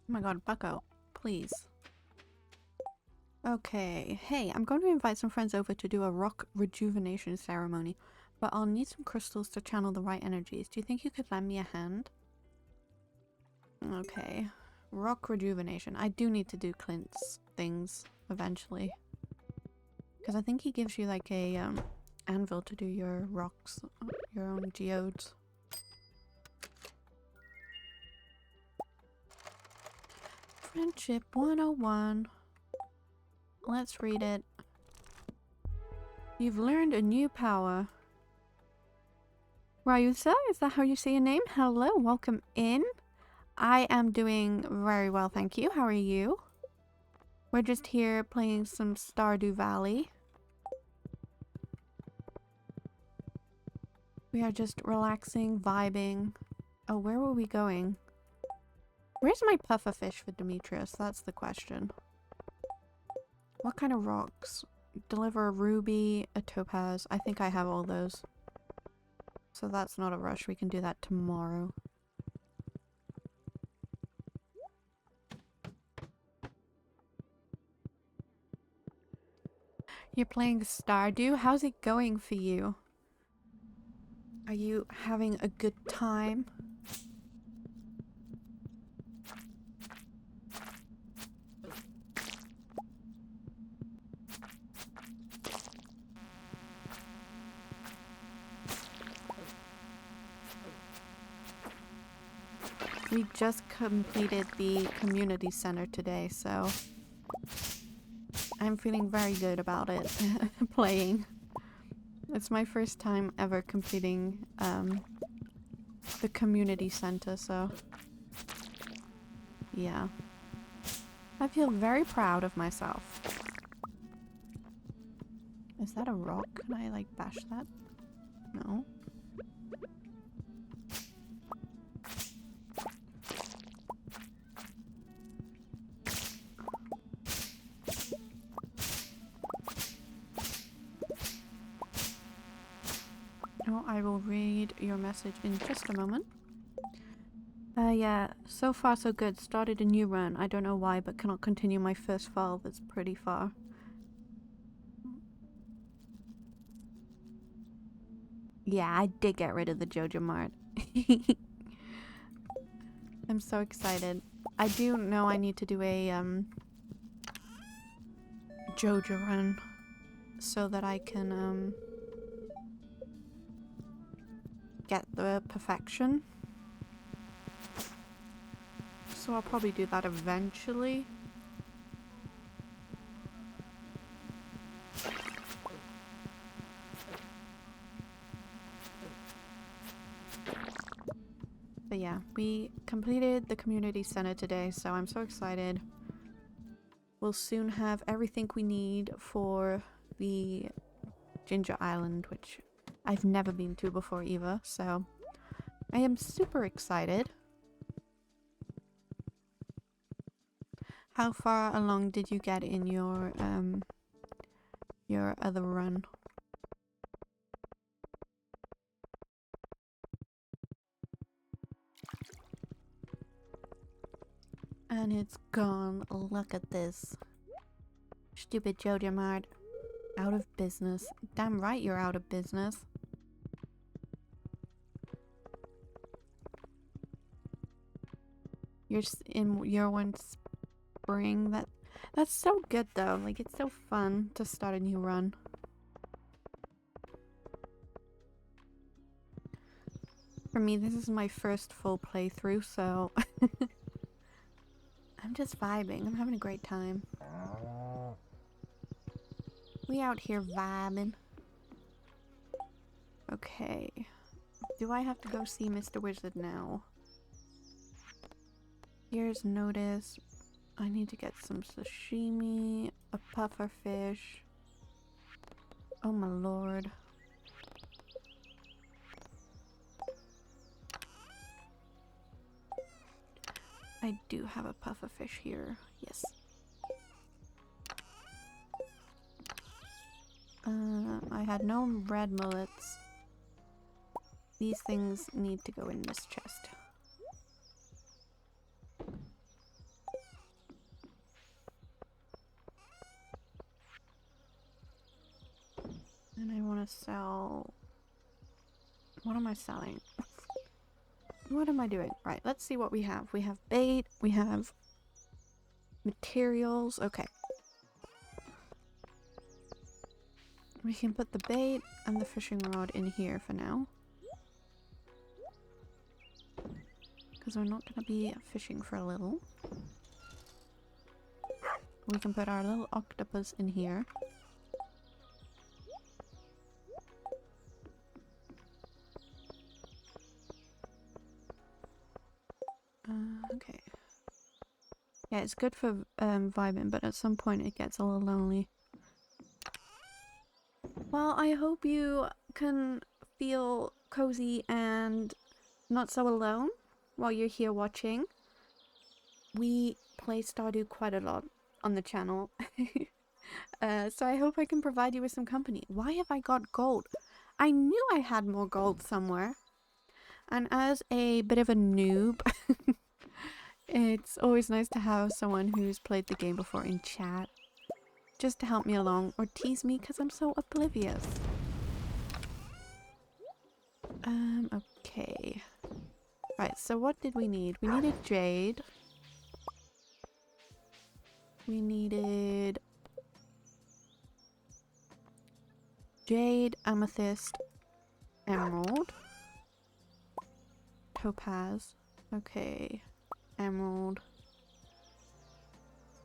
Oh my god, Bucko, please. Okay, hey, I'm going to invite some friends over to do a rock rejuvenation ceremony, but I'll need some crystals to channel the right energies. Do you think you could lend me a hand? Okay, rock rejuvenation. I do need to do Clint's things eventually. Because I think he gives you like a anvil to do your rocks, your own geodes. Friendship 101. Let's read it. You've learned a new power. Ryusa, is that how you say your name? Hello, welcome in. I am doing very well, thank you. How are you? We're just here playing some Stardew Valley. We are just relaxing, vibing. Oh, where were we going? Where's my pufferfish for Demetrius? That's the question. What kind of rocks? Deliver a ruby, a topaz. I think I have all those. So that's not a rush. We can do that tomorrow. You're playing Stardew? How's it going for you? Are you having a good time? We just completed the community center today, so I'm feeling very good about it. Playing. It's my first time ever completing the community center, so yeah. I feel very proud of myself. Is that a rock? Can I like bash that? No. Oh, I will read your message in just a moment. Yeah, so far so good. Started a new run. I don't know why, but cannot continue my first file that's pretty far. Yeah, I did get rid of the Jojo Mart. I'm so excited. I do know I need to do a Jojo run so that I can get the perfection. So I'll probably do that eventually. But yeah, we completed the community center today, so I'm so excited. We'll soon have everything we need for the Ginger Island, which I've never been to before either, so I am super excited. How far along did you get in your other run? And it's gone. Look at this. Stupid Jojo Mart. Out of business. Damn right you're out of business. You're in year one spring. That's so good though. Like, it's so fun to start a new run. For me, this is my first full playthrough, so I'm just vibing. I'm having a great time. We out here vibing. Okay. Do I have to go see Mr. Wizard now? Here's notice. I need to get some sashimi, a puffer fish. Oh my lord. I do have a puffer fish here. Yes. I had no red mullets. These things need to go in this chest. And I want to sell... What am I selling? What am I doing? Right, let's see what we have. We have bait, we have materials. Okay. We can put the bait and the fishing rod in here for now. Because we're not going to be fishing for a little. We can put our little octopus in here. Okay. Yeah, it's good for vibing, but at some point it gets a little lonely. Well, I hope you can feel cozy and not so alone while you're here watching. We play Stardew quite a lot on the channel. So I hope I can provide you with some company. Why have I got gold? I knew I had more gold somewhere. And as a bit of a noob, it's always nice to have someone who's played the game before in chat. Just to help me along or tease me because I'm so oblivious. Okay. Right, so what did we need? We needed jade. We needed jade, amethyst, emerald, topaz. Okay. Emerald,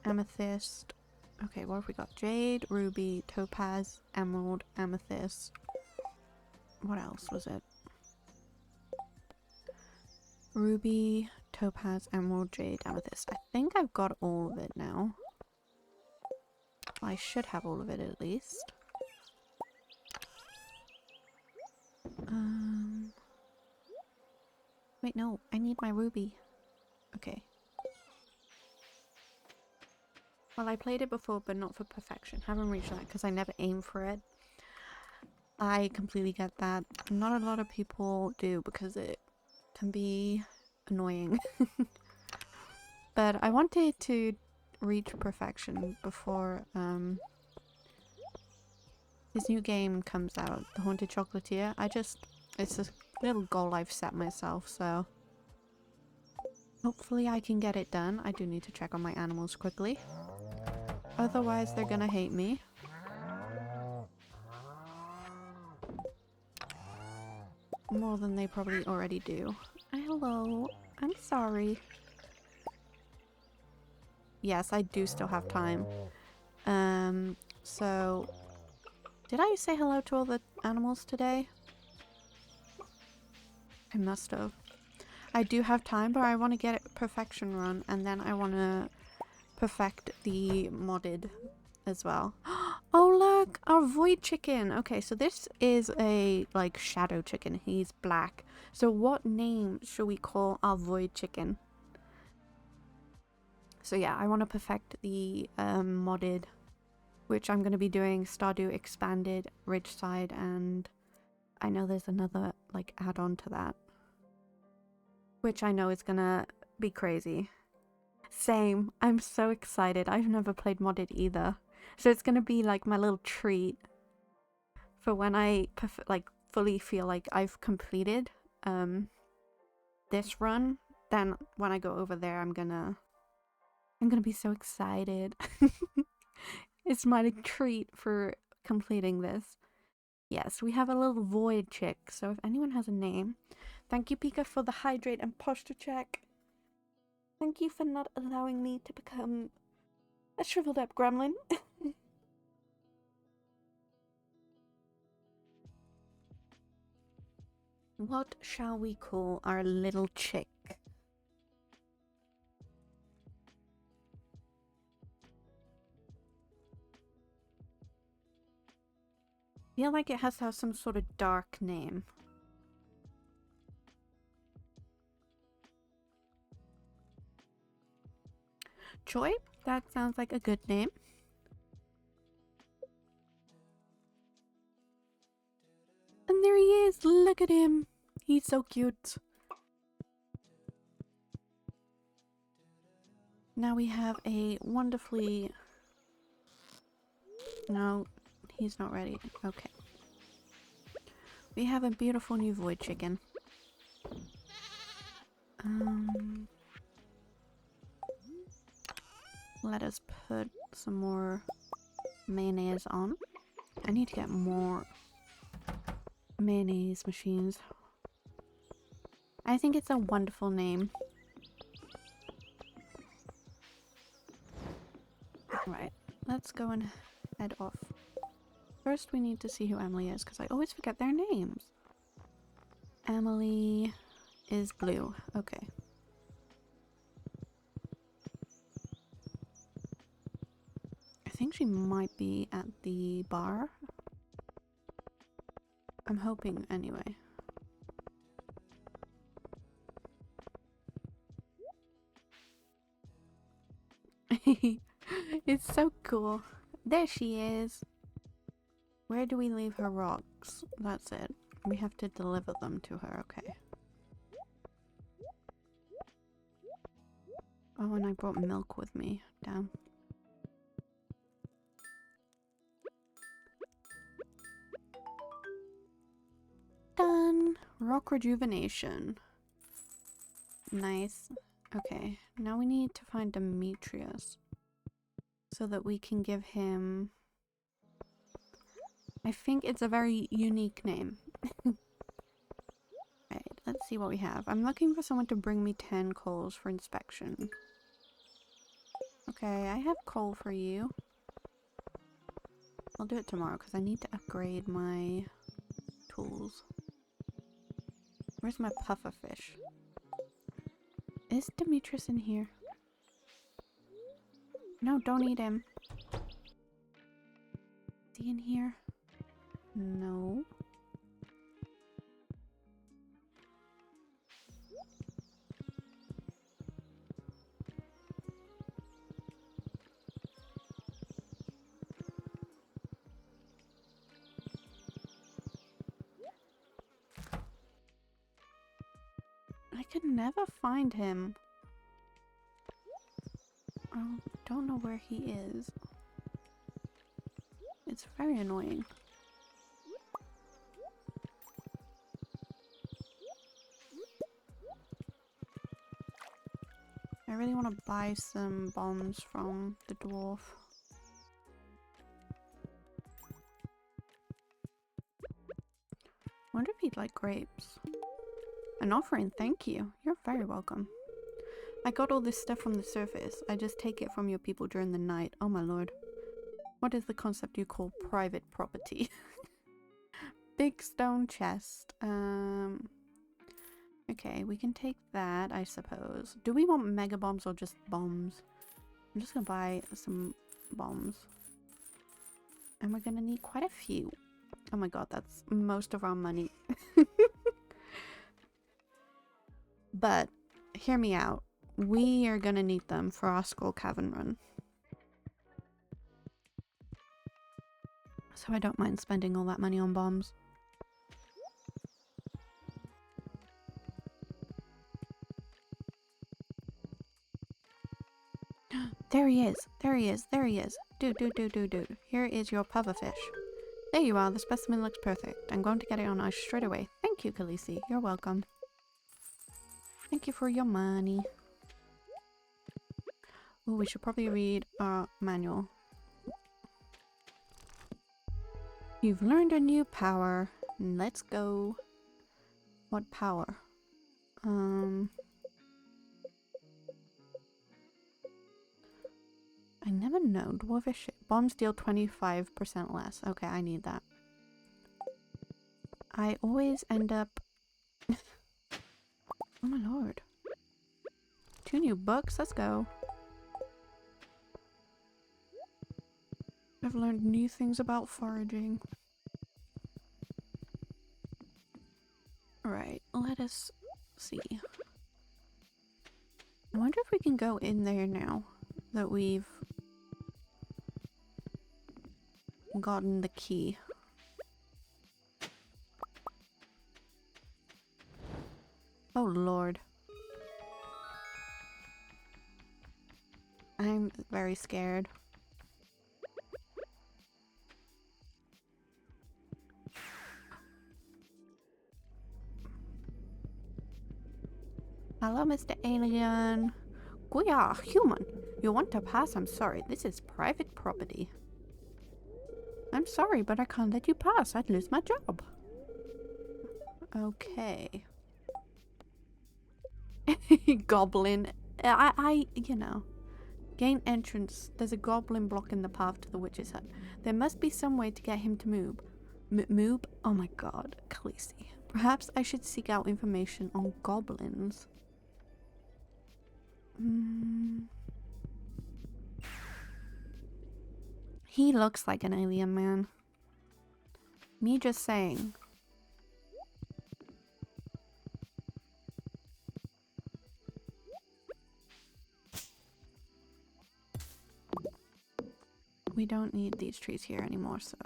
amethyst. Okay, what have we got? Jade, ruby, topaz, emerald, amethyst. What else was it? Ruby, topaz, emerald, jade, amethyst. I think I've got all of it now. I should have all of it at least. Wait, no, I need my ruby. Okay. Well, I played it before, but not for perfection. Haven't reached that because I never aim for it. I completely get that. Not a lot of people do because it can be annoying. But I wanted to reach perfection before this new game comes out, The Haunted Chocolatier. It's a little goal I've set myself, so hopefully I can get it done. I do need to check on my animals quickly. Otherwise they're gonna hate me. More than they probably already do. Hello. I'm sorry. Yes, I do still have time. So... Did I say hello to all the animals today? I must have. I do have time, but I want to get it perfection run, and then I want to perfect the modded as well. Oh look! Our void chicken! Okay, so this is a, like, shadow chicken. He's black. So what name should we call our void chicken? So yeah, I want to perfect the modded, which I'm going to be doing Stardew Expanded, Ridgeside, and I know there's another, like, add-on to that. Which I know is going to be crazy. Same. I'm so excited. I've never played modded either. So it's going to be, like, my little treat for when I, like, fully feel like I've completed this run. Then when I go over there, I'm gonna be so excited. It's my treat for completing this. Yes, we have a little void chick, so if anyone has a name. Thank you, Pika, for the hydrate and posture check. Thank you for not allowing me to become a shriveled up gremlin. What shall we call our little chick? I feel like it has to have some sort of dark name. Joy? That sounds like a good name. And there he is! Look at him! He's so cute. Now we have a wonderfully... No, he's not ready. Okay. We have a beautiful new void chicken. Let us put some more mayonnaise on. I need to get more mayonnaise machines. I think it's a wonderful name. Right, let's go and head off. First we need to see who Emily is, because I always forget their names. Emily is blue. Okay. I think she might be at the bar. I'm hoping anyway. It's so cool. There she is. Where do we leave her rocks? That's it. We have to deliver them to her, okay. Oh, and I brought milk with me. Damn. Done! Rock rejuvenation. Nice. Okay, now we need to find Demetrius. So that we can give him... I think it's a very unique name. Right, let's see what we have. I'm looking for someone to bring me 10 coals for inspection. Okay, I have coal for you. I'll do it tomorrow because I need to upgrade my tools. Where's my pufferfish? Is Demetrius in here? No, don't eat him. Is he in here? No. I could never find him. I don't know where he is. It's very annoying. I really want to buy some bombs from the dwarf. Wonder if he'd like grapes. An offering, thank you. You're very welcome. I got all this stuff from the surface. I just take it from your people during the night. Oh my lord. What is the concept you call private property? Big stone chest. Okay, we can take that, I suppose. Do we want mega bombs or just bombs? I'm just gonna buy some bombs. And we're gonna need quite a few. Oh my god, that's most of our money. But, hear me out. We are gonna need them for our Skull Cavern run. So I don't mind spending all that money on bombs. There he is! There he is! There he is! Dude. Here is your pufferfish. There you are, the specimen looks perfect. I'm going to get it on ice straight away. Thank you, Khaleesi. You're welcome. Thank you for your money. Oh, we should probably read our manual. You've learned a new power. Let's go. What power? I never know. Dwarfish bombs deal 25% less. Okay, I need that. I always end up... Oh my lord. 2 new books. Let's go. I've learned new things about foraging. Alright, let us see. I wonder if we can go in there now that we've gotten the key. Oh lord. I'm very scared. Hello, Mr. Alien. We are human. You want to pass? I'm sorry. This is private property. I'm sorry, but I can't let you pass. I'd lose my job. Okay. Goblin. You know. Gain entrance. There's a goblin blocking the path to the witch's hut. There must be some way to get him to move. Move? Oh my god. Khaleesi. Perhaps I should seek out information on goblins. He looks like an alien man. Me just saying. We don't need these trees here anymore, so...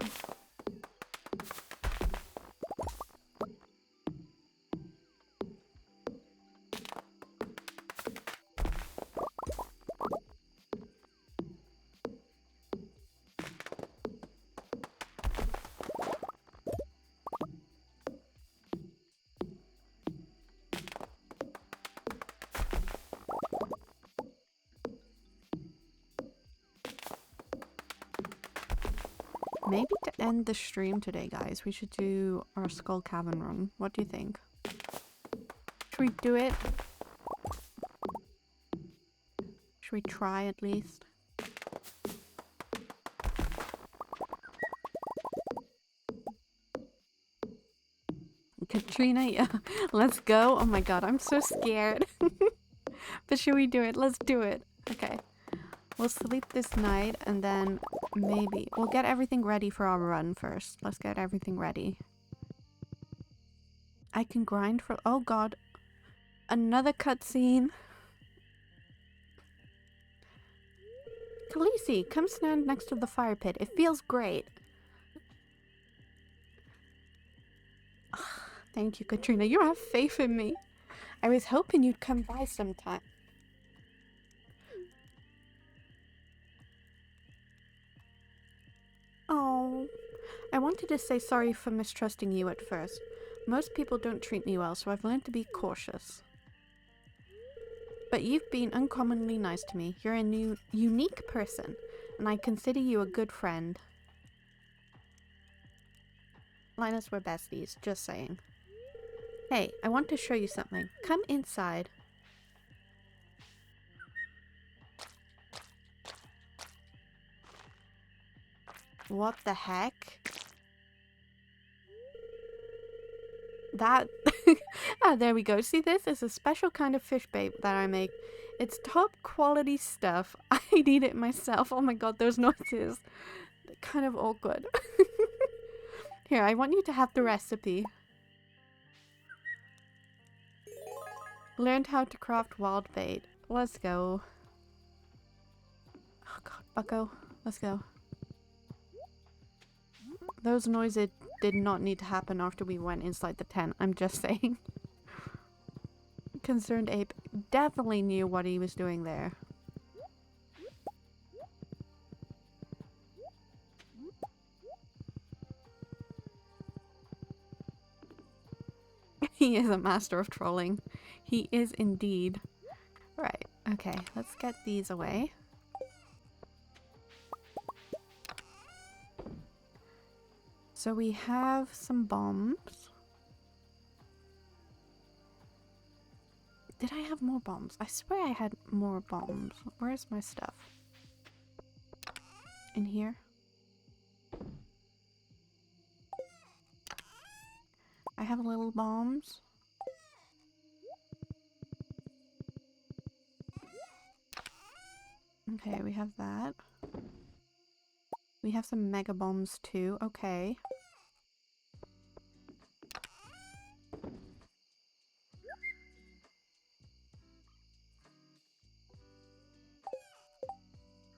Maybe to end the stream today, guys, we should do our Skull Cavern run. What do you think? Should we do it? Should we try at least? Katrina, yeah. Let's go. Oh my god, I'm so scared. But should we do it? Let's do it. Okay. We'll sleep this night and then maybe we'll get everything ready for our run first. Let's get everything ready. I can grind for... Oh god. Another cutscene. Khaleesi, come stand next to the fire pit. It feels great. Thank you, Katrina. You have faith in me. I was hoping you'd come by sometime. Oh, I wanted to say sorry for mistrusting you at first. Most people don't treat me well, so I've learned to be cautious. But you've been uncommonly nice to me. You're a unique person, and I consider you a good friend. Linus, we're besties, just saying. Hey, I want to show you something. Come inside. What the heck? That... Ah, there we go. See, this is a special kind of fish bait that I make. It's top quality stuff. I'd eat it myself. Oh my god, those noises. They're kind of awkward. Here, I want you to have the recipe. Learned how to craft wild bait. Let's go. Oh god, bucko. Let's go. Those noises did not need to happen after we went inside the tent. I'm just saying. Concerned ape definitely knew what he was doing there. He is a master of trolling. He is indeed. Right, okay, let's get these away. So we have some bombs. Did I have more bombs? I swear I had more bombs. Where's my stuff? In here? I have little bombs. Okay, we have that. We have some mega bombs too. Okay.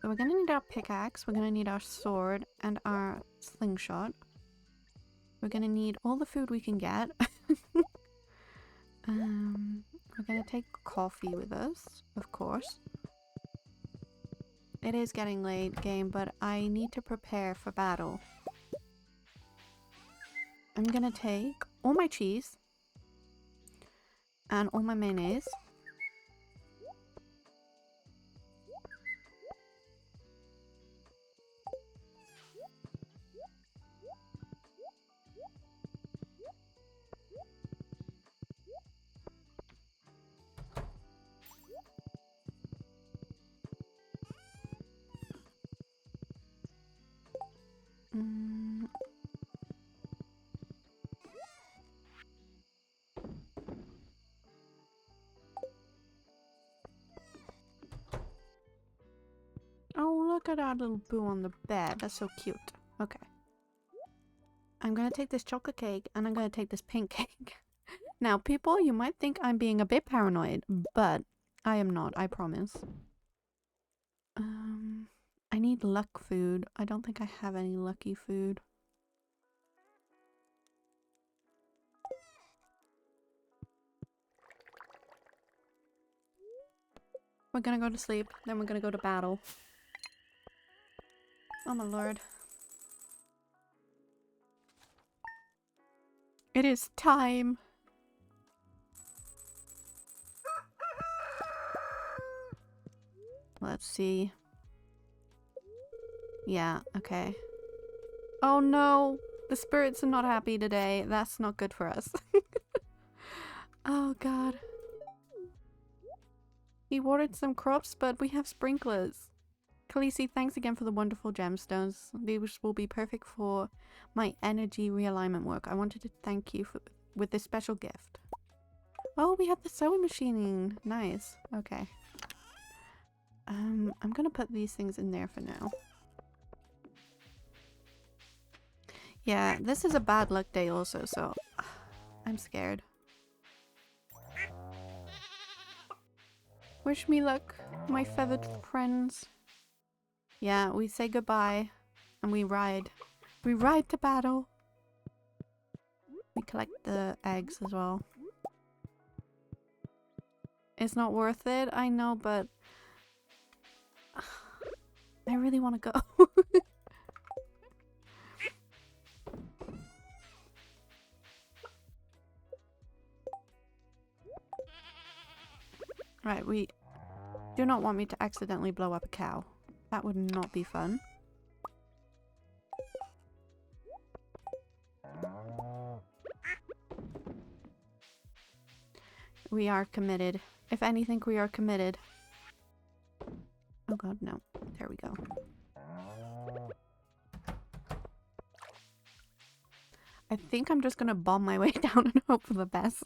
So we're gonna need our pickaxe, we're gonna need our sword and our slingshot. We're gonna need all the food we can get. We're gonna take coffee with us, of course. It is getting late, game, but I need to prepare for battle. I'm gonna take all my cheese and all my mayonnaise. at our little boo on the bed. That's so cute. Okay. I'm gonna take this chocolate cake and I'm gonna take this pink cake. Now, people, you might think I'm being a bit paranoid, but I am not, I promise. I need luck food. I don't think I have any lucky food. We're gonna go to sleep, then we're gonna go to battle. Oh my lord. It is time! Let's see. Yeah, okay. Oh no! The spirits are not happy today. That's not good for us. Oh god. He watered some crops, but we have sprinklers. Khaleesi, thanks again for the wonderful gemstones. These will be perfect for my energy realignment work. I wanted to thank you with this special gift. Oh, we have the sewing machine. Nice. Okay. I'm gonna put these things in there for now. Yeah, this is a bad luck day also, so I'm scared. Wish me luck, my feathered friends. Yeah, we say goodbye and we ride. We ride to battle. We collect the eggs as well. It's not worth it, I know, but I really want to go. Right, we do not want me to accidentally blow up a cow. That would not be fun. We are committed. If anything, we are committed. Oh god, no. There we go. I think I'm just gonna bomb my way down and hope for the best.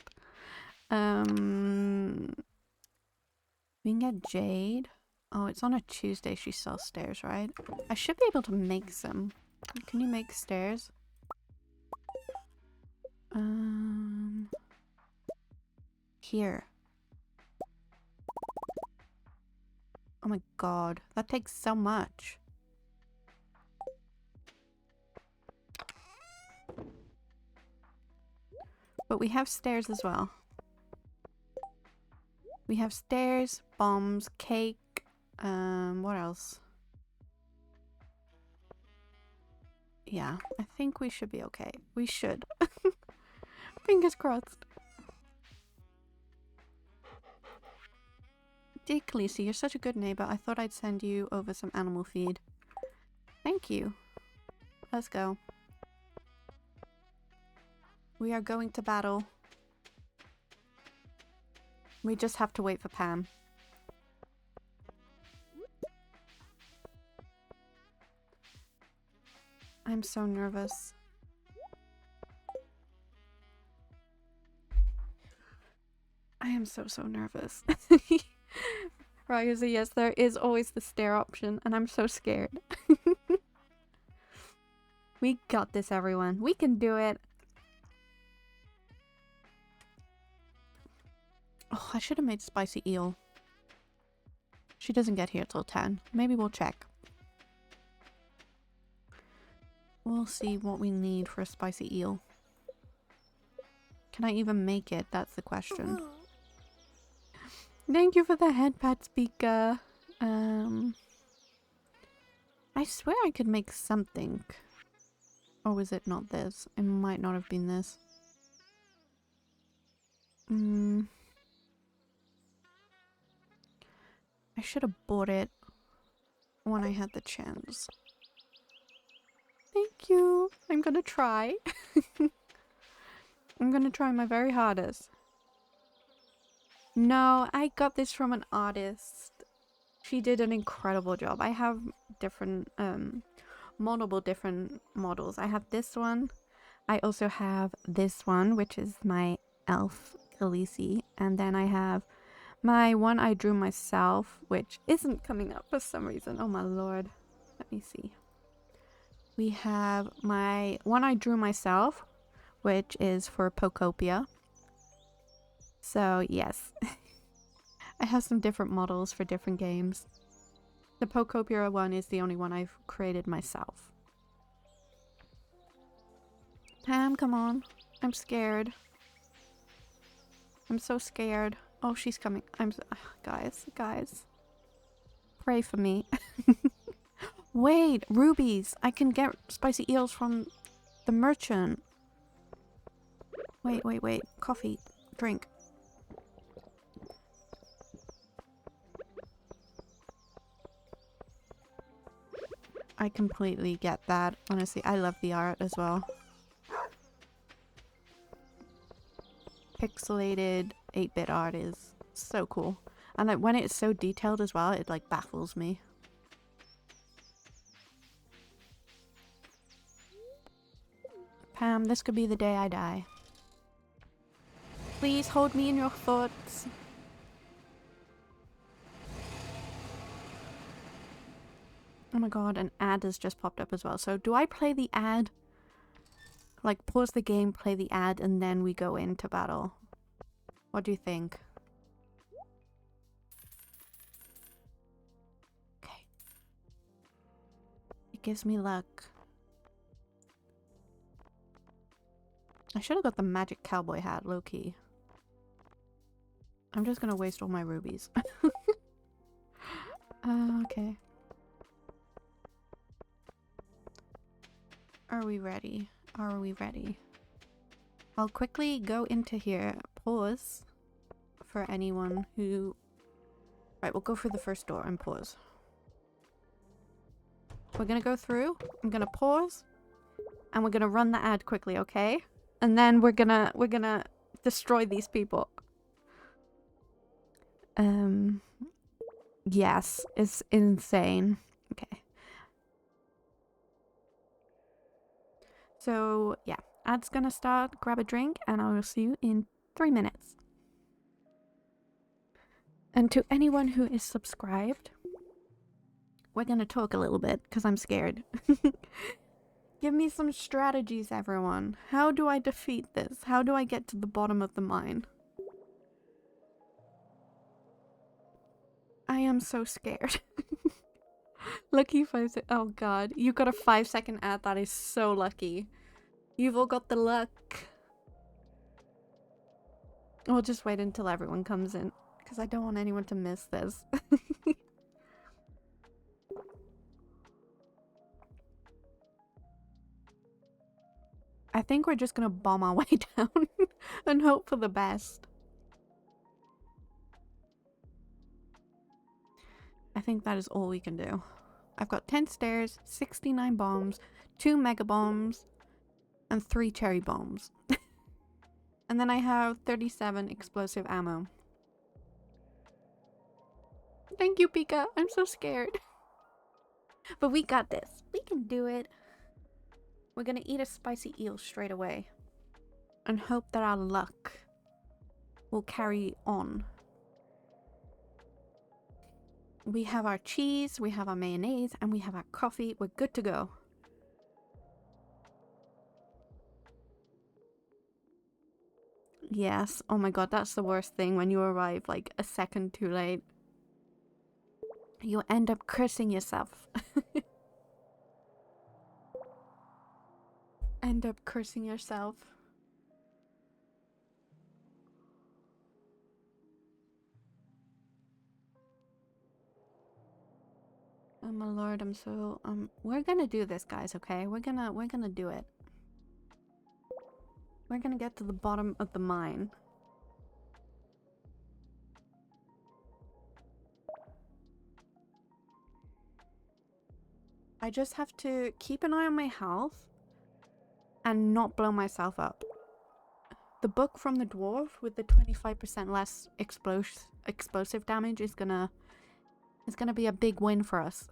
We can get jade. Oh, it's on a Tuesday she sells stairs, right? I should be able to make some. Can you make stairs? Here. Oh my god, that takes so much. But we have stairs as well. We have stairs, bombs, cake, what else? Yeah, I think we should be okay. We should. Fingers crossed. Dear Khaleesi, you're such a good neighbor. I thought I'd send you over some animal feed. Thank you. Let's go. We are going to battle. We just have to wait for Pam. I'm so nervous. I am so nervous. Right, so yes, there is always the stair option, and I'm so scared. We got this, everyone. We can do it. Oh, I should have made spicy eel. She doesn't get here till 10. Maybe we'll check. We'll see what we need for a spicy eel. Can I even make it? That's the question. Thank you for the head pat, speaker. I swear I could make something. Or was it not this? It might not have been this. I should have bought it when I had the chance. Thank you. I'm gonna try. I'm gonna try my very hardest. No, I got this from an artist. She did an incredible job. I have different, multiple different models. I have this one. I also have this one, which is my elf Khaleesi. And then I have my one I drew myself, which isn't coming up for some reason. Oh my lord. let me see. We have my one I drew myself, which is for Pokopia. So yes, I have some different models for different games. The Pokopia one is the only one I've created myself. Pam, come on. I'm scared. I'm so scared. Oh, she's coming. Guys. Pray for me. Wait, rubies. I can get spicy eels from the merchant. Wait. Coffee. Drink. I completely get that. Honestly, I love the art as well. Pixelated 8-bit art is so cool. And like when it's so detailed as well, it like baffles me. Pam, this could be the day I die. Please hold me in your thoughts. Oh my god, an ad has just popped up as well. So do I play the ad? Like pause the game, play the ad, and then we go into battle? What do you think? Okay. It gives me luck. I should have got the magic cowboy hat, low-key. I'm just gonna waste all my rubies. Okay. Are we ready? Are we ready? I'll quickly go into here, pause for anyone who... Right, we'll go through the first door and pause. We're gonna go through, I'm gonna pause, and we're gonna run the ad quickly, okay? And then we're gonna destroy these people. Yes, it's insane. Okay. So, yeah. Ad's gonna start, grab a drink, and I will see you in 3 minutes. And to anyone who is subscribed, we're gonna talk a little bit, because I'm scared. Give me some strategies, everyone. How do I defeat this? How do I get to the bottom of the mine? I am so scared. Lucky 5 seconds. Oh god, you got a 5-second ad. That is so lucky. You've all got the luck. We'll just wait until everyone comes in, because I don't want anyone to miss this. I think we're just gonna bomb our way down and hope for the best. I think that is all we can do. I've got 10 stairs, 69 bombs, 2 mega bombs, and 3 cherry bombs. And then I have 37 explosive ammo. Thank you, Pika. I'm so scared. But we got this. We can do it. We're gonna eat a spicy eel straight away. And hope that our luck will carry on. We have our cheese, we have our mayonnaise, and we have our coffee. We're good to go. Yes. Oh my god, that's the worst thing when you arrive like a second too late. You end up cursing yourself. End up cursing yourself. Oh my lord, I'm so we're gonna do this, guys, okay? We're gonna do it. We're gonna get to the bottom of the mine. I just have to keep an eye on my health and not blow myself up. The book from the dwarf with the 25% less explosive damage is gonna be a big win for us.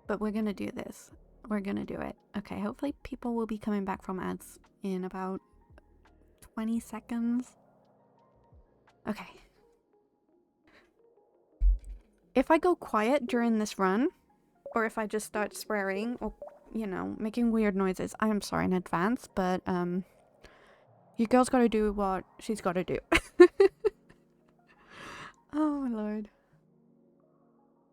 But we're gonna do this. We're gonna do it. Okay, hopefully people will be coming back from ads in about 20 seconds. Okay. If I go quiet during this run, or if I just start swearing or, you know, making weird noises, I am sorry in advance, but, your girl's gotta do what she's gotta do. Oh my lord.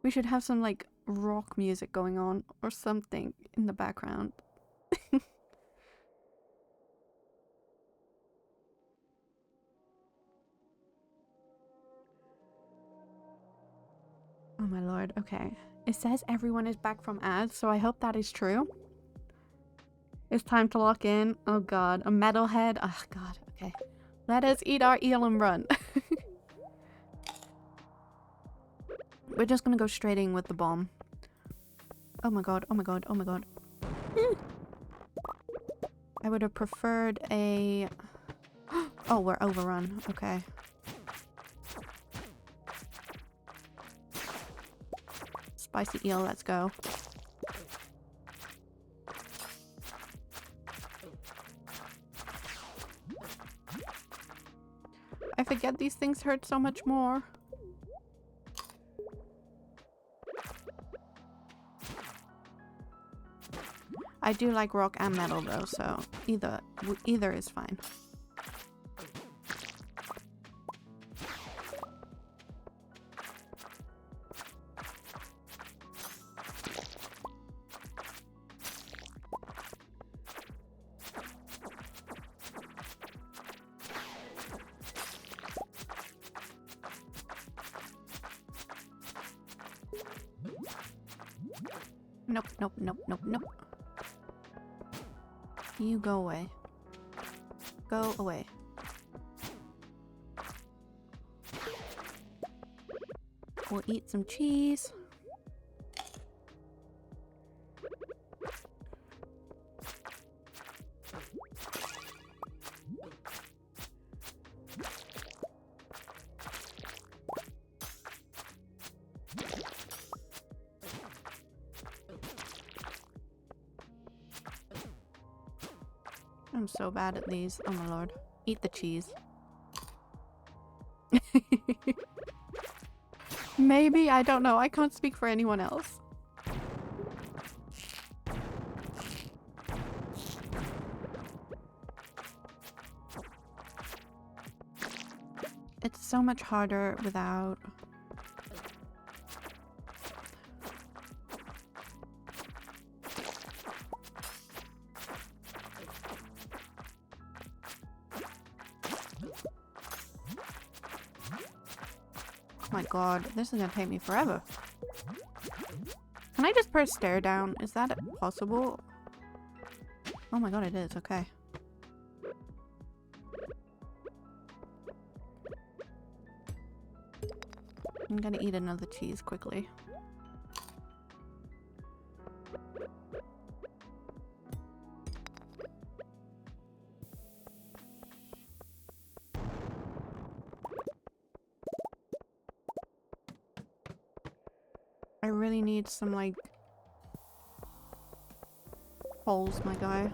We should have some, like, rock music going on or something in the background. Oh my lord, okay. It says everyone is back from ads, so I hope that is true. It's time to lock in. Oh god, a metalhead. Oh god, okay. Let us eat our eel and run. We're just gonna go straight in with the bomb. Oh my god, oh my god, oh my god. I would have preferred a... Oh, we're overrun. Okay. Spicy eel, let's go. I forget these things hurt so much more. I do like rock and metal though, so either is fine. Nope, nope, nope, nope, nope. You go away. Go away. We'll eat some cheese. I'm so bad at these. Oh my lord. Eat the cheese. Maybe, I don't know. I can't speak for anyone else. It's so much harder without... Oh my god, this is gonna take me forever. Can I just press stare down? Is that possible? Oh my god, it is. Okay. I'm gonna eat another cheese quickly. I really need some, like, holes, my guy.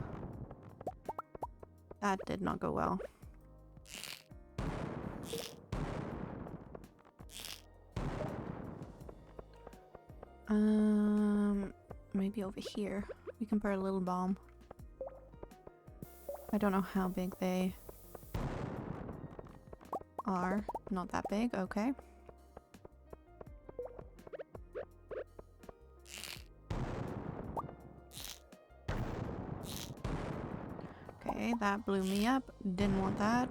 That did not go well. Maybe over here. We can put a little bomb. I don't know how big they are. Not that big, okay. Okay, that blew me up. Didn't want that.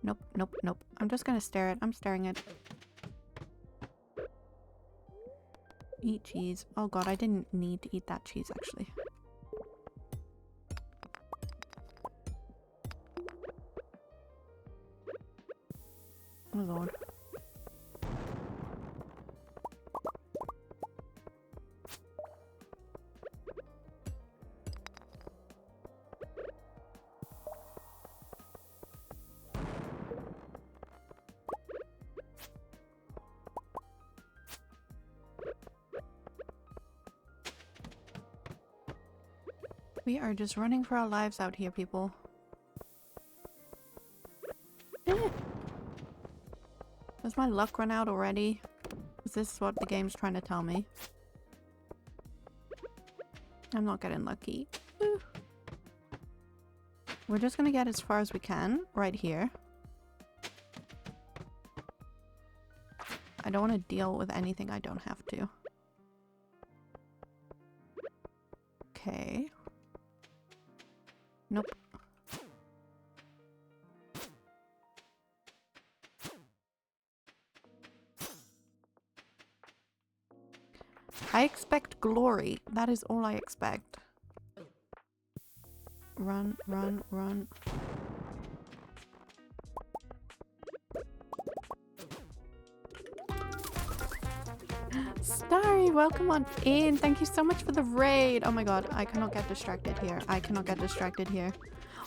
Nope, nope, nope. I'm just gonna stare it. I'm staring it. Eat cheese. Oh god, I didn't need to eat that cheese actually. Oh lord. We are just running for our lives out here, people. Has my luck run out already? Is this what the game's trying to tell me? I'm not getting lucky. Woo. We're just gonna get as far as we can right here. I don't want to deal with anything I don't have to. Okay. Nope. I expect glory. That is all I expect. Run, run, run. Starry, welcome on in. Thank you so much for the raid. Oh my god, I cannot get distracted here. I cannot get distracted here.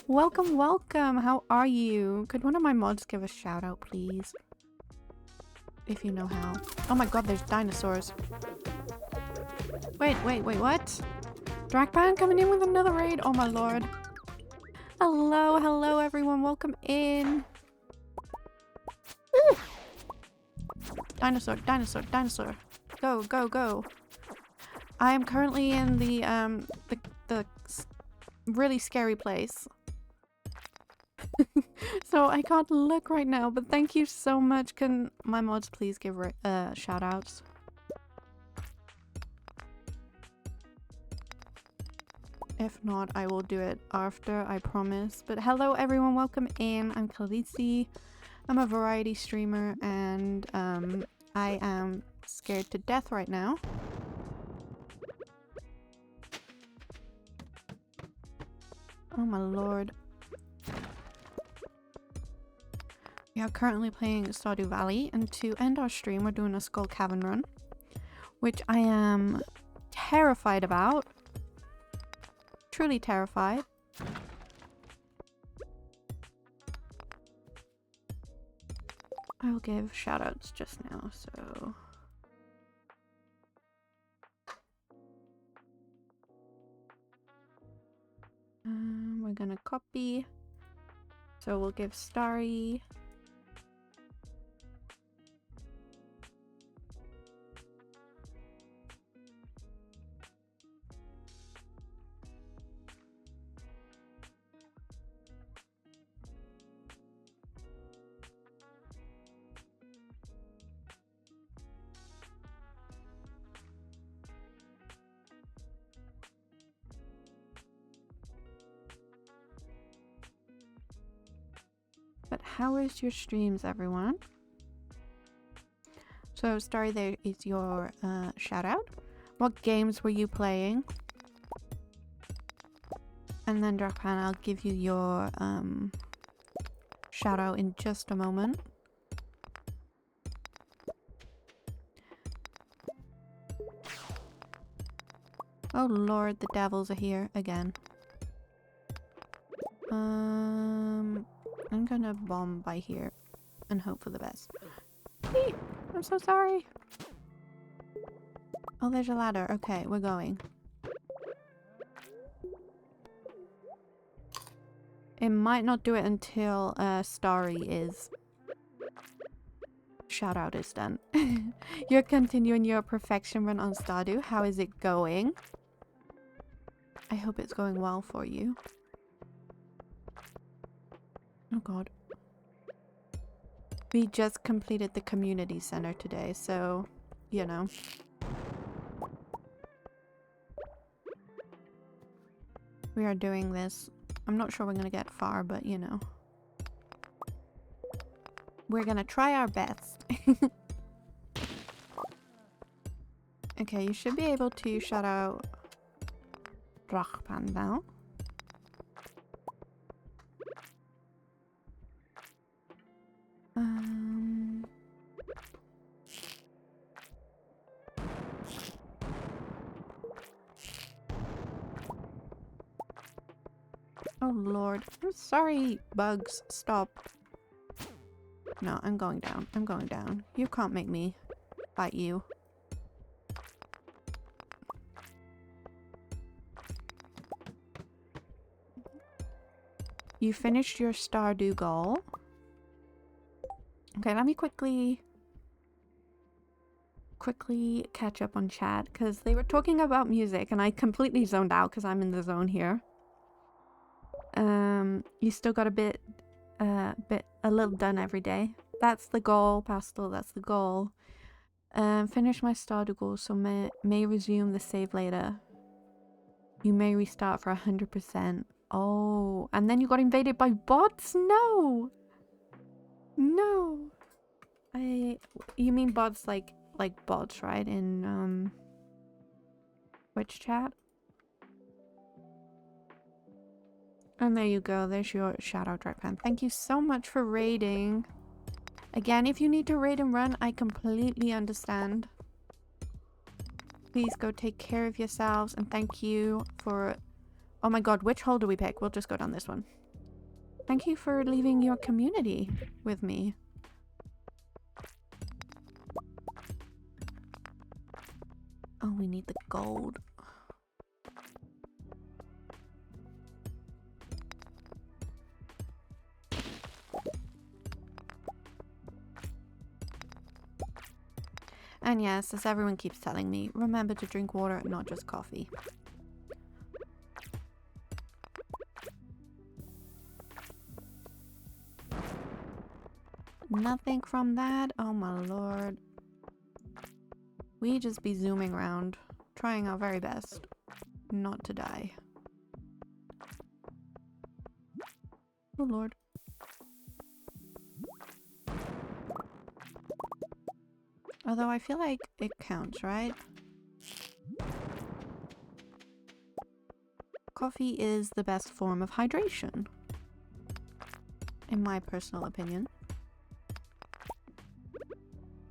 Welcome, welcome. How are you? Could one of my mods give a shout out, please? If you know how. Oh my god, there's dinosaurs. Wait, what? Dragpan coming in with another raid? Oh my lord. Hello, hello everyone. Welcome in. Ooh. Dinosaur, dinosaur, dinosaur. Go, go, go. I am currently in the really scary place. So I can't look right now, but thank you so much. Can my mods please give shout outs? If not, I will do it after, I promise. But hello everyone, welcome in. I'm Khaleesi. I'm a variety streamer and I am scared to death right now. Oh my lord. We are currently playing Stardew Valley, and to end our stream we're doing a Skull Cavern run, which I am terrified about. Truly terrified. I will give shoutouts just now, so... we're gonna copy. So we'll give Starry. But how is your streams, everyone? So, Starry, there is your shout out. What games were you playing? And then, Drakpan, I'll give you your shout out in just a moment. Oh lord, the devils are here again. I'm gonna bomb by here and hope for the best. Eee, I'm so sorry. Oh, there's a ladder. Okay, we're going. It might not do it until Starry is. Shout out is done. You're continuing your perfection run on Stardew. How is it going? I hope it's going well for you. Oh god. We just completed the community center today, so, you know. We are doing this. I'm not sure we're gonna get far, but you know. We're gonna try our best. Okay, you should be able to shout out Drachpan now. Oh lord. I'm sorry, bugs. Stop. No, I'm going down. I'm going down. You can't make me fight you. You finished your Stardew goal. Okay, let me quickly quickly catch up on chat because they were talking about music and I completely zoned out because I'm in the zone here. You still got a little done every day. That's the goal, Pastel, that's the goal. Finish my starter goal so may resume the save later. You may restart for 100%. Oh, and then you got invaded by bots? No! No! You mean bots like bots, right? In, Twitch chat? And there you go, there's your shout out, Dragpan. Thank you so much for raiding. Again, if you need to raid and run, I completely understand. Please go take care of yourselves, and thank you for... Oh my god, which hole do we pick? We'll just go down this one. Thank you for leaving your community with me. Oh, we need the gold. And yes, as everyone keeps telling me, remember to drink water, not just coffee. Nothing from that? Oh my lord. We just be zooming around, trying our very best not to die. Oh lord. Although I feel like it counts, right? Coffee is the best form of hydration, in my personal opinion.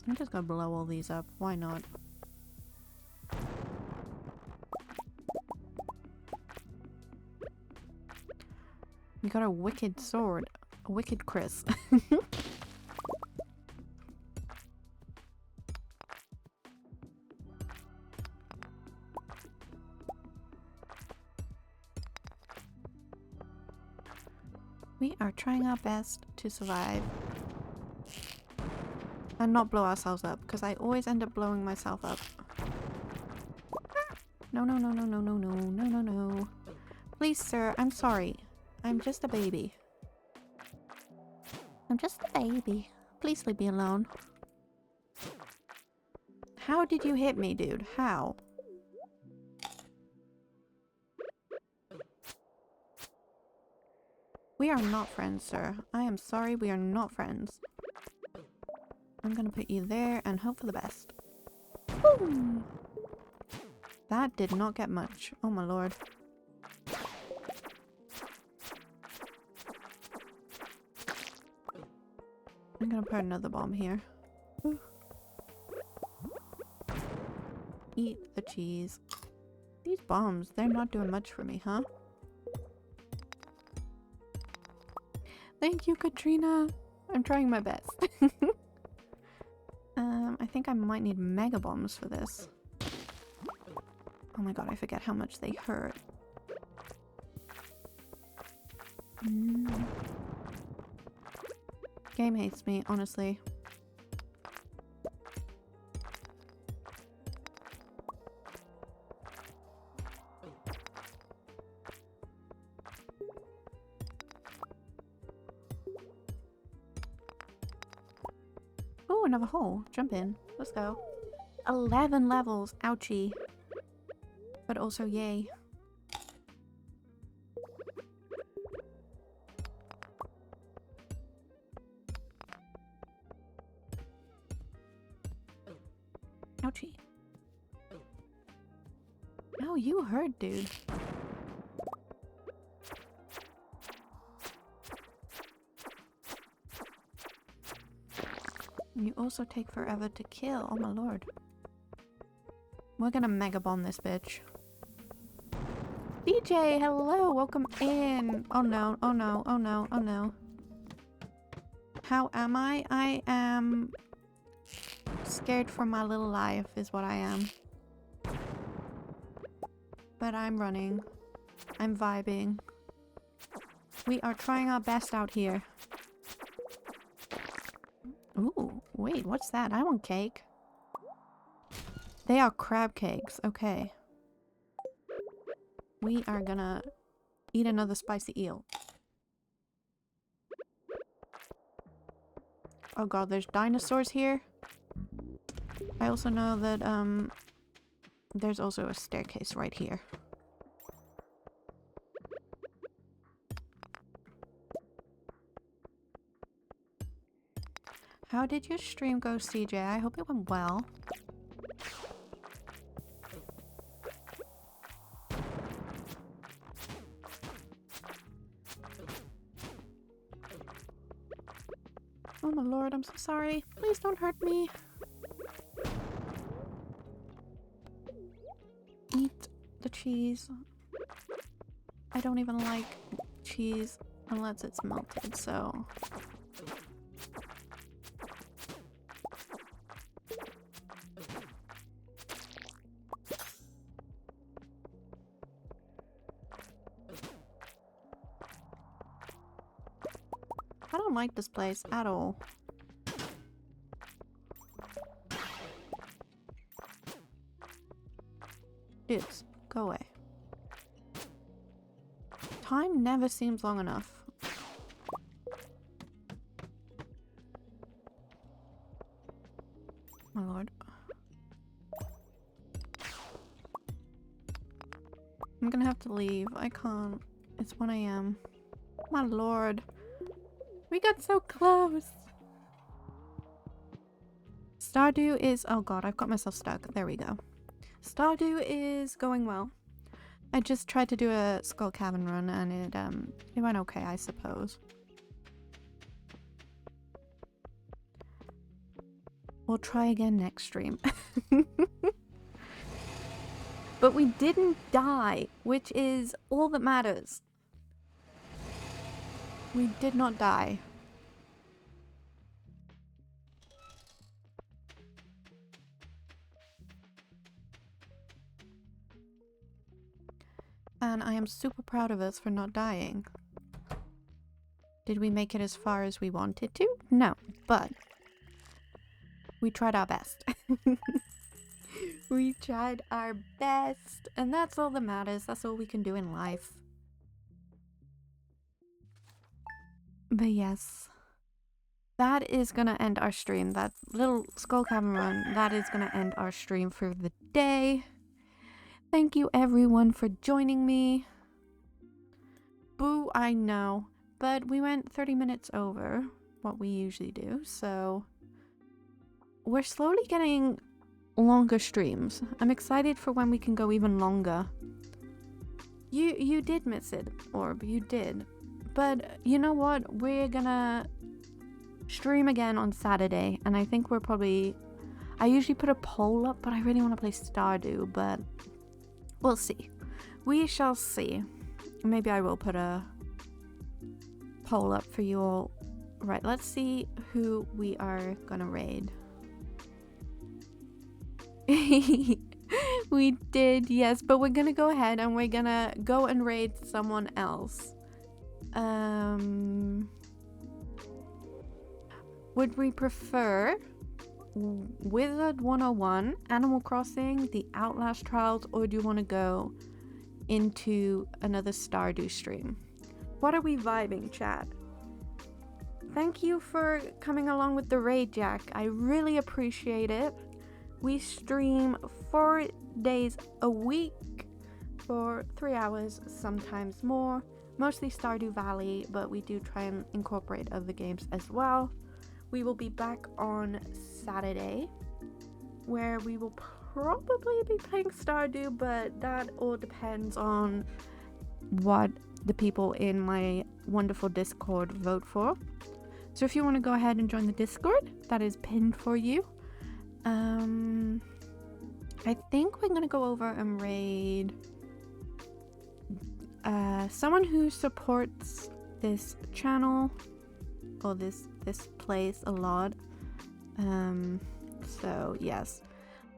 I'm just gonna blow all these up. Why not? We got a wicked sword. A wicked Chris. We are trying our best to survive. And not blow ourselves up, because I always end up blowing myself up. No, no, no, no, no, no, no, no, no, no. Please, sir, I'm sorry. I'm just a baby. I'm just a baby. Please leave me alone. How did you hit me, dude? How? We are not friends, sir. I am sorry, we are not friends. I'm gonna put you there and hope for the best. Boom! That did not get much. Oh my lord. I'm gonna put another bomb here. Ooh. Eat the cheese. These bombs, they're not doing much for me, huh? Thank you, Katrina. I'm trying my best. I think I might need mega bombs for this. Oh my god, I forget how much they hurt. Game hates me, honestly. Oh, another hole. Jump in. Let's go. 11 levels. Ouchie. But also yay. Ouchie. Oh, you hurt, dude. You also take forever to kill. Oh my lord. We're gonna mega bomb this bitch. DJ, hello, welcome in. Oh no, oh no, oh no, oh no. How am I? I am scared for my little life is what I am. But I'm running. I'm vibing. We are trying our best out here. Ooh, wait, what's that? I want cake. They are crab cakes. Okay. We are gonna eat another spicy eel. Oh god, there's dinosaurs here. I also know that there's also a staircase right here. How did your stream go, CJ? I hope it went well. Oh my lord, I'm so sorry. Please don't hurt me. Eat the cheese. I don't even like cheese unless it's melted, so... I don't like this place at all. Dudes, go away. Time never seems long enough. My lord. I'm gonna have to leave. I can't. It's 1 AM. My lord. We got so close. Stardew is... Oh god, I've got myself stuck. There we go. Stardew is going well. I just tried to do a Skull Cavern run and it went okay, I suppose. We'll try again next stream. But we didn't die, which is all that matters. We did not die. And I am super proud of us for not dying. Did we make it as far as we wanted to? No, but we tried our best. We tried our best, and that's all that matters. That's all we can do in life. But yes, that is gonna end our stream. That little Skull Cavern run, that is gonna end our stream for the day. Thank you everyone for joining me. Boo, I know, but we went 30 minutes over what we usually do, so we're slowly getting longer streams. I'm excited for when we can go even longer. You did miss it, Orb, you did. But you know what? We're gonna stream again on Saturday, and I think we're probably... I usually put a poll up, but I really want to play Stardew, but we'll see. We shall see. Maybe I will put a poll up for you all. Right, let's see who we are gonna raid. We did, yes, but we're gonna go ahead and we're gonna go and raid someone else. Would we prefer Wizard 101, Animal Crossing, the Outlast Trials, or do you want to go into another Stardew stream? What are we vibing, chat? Thank you for coming along with the raid, Jack. I really appreciate it. We stream 4 days a week for 3 hours, sometimes more. Mostly Stardew Valley, but we do try and incorporate other games as well. We will be back on Saturday, where we will probably be playing Stardew, but that all depends on what the people in my wonderful Discord vote for. So if you want to go ahead and join the Discord, that is pinned for you. I think we're gonna go over and raid someone who supports this channel or this place a lot. So yes,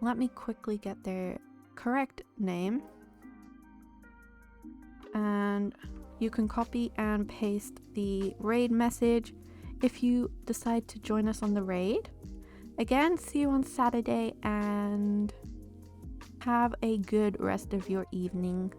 let me quickly get their correct name, and you can copy and paste the raid message if you decide to join us on the raid. Again, see you on Saturday, and Have a good rest of your evening.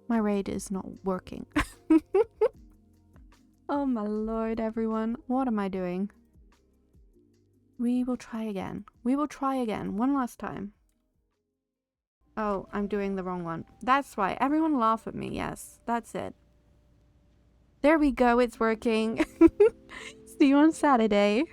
My raid is not working. Oh my lord, everyone. What am I doing? We will try again. We will try again. One last time. Oh, I'm doing the wrong one. That's why. Everyone laugh at me. Yes, that's it. There we go. It's working. See you on Saturday.